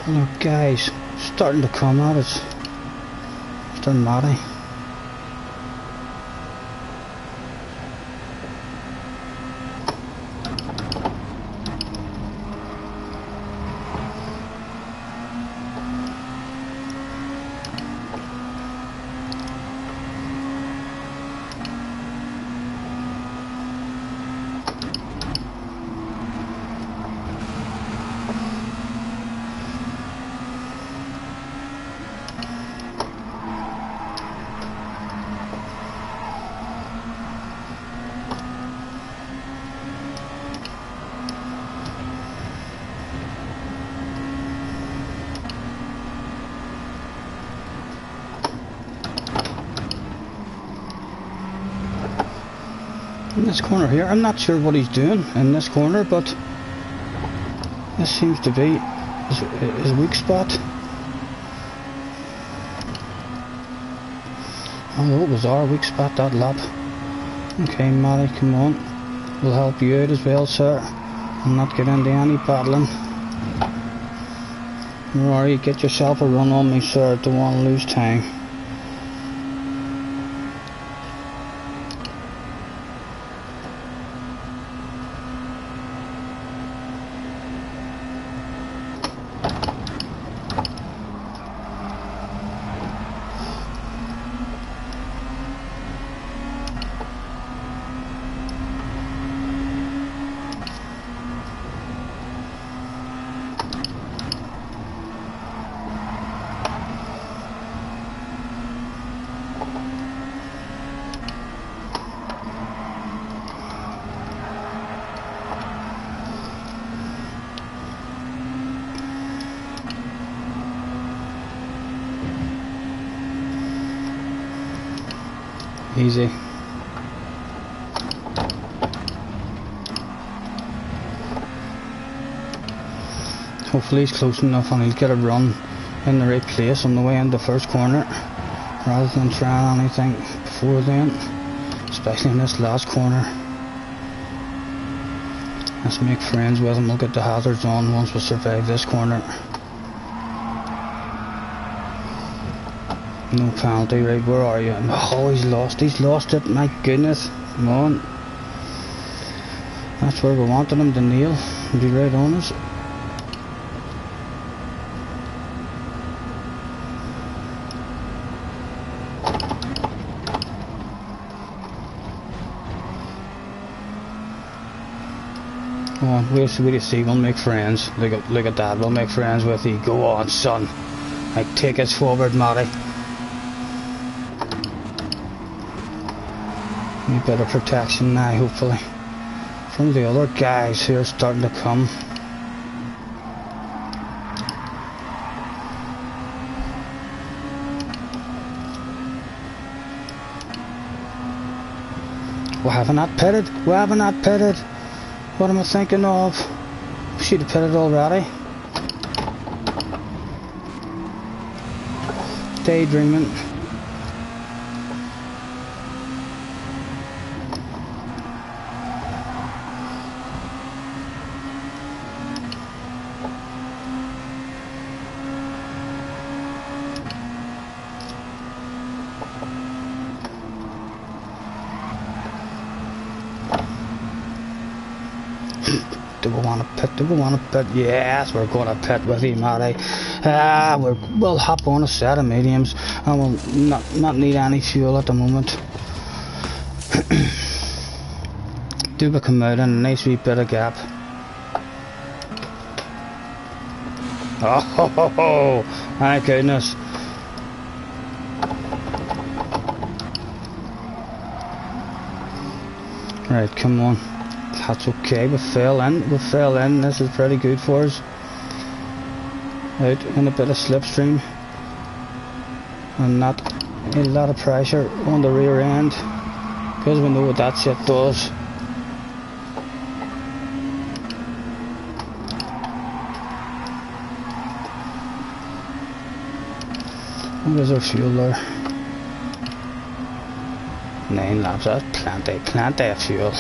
Look guys, starting to come at us. Mr. Matty. In this corner here, I'm not sure what he's doing in this corner, but this seems to be his weak spot. Oh, it was our weak spot, that lap. Okay, Matty, come on. We'll help you out as well, sir. And not get into any battling. Rory, get yourself a run on me, sir. Don't want to lose time. Easy. Hopefully he's close enough and he'll get a run in the right place on the way in the first corner, rather than trying anything before then, especially in this last corner. Let's make friends with him. We'll get the hazards on once we survive this corner. No penalty, right? Where are you? Oh, he's lost it, my goodness. Come on. That's where we wanted him to nail and be right on us. Come on, what do you see? We'll make friends. Look at that, we'll make friends with you. Go on, son. Like, take us forward, Matty. Need better protection now, hopefully, from the other guys who are starting to come. We haven't that pitted. We haven't that pitted. What am I thinking of? We should have pitted already. Daydreaming. Do we want to pit? Do we want to pit? Yes, we're going to pit with him, Matty. We'll hop on a set of mediums and we'll not need any fuel at the moment. Do we come out in a nice wee bit of gap? Oh, ho, ho, ho. My goodness. Right, come on. That's okay, we fell in, this is pretty good for us. Out in a bit of slipstream and not a lot of pressure on the rear end, because we know what that shit does. What is our fuel there? 9 laps, that's plenty of fuel.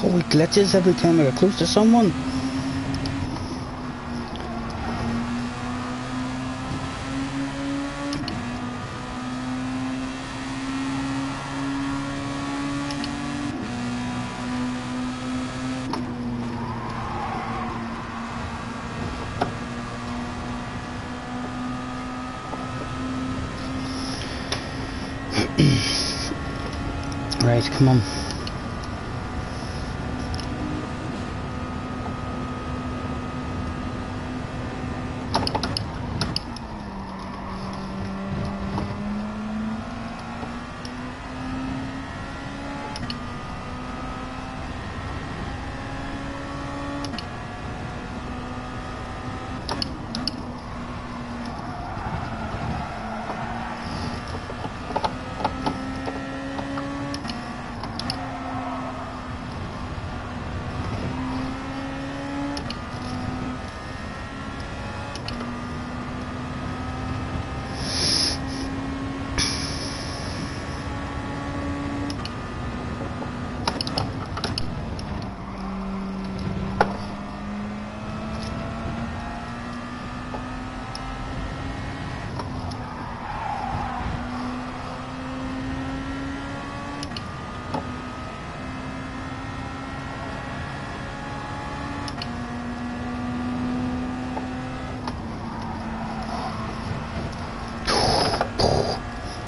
Holy glitches every time I get close to someone. Right, come on.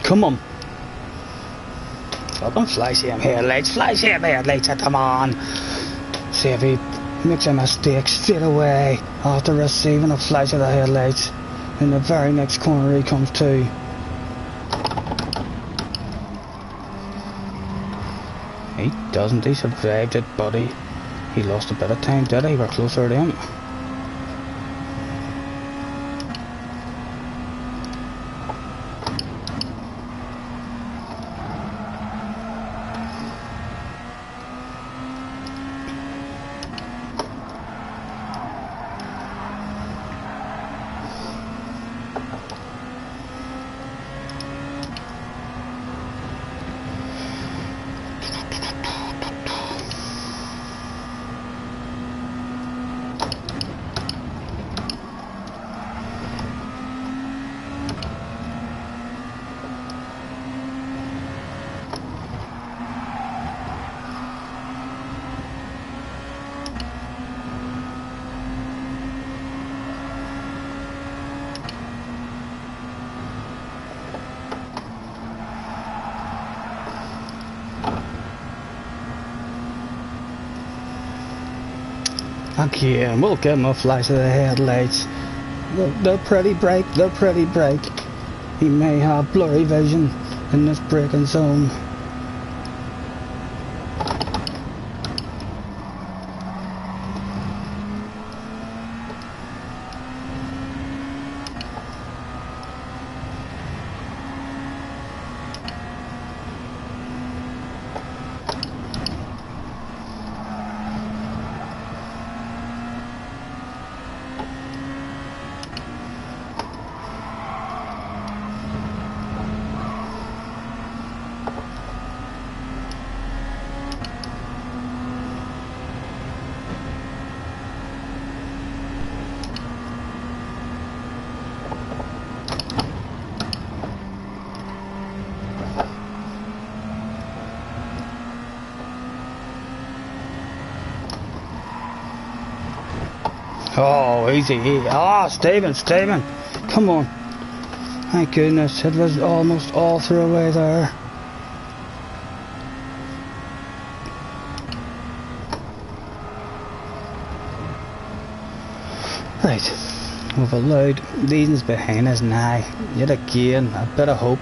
Come on. Fucking flash him headlights at him on. See if he makes a mistake straight away after receiving a flash of the headlights. In the very next corner he comes to. He doesn't, he survived it, buddy. He lost a bit of time, did he? We're closer to him. Again, we'll give him a flash of the headlights. They're pretty bright, He may have blurry vision in this braking zone. Oh, easy. Ah, Stephen. Come on. Thank goodness. It was almost all through away there. Right. We've allowed these ones behind us now. Yet again, a bit of hope.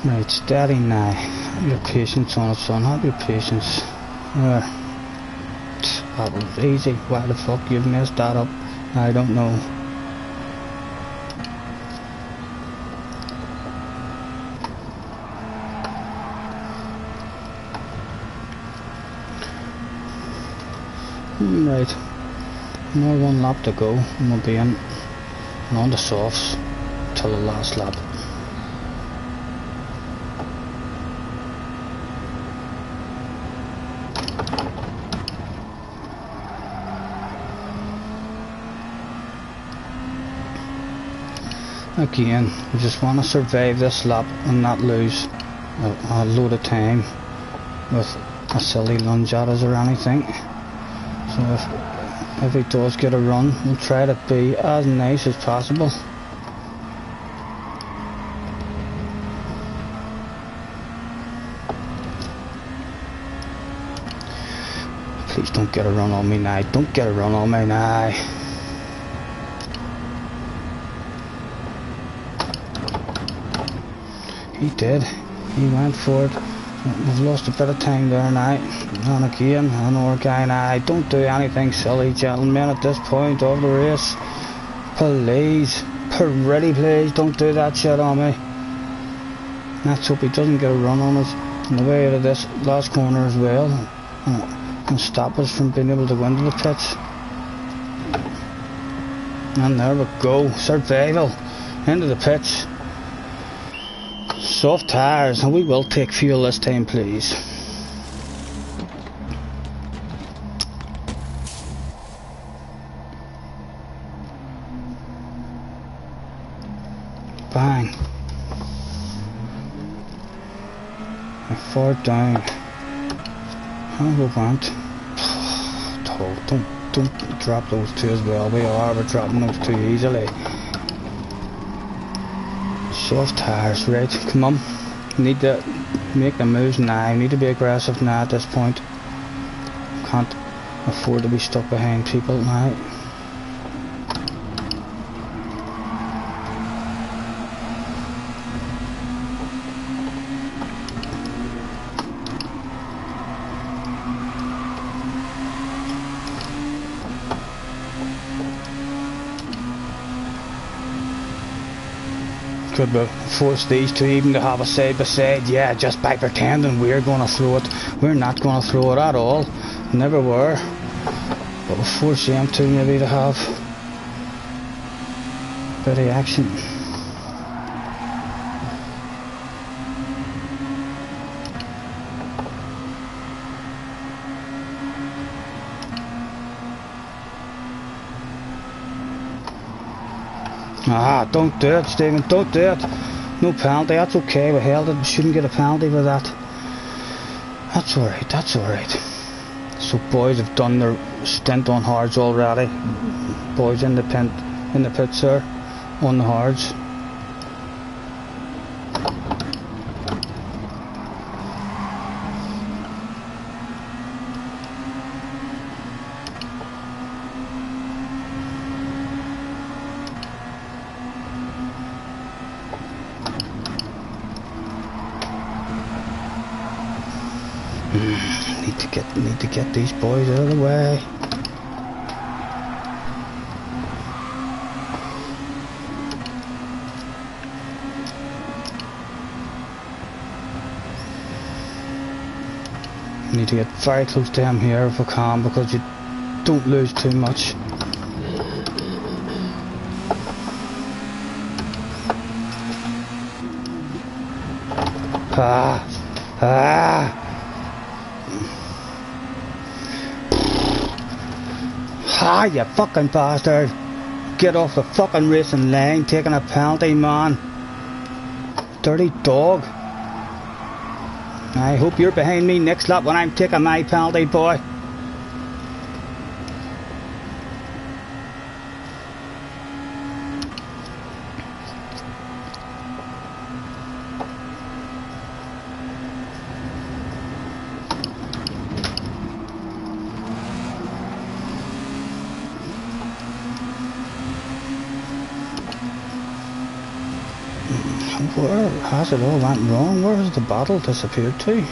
Right, steady now. Have your patience on it, son. Have your patience. That was easy. Why the fuck you've messed that up? I don't know. Right. Another one lap to go and we'll be in and on the softs till the last lap. Again, we just want to survive this lap and not lose a load of time with a silly lunge at us or anything. So if he does get a run, we'll try to be as nice as possible. Please don't get a run on me now. Don't get a run on me now. He did. He went for it. We've lost a bit of time there now. And again, another guy now. Don't do anything silly, gentlemen, at this point of the race. Please, pretty please, don't do that shit on me. Let's hope he doesn't get a run on us on the way out of this last corner as well, and stop us from being able to go into the pits. And there we go, survival into the pits. Soft tires, and we will take fuel this time, please. Bang. I far down. How we want. Don't drop those two as well. We're dropping those two easily. Soft tires, right? Come on. Need to make the moves now. Need to be aggressive now at this point. Can't afford to be stuck behind people now. Could we force these two even to have a side by side? Yeah, just by pretending we're going to throw it. We're not going to throw it at all. Never were. But we'll force them two maybe to have a bit of action. Ah, don't do it, Stephen, don't do it. No penalty, that's okay, we held it, we shouldn't get a penalty for that. That's alright, that's alright. So boys have done their stint on hards already. Boys in the pits there, on the hards. Need to get these boys out of the way. Need to get very close to him here if we can, because you don't lose too much. Ah, you fucking bastard! Get off the fucking racing lane, taking a penalty, man. Dirty dog. I hope you're behind me next lap when I'm taking my penalty, boy. Where has it all went wrong? Where has the bottle disappeared to?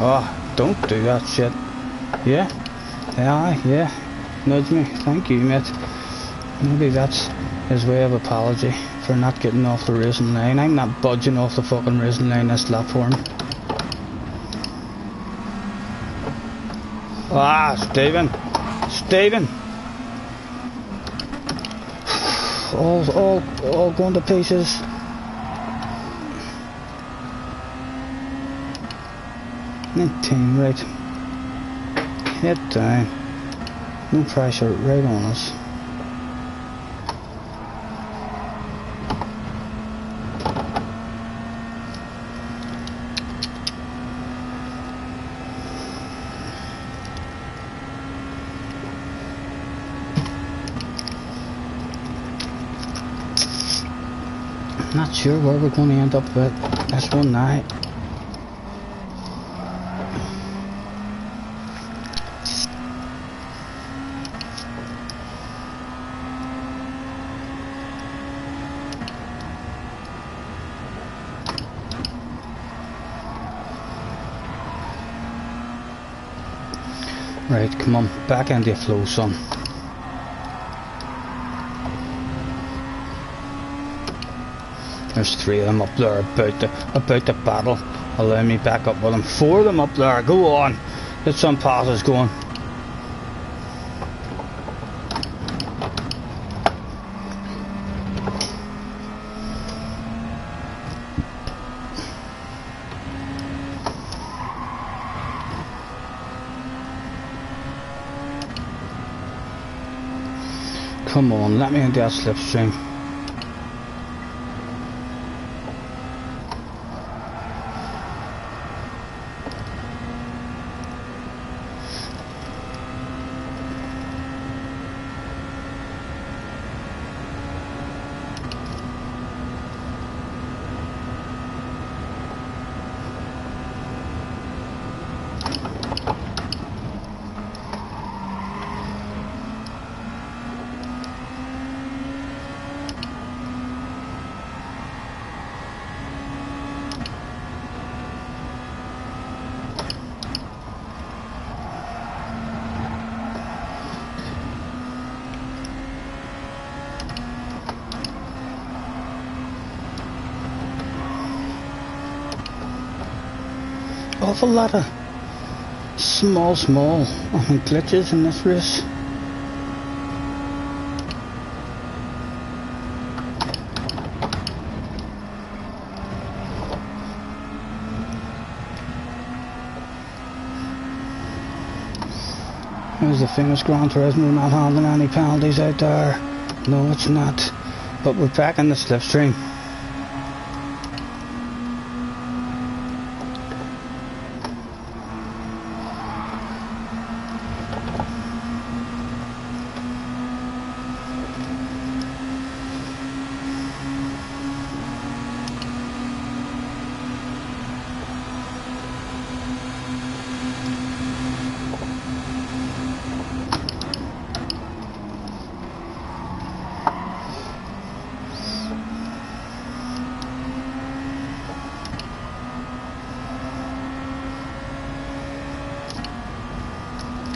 Oh, don't do that shit. Yeah? Yeah. Nudge me. Thank you, mate. Maybe that's his way of apology for not getting off the racing line. I'm not budging off the fucking racing line this lap for him. Ah, Stephen! All going to pieces. Team, right. Head down. No pressure right on us. Not sure where we're going to end up with this one night. Right, come on, back into your flow, son. There's 3 of them up there about to battle. Allow me back up with them. 4 of them up there. Go on. Get some passes going. Come on, let me into that slipstream. Awful lot of small glitches in this race. There's the famous Gran Turismo not handling any penalties out there. No, it's not. But we're back in the slipstream.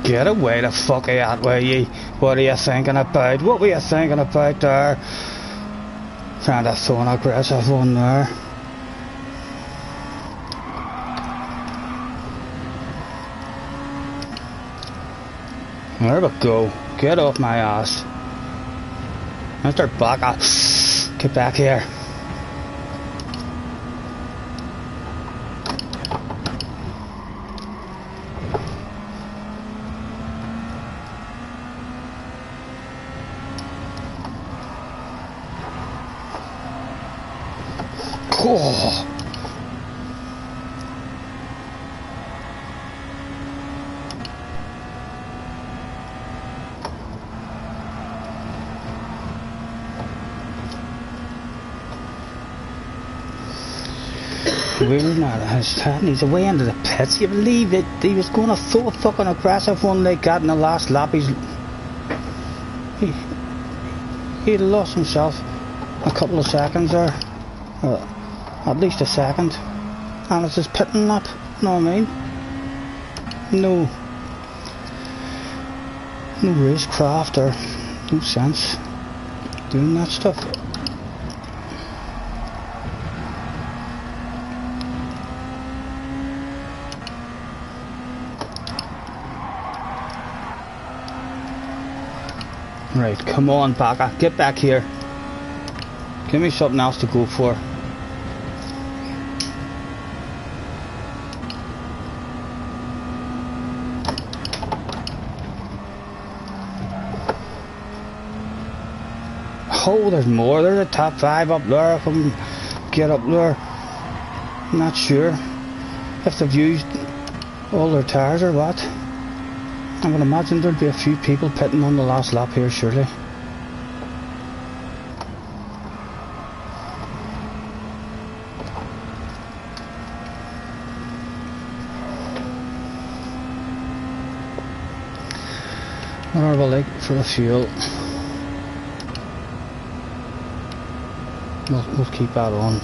Get away the fuck out, will ye? What are you thinking about? What were you thinking about there? Trying to throw an aggressive one there. There we go. Get off my ass. Mr. Baka. Get back here. Oh. We're not his time. He's away into the pits. You believe it? He was going to throw a fucking aggressive one like that in the last lap. He'd lost himself a couple of seconds there. At least a second. And it's his pitting lap. Know what I mean? No racecraft or no sense doing that stuff. Right, come on, Baka, get back here. Give me something else to go for. Oh, there's more. There's a top 5 up there. If I can get up there. I'm not sure if they've used all their tyres or what. I would imagine there'd be a few people pitting on the last lap here, surely. Whatever I like for the fuel. We'll keep that on.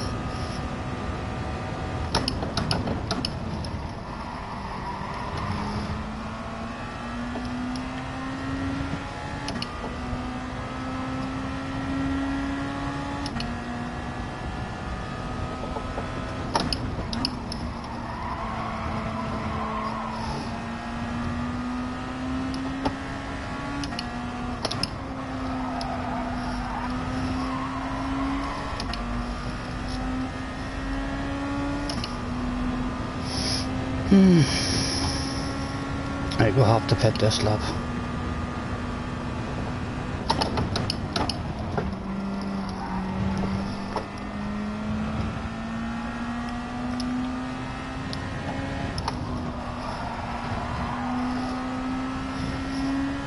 Right, we'll have to pit this lap.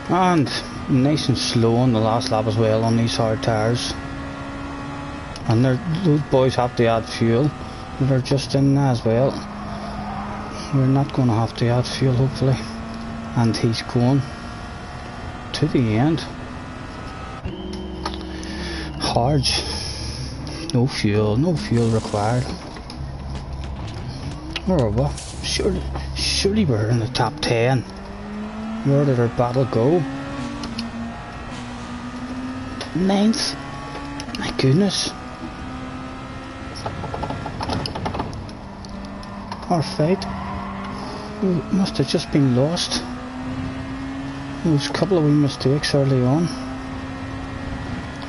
And nice and slow on the last lap as well on these hard tyres. And those boys have to add fuel. They're just in as well. We're not going to have to add fuel hopefully. And he's going to the end. Hards. No fuel required. Or what? Surely we're in the top 10. Where did our battle go? 9th? My goodness. Our fight must have just been lost. There was a couple of wee mistakes early on.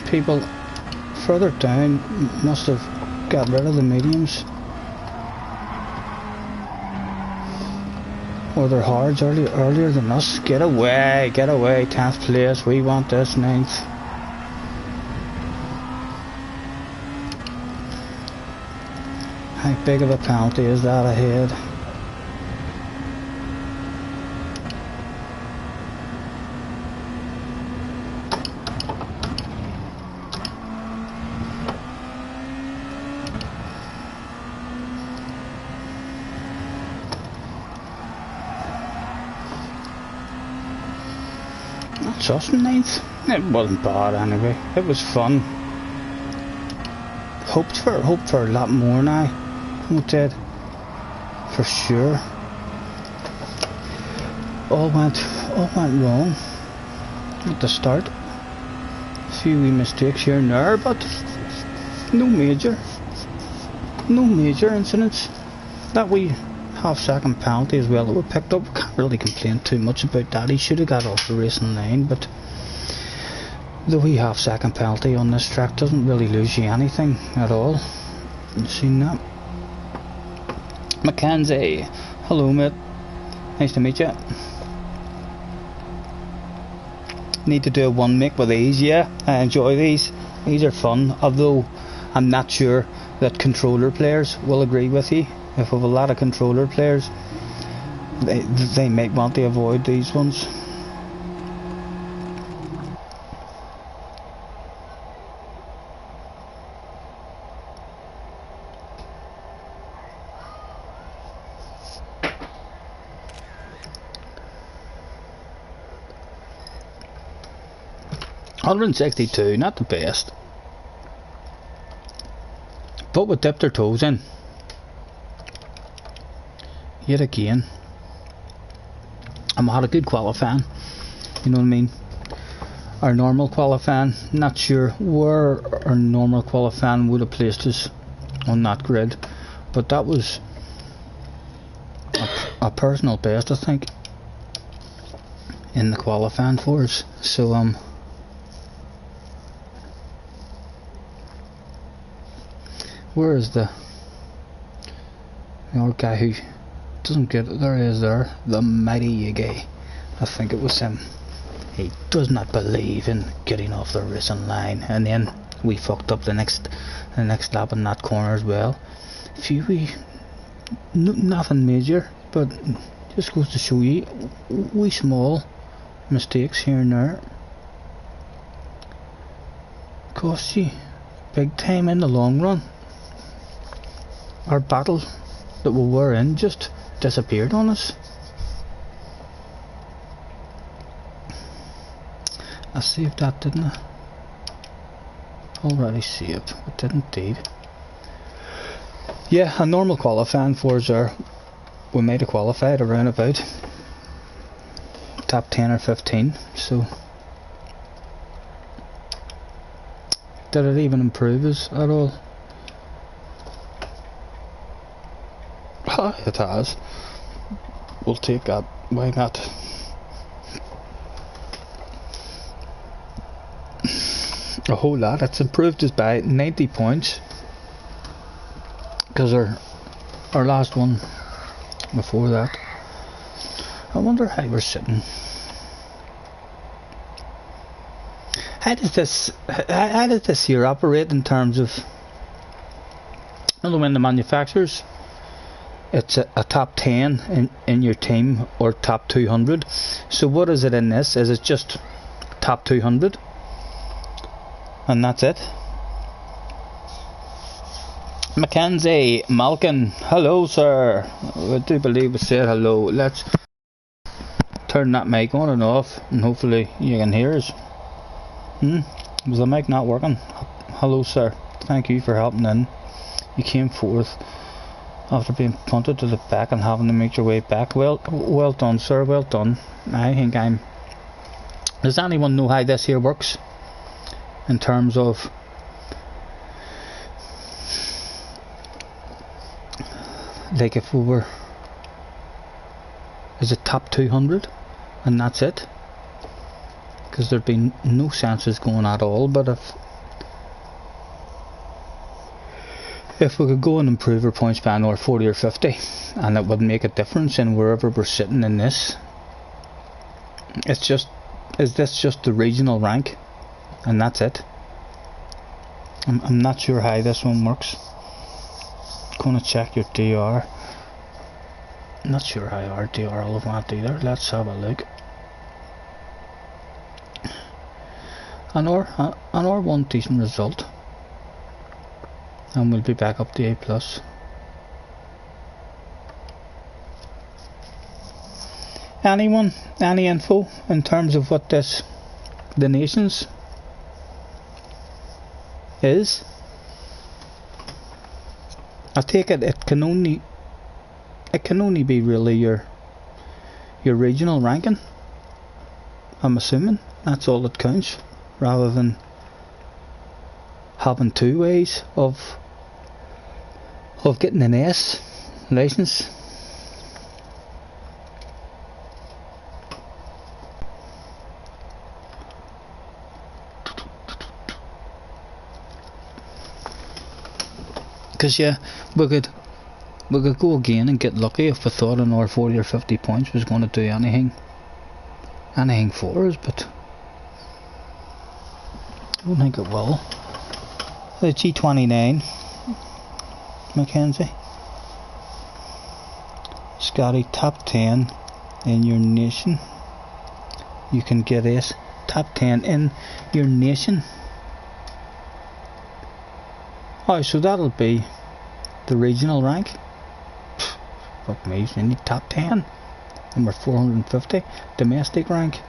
People further down must have got rid of the mediums. Or their hards earlier than us. Get away, 10th place, we want this 9th. How big of a penalty is that ahead? That's us 9th. It wasn't bad anyway. It was fun. Hoped for a lot more now. We did. For sure. All went wrong at the start. A few wee mistakes here and there, but no major incidents. That wee half-second penalty as well that we picked up. Can't really complain too much about that. He should have got off the racing line, but the wee half-second penalty on this track doesn't really lose you anything at all. You've seen that. Mackenzie, hello mate, nice to meet you. Need to do a one make with these. Yeah, I enjoy these are fun, although I'm not sure that controller players will agree with you. If we have a lot of controller players, they might want to avoid these ones. $162, not the best, but we dipped our toes in yet again, and we had a good qualifying, you know what I mean. Our normal qualifying, not sure where our normal qualifying would have placed us on that grid, but that was a personal best, I think, in the qualifying for us. So where is the old guy who doesn't get it? There he is there, the mighty Yiggy. I think it was him. He does not believe in getting off the racing line, and then we fucked up the next lap in that corner as well. A few nothing major, but just goes to show you wee small mistakes here and there cost you big time in the long run. Our battle that we were in just disappeared on us. I saved that, didn't I? Already saved. It did indeed. Yeah, a normal qualifying for us there. We might have qualified around about top 10 or 15, so did it even improve us at all? It has. We'll take that. Why not? A whole lot. It's improved us by 90 points, because our last one before that. I wonder how we're sitting. How does this here operate in terms of, I don't know, when the manufacturers, it's a top 10 in your team or top 200. So what is it in this? Is it just top 200 and that's it? Mackenzie Malkin, hello sir. I do believe we said hello. Let's turn that mic on and off and hopefully you can hear us. Was the mic not working? Hello sir, thank you for helping in. You came forth after being punted to the back and having to make your way back. Well done sir, well done. I think does anyone know how this here works in terms of like if we were, is it top 200 and that's it? Because there'd be no senses going at all. But if we could go and improve our points by another 40 or 50 and it would make a difference in wherever we're sitting in this, it's just, is this just the regional rank and that's it? I'm not sure how this one works. Gonna check your DR. Not sure how our DR will want either. Let's have a look. Another one decent result, and we'll be back up to A+. Anyone? Any info in terms of what this, the nations, is? I take it it can only be really your regional ranking. I'm assuming that's all that counts, rather than having two ways of getting an S license. Because yeah, we could go again and get lucky if we thought another 40 or 50 points was going to do anything for us, but I don't think it will. The G29, Mackenzie. Scottie, top 10 in your nation. You can get this top 10 in your nation. Oh, so that'll be the regional rank. Fuck me, you need top 10. Number 450, domestic rank.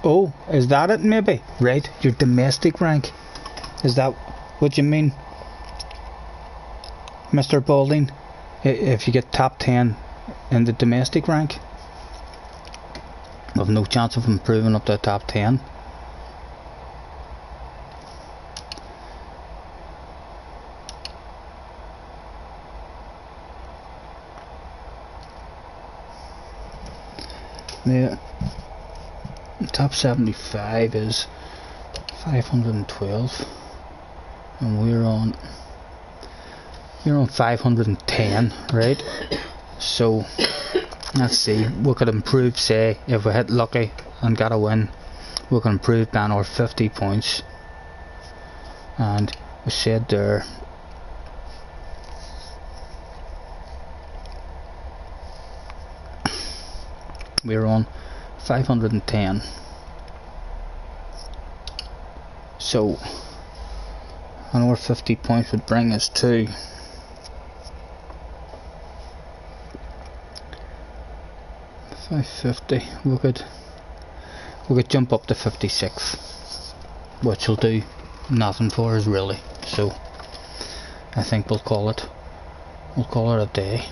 Oh, is that it maybe? Right, your domestic rank. Is that what you mean, Mr. Balding? If you get top 10 in the domestic rank, I've no chance of improving up to top 10. Yeah, top 75 is 512 and you're on 510, right? So let's see, we could improve, say if we hit lucky and got a win, we can improve down our 50 points, and we said there we're on 510. So another 50 points would bring us to 550. We could jump up to 56, which will do nothing for us really. So I think we'll call it a day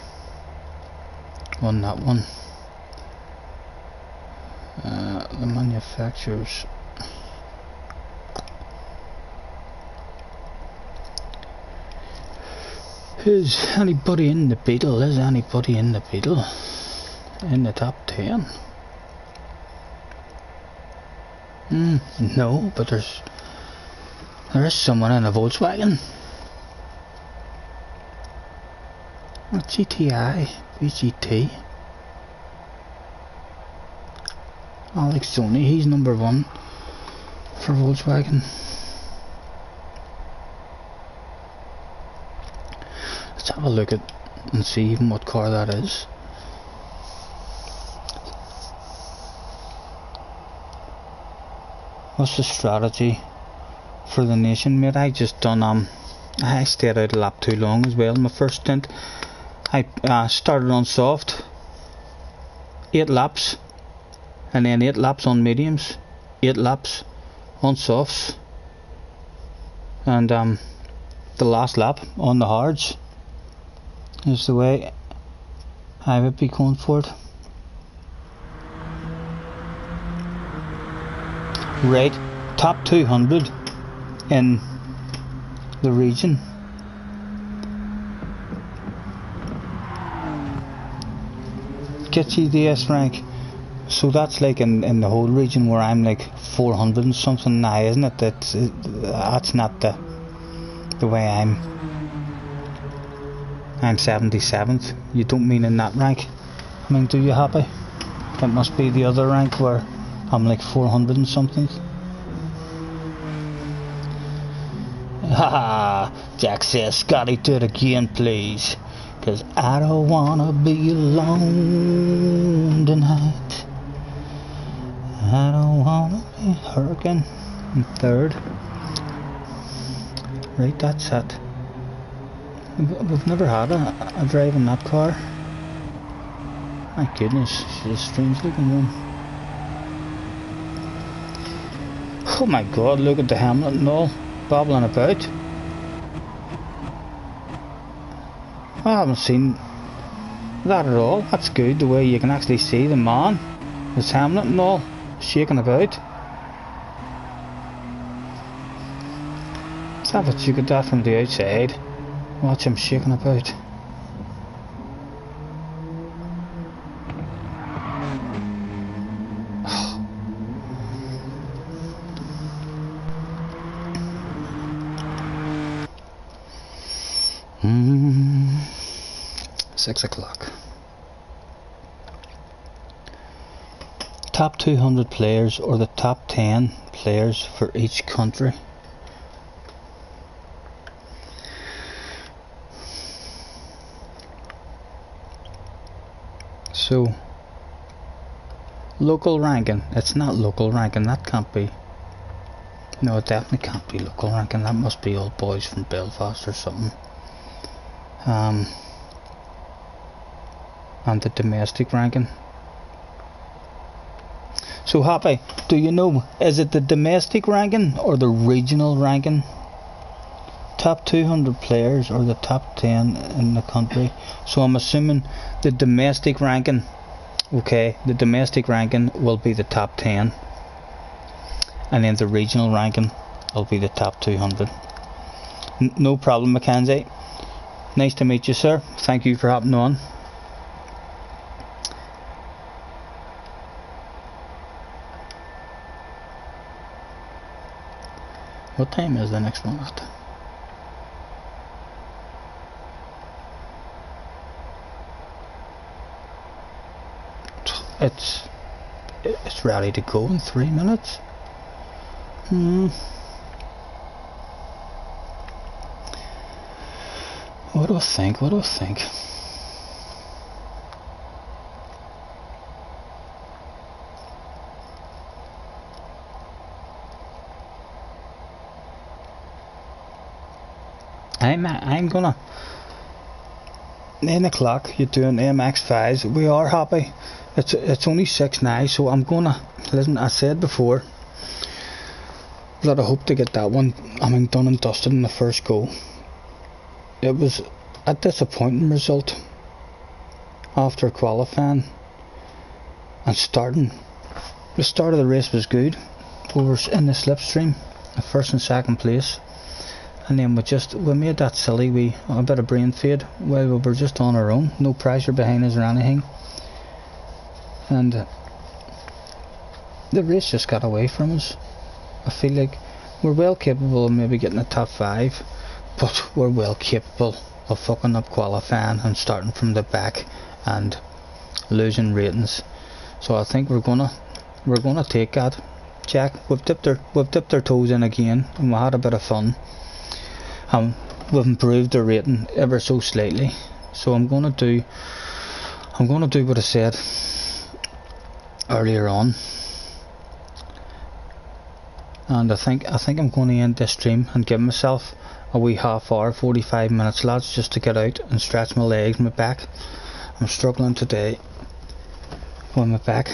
on that one. The manufacturers, is anybody in the Beetle? Is anybody in the Beetle in the top 10? No, but there is someone in a Volkswagen. GTI, BGT. Alex Zoni, he's number 1 for Volkswagen. Let's have a look at and see even what car that is. What's the strategy for the nation, mate? I just done I stayed out a lap too long as well. My first stint, I started on soft, 8 laps, and then 8 laps on mediums, 8 laps on softs, and the last lap on the hards is the way I would be going for it. Right, top 200 in the region. Gets you the S rank. So that's like in the whole region, where I'm like 400 and something now, isn't it? That's not the way I'm 77th. You don't mean in that rank. I mean, do you, Happy? It must be the other rank where I'm like 400 and something. Haha, Jack says, Scotty, do it again, please. 'Cause I don't wanna be alone tonight. I don't wanna be hurricane in 3rd. Right, that's it. We've never had a drive in that car. My goodness, she's a strange looking one. Oh my god, look at the Hamlet and all, bobbling about. I haven't seen that at all. That's good, the way you can actually see the man, his Hamlet and all, shaking about. Let's have a look at that from the outside. Watch him shaking about. Hmm. 6 o'clock. Top 200 players, or the top 10 players for each country. So, local ranking. It's not local ranking, that can't be. No, it definitely can't be local ranking. That must be old boys from Belfast or something. And the domestic ranking. So, Happy, do you know, is it the domestic ranking or the regional ranking? Top 200 players or the top 10 in the country. So I'm assuming the domestic ranking, okay, the domestic ranking will be the top 10, and then the regional ranking will be the top 200. No problem, Mackenzie. Nice to meet you, sir. Thank you for hopping on. What time is the next one at? It's ready to go in 3 minutes. What do I think? What do I think? I'm gonna 9 o'clock. You're doing MX5s. We are happy. It's only 6 now, so I'm gonna listen. I said before that I hope to get that one, done and dusted in the first go. It was a disappointing result after qualifying and starting. The start of the race was good. We were in the slipstream, the first and second place, and then we made that silly a bit of brain fade while we were just on our own, no pressure behind us or anything, and the race just got away from us. I feel like we're well capable of maybe getting a top 5, but we're well capable of fucking up qualifying and starting from the back and losing ratings. So I think we're gonna take that. Jack, we've dipped our toes in again, and we had a bit of fun. We've improved our rating ever so slightly. So I'm gonna do what I said earlier on, and I think I'm going to end this stream and give myself a wee half hour, 45 minutes, lads, just to get out and stretch my legs, my back. I'm struggling today with my back.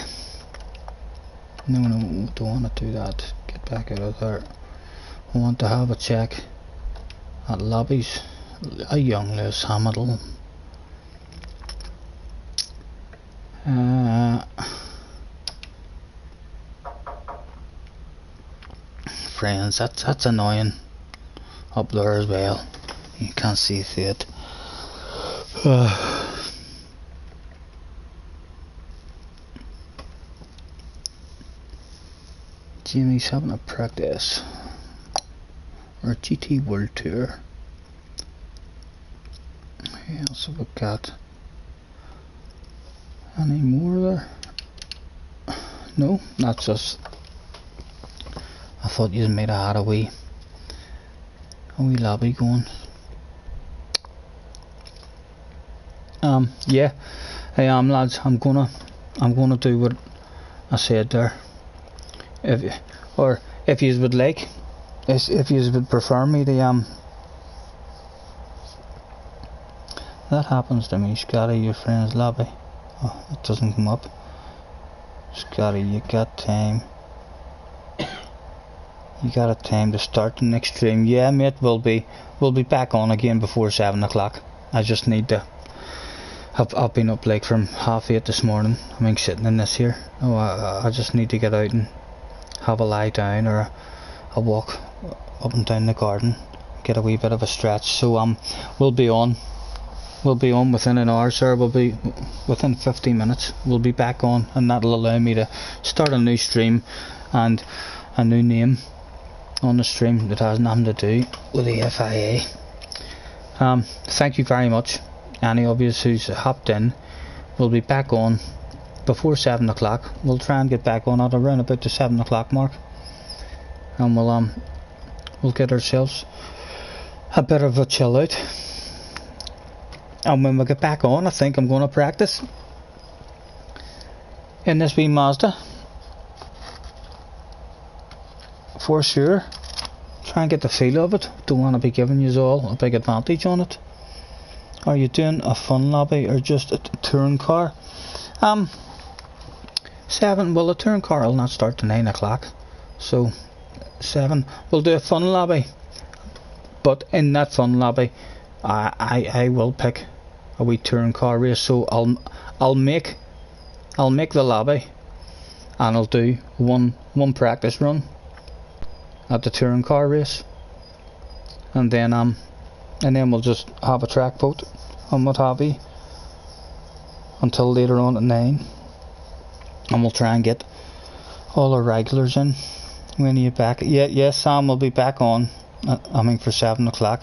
No, don't want to do that. Get back out of there. I want to have a check at lobbies. A young Lewis Hamilton. Friends, that's annoying up there as well. You can't see through it. Jimmy's having a practice or a GT World Tour. Who else have we got? Any more there? No, that's us. I thought you might have had a wee lobby going. Yeah, I am, lads. I'm gonna do what I said there. If you would like, if you would prefer me to that happens to me, Scottie, your friend's lobby. Oh, it doesn't come up. Scottie, you got time. You got a time to start the next stream. Yeah, mate, we'll be back on again before 7 o'clock. I just need to. I've been up like from 8:30 this morning. I mean, sitting in this here. Oh, I just need to get out and have a lie down or a walk up and down the garden, get a wee bit of a stretch. So we'll be on within an hour, sir. We'll be within 15 minutes. We'll be back on, and that'll allow me to start a new stream and a new name on the stream that has nothing to do with the FIA. Thank you very much, any of you who's hopped in. We'll be back on before 7 o'clock. We'll try and get back on at around about the 7 o'clock mark, and we'll get ourselves a bit of a chill out. And when we get back on, I think I'm going to practice in this wee Mazda for sure. Try and get the feel of it. Don't want to be giving you all a big advantage on it. Are you doing a fun lobby or just a touring car? 7. Well, a touring car will not start to 9 o'clock. So 7. We'll do a fun lobby. But in that fun lobby, I will pick a wee touring car race. So I'll make the lobby, and I'll do one practice run at the touring car race, and then we'll just have a track boat and what have you until later on at 9, and we'll try and get all our regulars in. When are you back? Yeah, Sam will be back on. I mean, for 7 o'clock.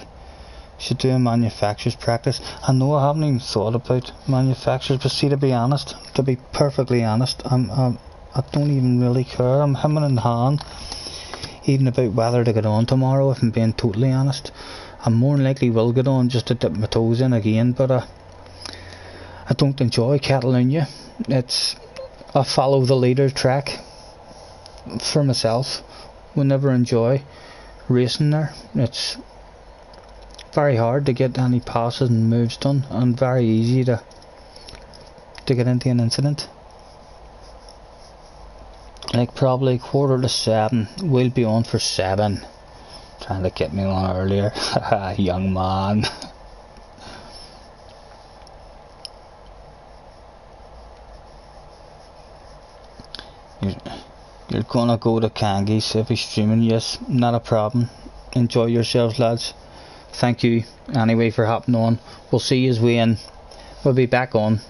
Should do a manufacturer's practice. I know I haven't even thought about manufacturers, but see, to be honest, to be perfectly honest, I don't even really care. I'm hemming and hawing even about whether to get on tomorrow. If I'm being totally honest, I more than likely will get on just to dip my toes in again, but I don't enjoy Catalonia. I follow the leader track for myself. Will never enjoy racing there. It's very hard to get any passes and moves done, and very easy to get into an incident. Like probably 7:15. We'll be on for 7. Trying to get me on earlier. Young man. You're gonna go to Kangi's if he's streaming. Yes, not a problem. Enjoy yourselves, lads. Thank you anyway for hopping on. We'll see you when we'll be back on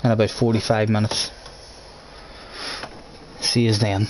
in about 45 minutes. See you then.